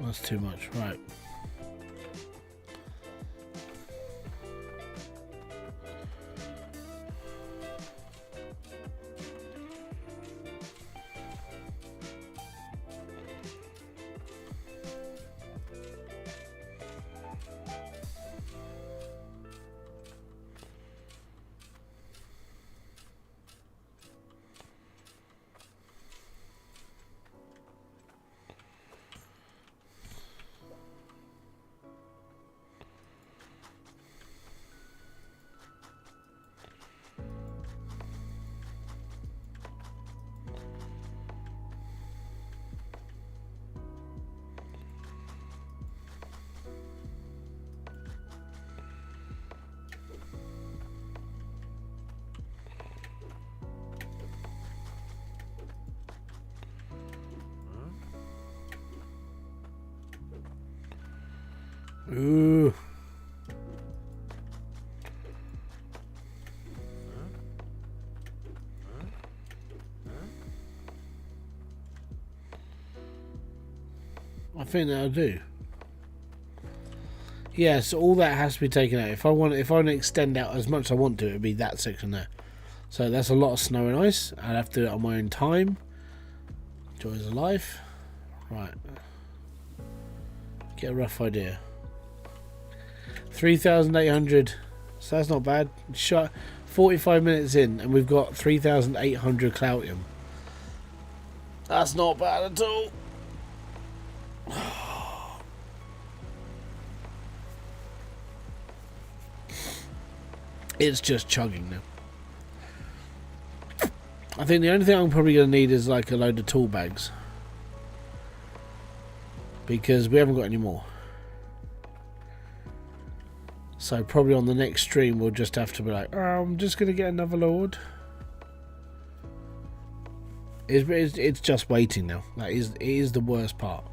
That's too much, right. Ooh. I think that'll do. Yeah, so all that has to be taken out. If I want to extend out as much as I want to, it'd be that section there. So that's a lot of snow and ice. I'd have to do it on my own time. Joys of life. Right. Get a rough idea. 3,800. So that's not bad. Shot 45 minutes in, and we've got 3,800 Cloutium. That's not bad at all. It's just chugging now. I think the only thing I'm probably going to need is like a load of tool bags, because we haven't got any more. So probably on the next stream we'll just have to be like, oh, I'm just going to get another load. It's just waiting now. It is the worst part.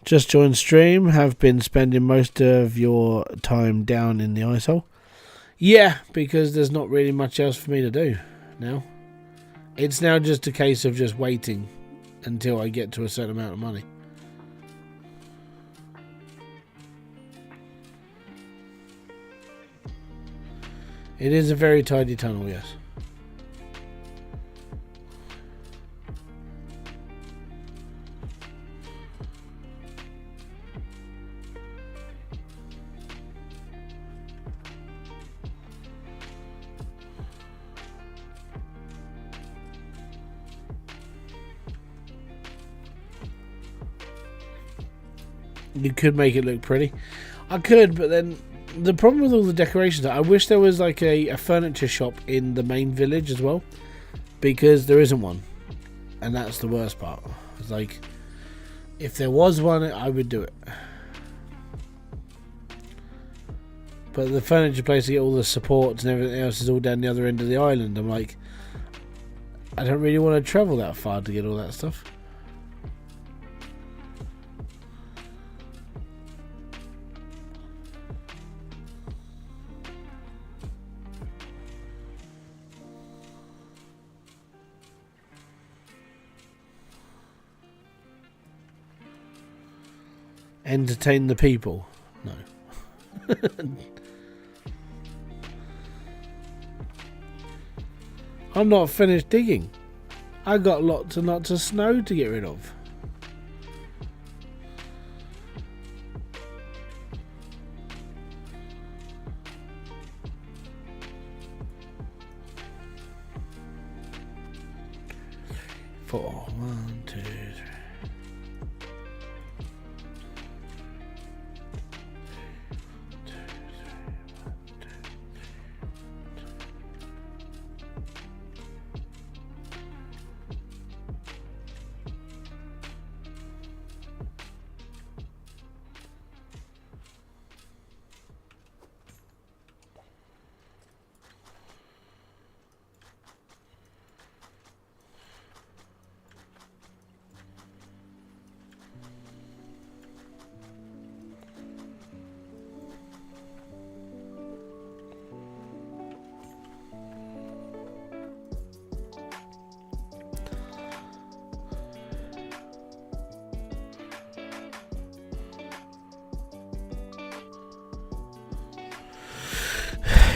Just joined stream. Have been spending most of your time down in the ice hole. Yeah, because there's not really much else for me to do now. It's now just a case of just waiting until I get to a certain amount of money. It is a very tidy tunnel, yes. You could make it look pretty. I could, but then the problem with all the decorations, I wish there was like a furniture shop in the main village as well, because there isn't one, and that's the worst part. It's like, if there was one, I would do it. But the furniture place to get all the supports and everything else is all down the other end of the island. I'm like, I don't really want to travel that far to get all that stuff. Entertain the people? No. I'm not finished digging. I got lots and lots of snow to get rid of. Four, 1, 2, 3.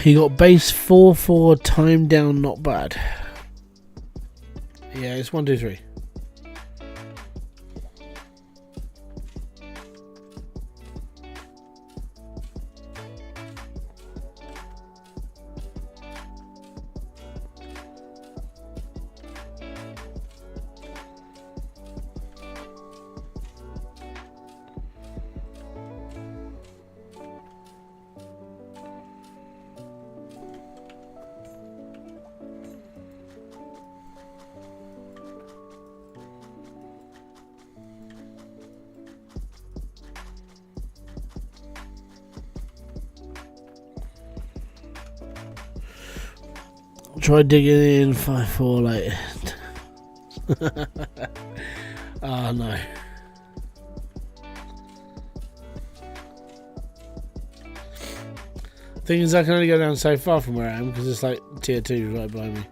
You got base 4-4, time down, not bad. Yeah, it's 1, 2, 3. Try digging in 5-4 later. Oh no. Thing is, I can only go down so far from where I am because it's like tier 2 right behind me.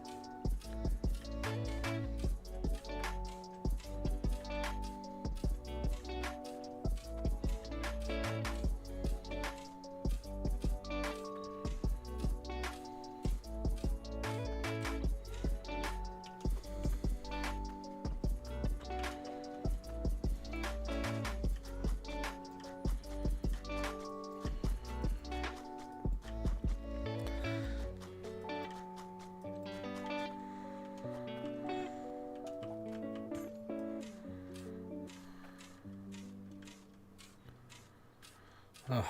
Oh.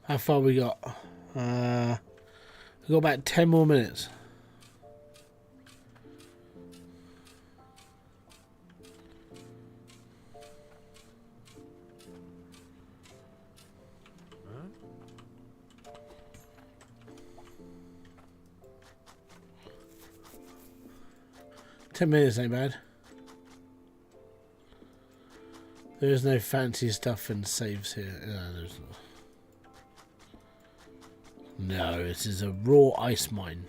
How far we got? We got about 10 more minutes. Huh? 10 minutes ain't bad. There is no fancy stuff and saves here. No, there's not. No, this is a raw ice mine.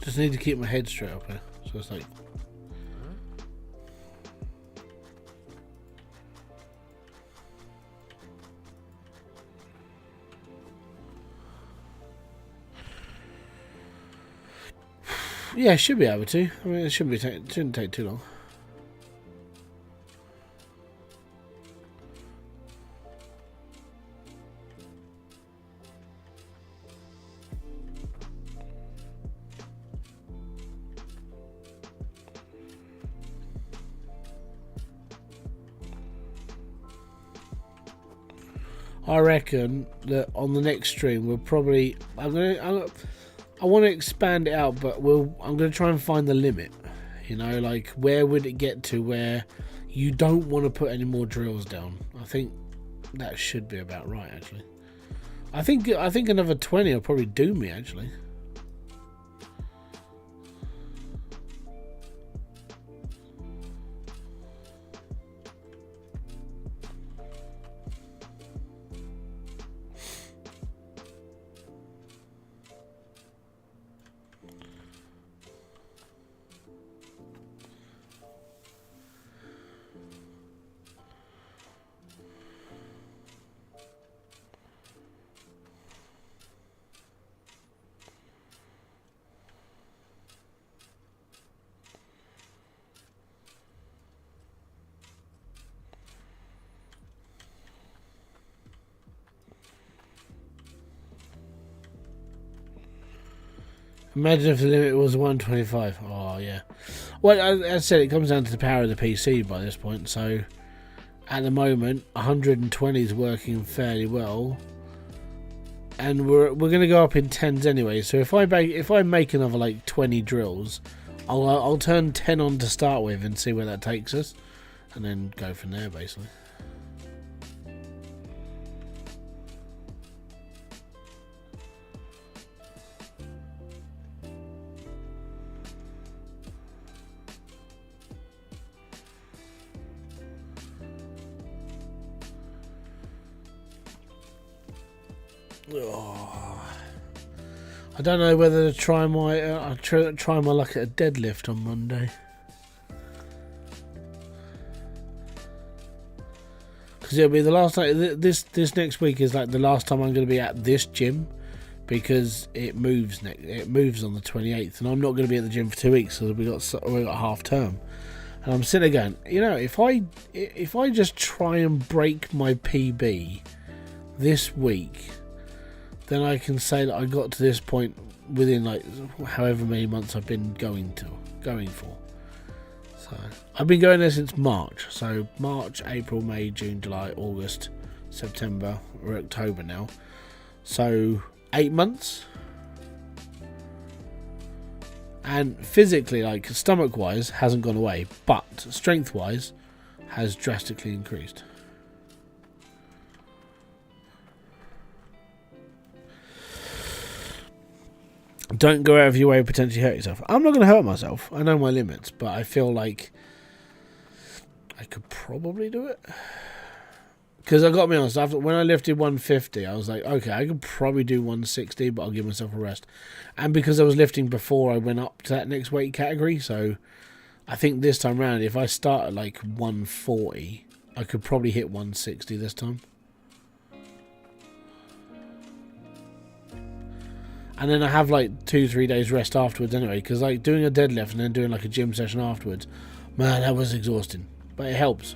Just need to keep my head straight up here. So it's like... Yeah, I should be able to. I mean, it shouldn't take too long. I reckon that on the next stream we'll probably I want to expand it out, but I'm going to try and find the limit. You know, like where would it get to where you don't want to put any more drills down? I think that should be about right. Actually, I think another 20 will probably do me. Actually. Imagine if the limit was 125. Oh, yeah. Well, as I said, it comes down to the power of the PC by this point. So, at the moment, 120 is working fairly well. And we're going to go up in 10s anyway. So, if I make another, like, 20 drills, I'll turn 10 on to start with and see where that takes us. And then go from there, basically. Oh. I don't know whether to try my try my luck at a deadlift on Monday, because because it'll be the last time. This next week is like the last time I'm going to be at this gym, because it moves It moves on the 28th, and I'm not going to be at the gym for 2 weeks because we got half term. And I'm sitting there going, you know, if I just try and break my PB this week, then I can say that I got to this point within like however many months I've been going for. So I've been going there since March. So March, April, May, June, July, August, September, or October now. So 8 months. And physically, like stomach wise, hasn't gone away, but strength wise has drastically increased. Don't go out of your way to potentially hurt yourself. I'm not going to hurt myself. I know my limits, but I feel like I could probably do it. Because I got to be honest, after when I lifted 150, I was like, okay, I could probably do 160, but I'll give myself a rest. And because I was lifting before I went up to that next weight category, so I think this time around, if I start at like 140, I could probably hit 160 this time. And then I have like 2-3 days rest afterwards anyway, because like doing a deadlift and then doing like a gym session afterwards, man, that was exhausting. But it helps.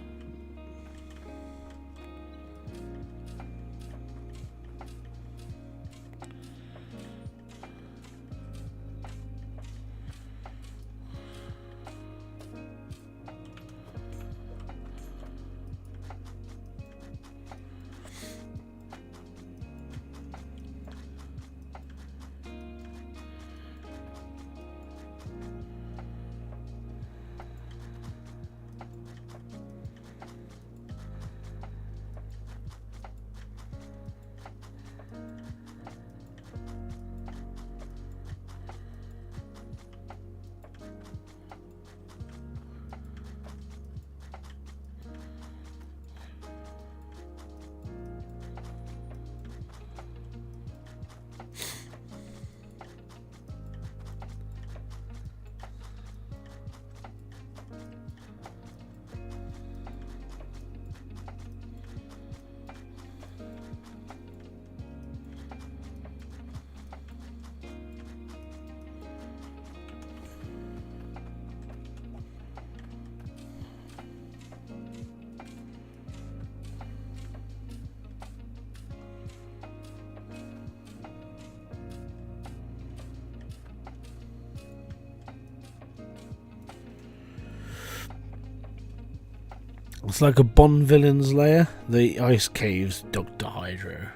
It's like a Bond villain's lair. The ice caves, Dr. Hydro.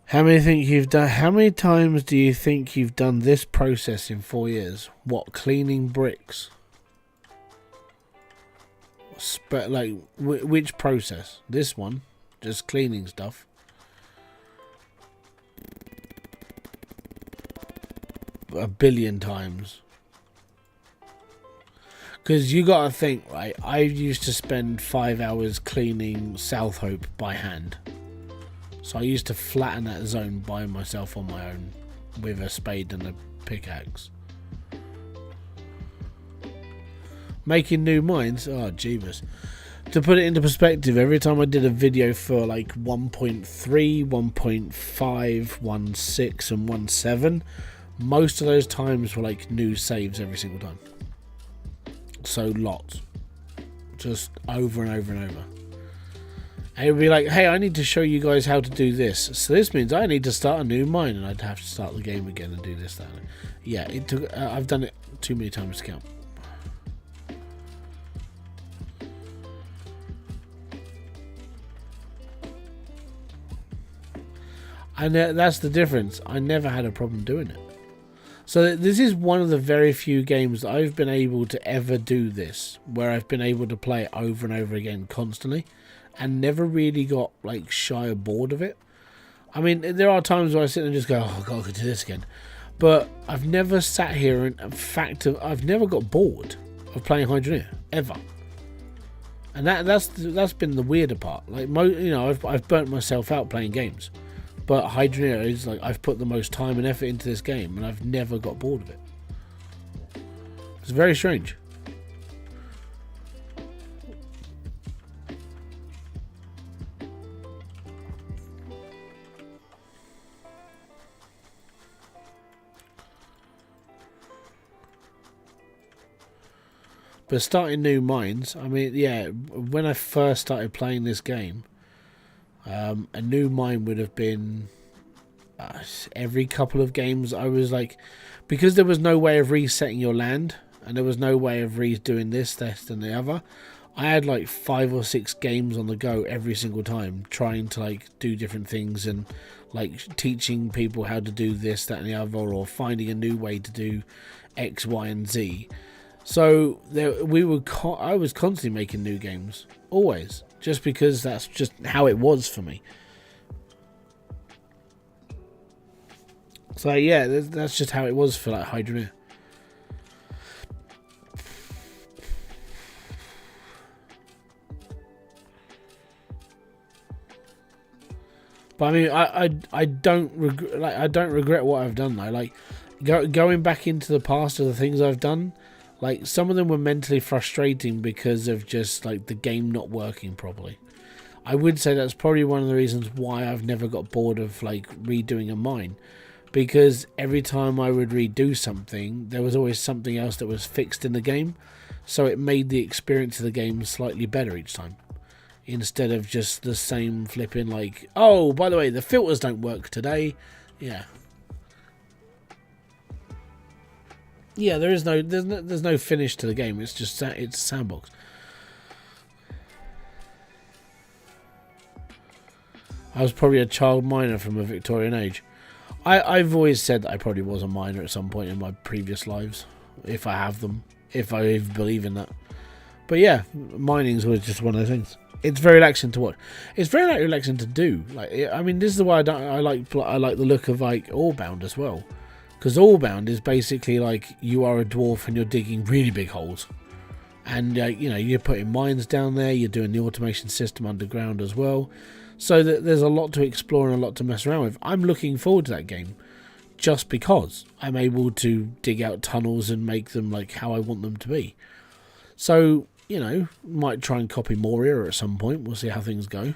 How many times do you think you've done this process in 4 years? What, cleaning bricks? Like, which process? This one, just cleaning stuff. A billion times. Because you gotta think, right? I used to spend 5 hours cleaning South Hope by hand. So I used to flatten that zone by myself on my own with a spade and a pickaxe. Making new mines? Oh, jeebus. To put it into perspective, every time I did a video for like 1.3, 1.5, 1.6 and 1.7, most of those times were like new saves every single time. So lots. Just over and over and over. And it would be like, hey, I need to show you guys how to do this. So this means I need to start a new mine, and I'd have to start the game again and do this, that. Yeah, it took. I've done it too many times to count. And that's the difference. I never had a problem doing it. So this is one of the very few games that I've been able to ever do this, where I've been able to play it over and over again constantly, and never really got like shy or bored of it. I mean, there are times where I sit and just go, oh God, I could do this again. But I've never sat here and, in fact, I've never got bored of playing Hydroneer, ever. And that's been the weirder part. Like, you know, I've burnt myself out playing games, but Hydroneer is like, I've put the most time and effort into this game, and I've never got bored of it. It's very strange. But starting new mines, I mean, yeah, when I first started playing this game, a new mine would have been every couple of games. I was like, because there was no way of resetting your land, and there was no way of redoing this, and the other, I had like 5 or 6 games on the go every single time, trying to like do different things and like teaching people how to do this, that, and the other, or finding a new way to do X, Y, and Z. So I was constantly making new games, always, just because that's just how it was for me. So yeah, that's just how it was for like Hydroneer. But I mean, I don't regret what I've done though. Like going back into the past of the things I've done. Like, some of them were mentally frustrating because of just, like, the game not working properly. I would say that's probably one of the reasons why I've never got bored of, like, redoing a mine. Because every time I would redo something, there was always something else that was fixed in the game. So it made the experience of the game slightly better each time. Instead of just the same flipping, like, oh, by the way, the filters don't work today. Yeah. Yeah, there's no finish to the game. It's just it's a sandbox. I was probably a child miner from a Victorian age. I've always said that I probably was a miner at some point in my previous lives, if I have them, if I even believe in that. But yeah, mining's always just one of those things. It's very relaxing to watch. It's very relaxing to do. Like, I mean, this is why I like the look of like Allbound as well. Because Allbound is basically like you are a dwarf and you're digging really big holes. And, you know, you're putting mines down there. You're doing the automation system underground as well. So there's a lot to explore and a lot to mess around with. I'm looking forward to that game just because I'm able to dig out tunnels and make them like how I want them to be. So, you know, might try and copy Moria at some point. We'll see how things go.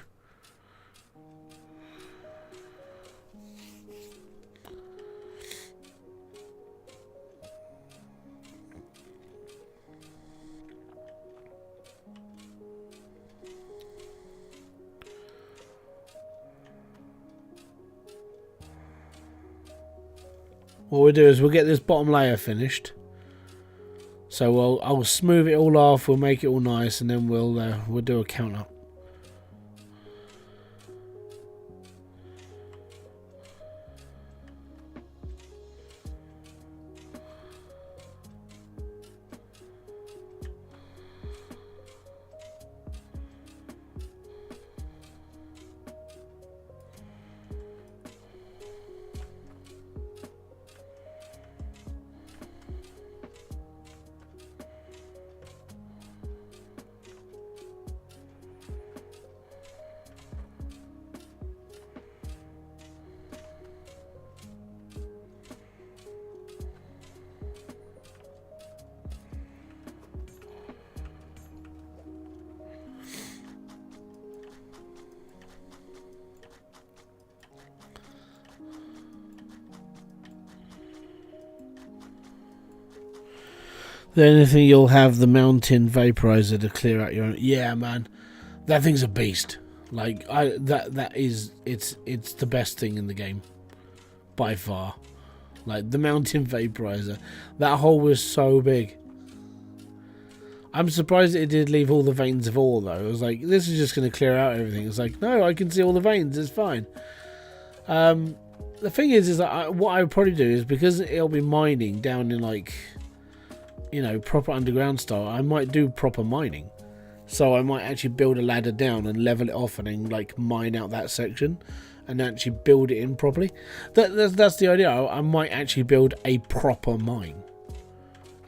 What we'll do is we'll get this bottom layer finished. So I'll smooth it all off. We'll make it all nice, and then we'll do a count up. The only thing you'll have the mountain vaporizer to clear out your own. Yeah, man, that thing's a beast. Like it's the best thing in the game by far. Like the mountain vaporizer, that hole was so big. I'm surprised it did leave all the veins of ore though. I was like, this is just going to clear out everything. It's like, no, I can see all the veins. It's fine. The thing is that what I would probably do is, because it'll be mining down in like, you know, proper underground style, I might do proper mining. So I might actually build a ladder down and level it off and then like mine out that section and actually build it in properly. That's the idea. I might actually build a proper mine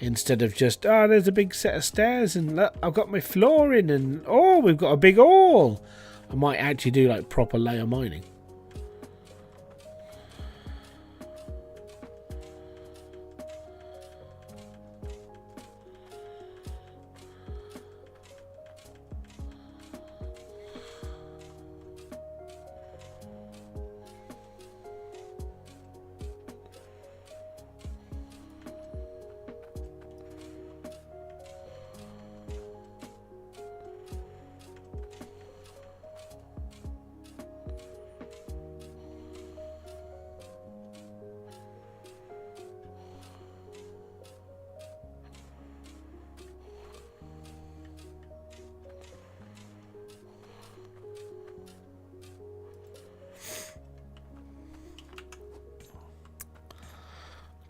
Instead of just, oh, there's a big set of stairs and look, I've got my flooring and oh, we've got a big hall. I might actually do like proper layer mining.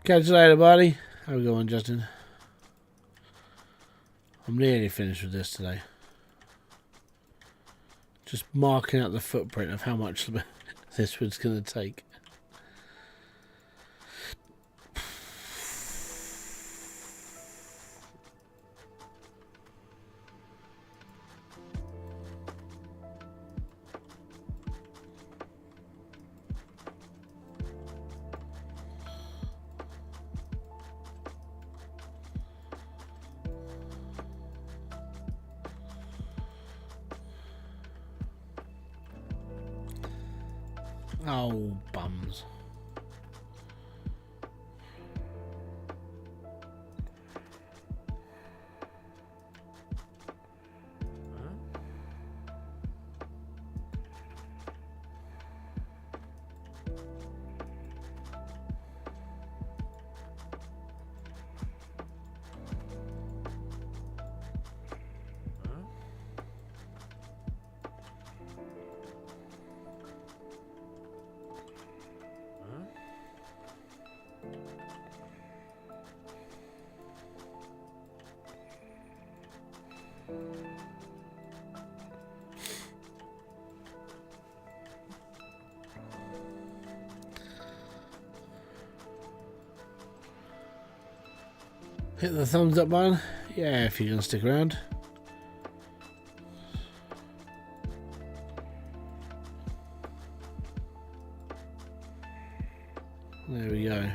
Catch you later, buddy. How we going, Justin? I'm nearly finished with this today. Just marking out the footprint of how much this was going to take. Oh, bums. Hit the thumbs up button. Yeah, if you're going to stick around. There we go.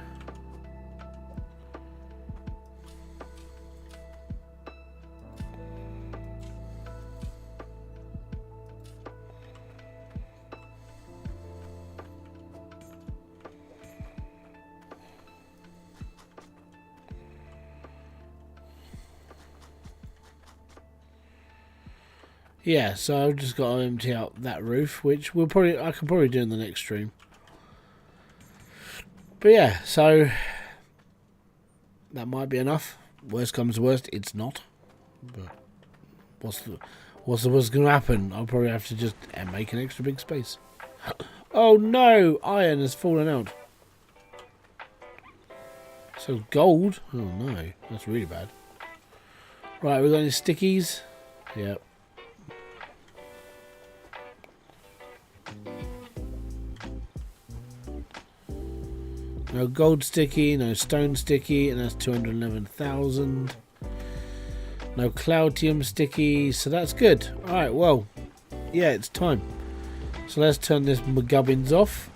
Yeah, so I've just got to empty out that roof, which I can probably do in the next stream. But yeah, so that might be enough. Worst comes to worst, it's not. But what's going to happen? I'll probably have to just make an extra big space. Oh no, iron has fallen out. So gold. Oh no, that's really bad. Right, we got any stickies? Yep. No gold sticky, no stone sticky, and that's 211,000. No cloutium sticky, so that's good. Alright, well, yeah, it's time. So let's turn this McGubbins off.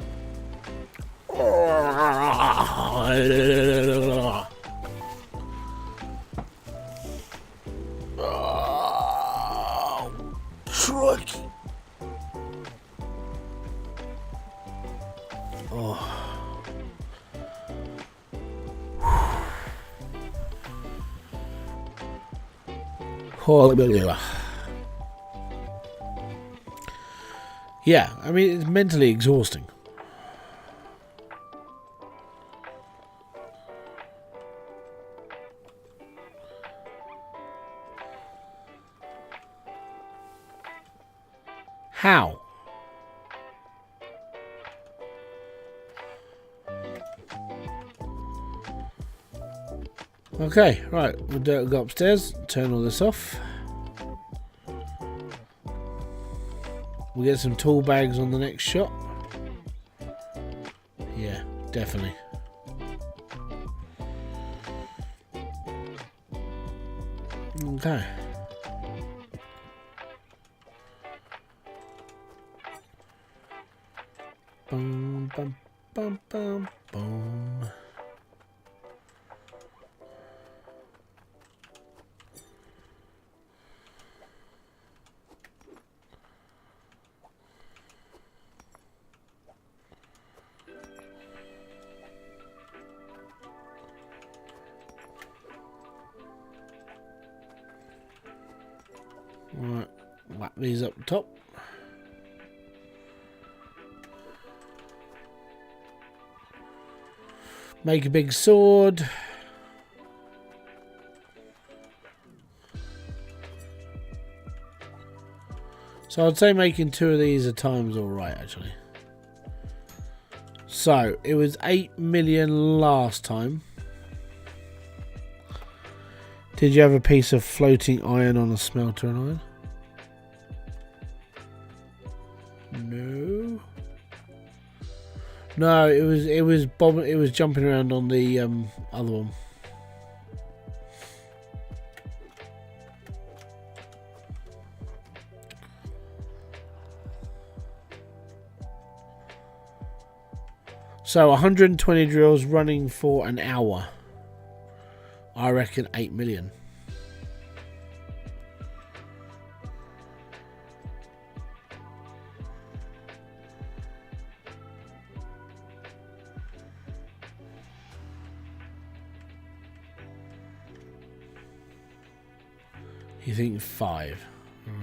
Truck. Oh. Yeah, I mean, it's mentally exhausting. How? Okay, right, we'll go upstairs, turn all this off. We'll get some tool bags on the next shot. Yeah, definitely. Okay. Boom, bum, bum, bum, boom. Right, whack these up top. Make a big sword. So I'd say making 2 of these a time's alright actually. So it was 8 million last time. Did you have a piece of floating iron on a smelter and iron? No. No, it was jumping around on the other one. So 120 drills running for an hour. I reckon 8 million. You think 5? Right.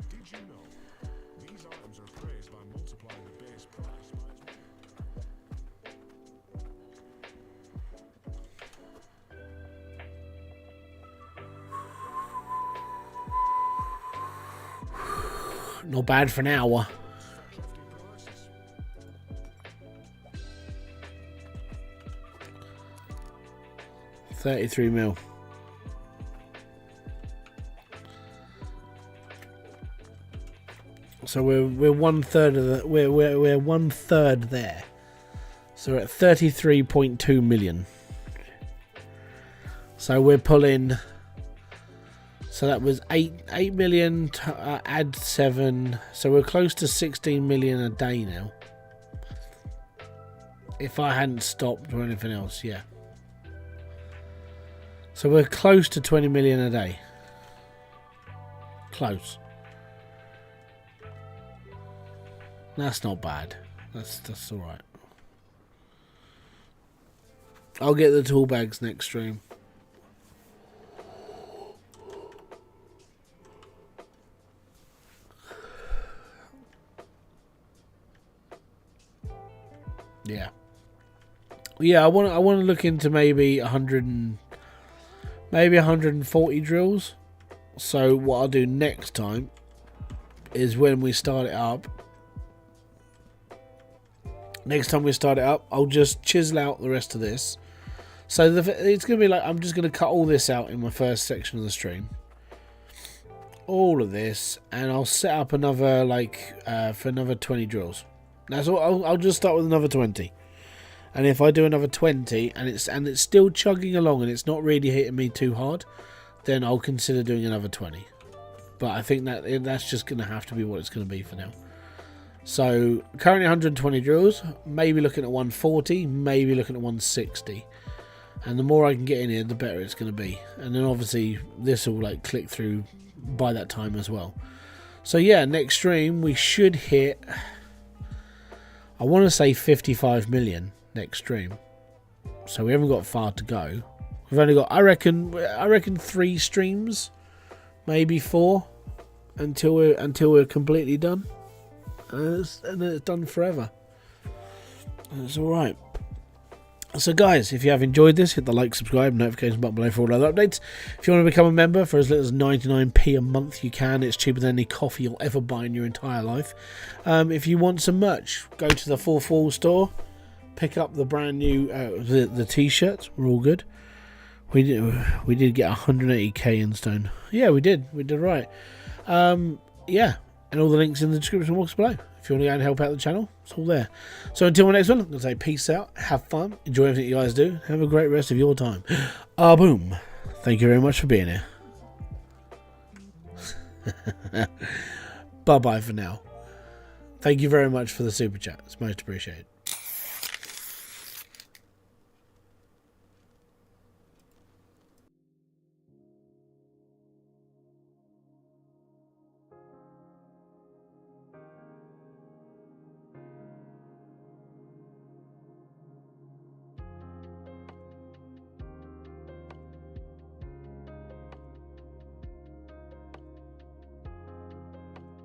Did you know these items are praised by multiplying the base price? Not bad for an hour. 33 mil. So we're 1/3 of the we're 1/3 there. So we're at 33.2 million. So we're pulling. So that was 8 million. Add 7. So we're close to 16 million a day now. If I hadn't stopped or anything else, yeah. So we're close to 20 million a day. Close. That's not bad. That's all right. I'll get the tool bags next stream. Yeah. Yeah, I want to look into maybe 140 drills. So what I'll do next time is when we start it up. Next time we start it up, I'll just chisel out the rest of this. So it's going to be like, I'm just going to cut all this out in my first section of the stream. All of this. And I'll set up another, for another 20 drills. That's all. I'll just start with another 20. And if I do another 20 and it's still chugging along and it's not really hitting me too hard, then I'll consider doing another 20. But I think that's just going to have to be what it's going to be for now. So currently 120 drills, maybe looking at 140, maybe looking at 160. And the more I can get in here, the better it's going to be. And then obviously this will click through by that time as well. So yeah, next stream we should hit, I want to say 55 million next stream. So we haven't got far to go. We've only got, I reckon 3 streams, maybe 4, until we're completely done. And then it's done forever. And it's alright. So guys, if you have enjoyed this, hit the like, subscribe, notification button below for all other updates. If you want to become a member for as little as 99p a month, you can. It's cheaper than any coffee you'll ever buy in your entire life. If you want some merch, go to the 4 Fall store, pick up the brand new the t-shirts. We're all good. We did get 180k in stone. Yeah, we did right. Yeah. And all the links in the description box below. If If you want to go and help out the channel, it's all there. So until the next one, I'm going to say peace out, have fun, enjoy everything you guys do, have a great rest of your time. Boom. Thank you very much for being here. Bye-bye for now. Thank you very much for the super chat. It's most appreciated.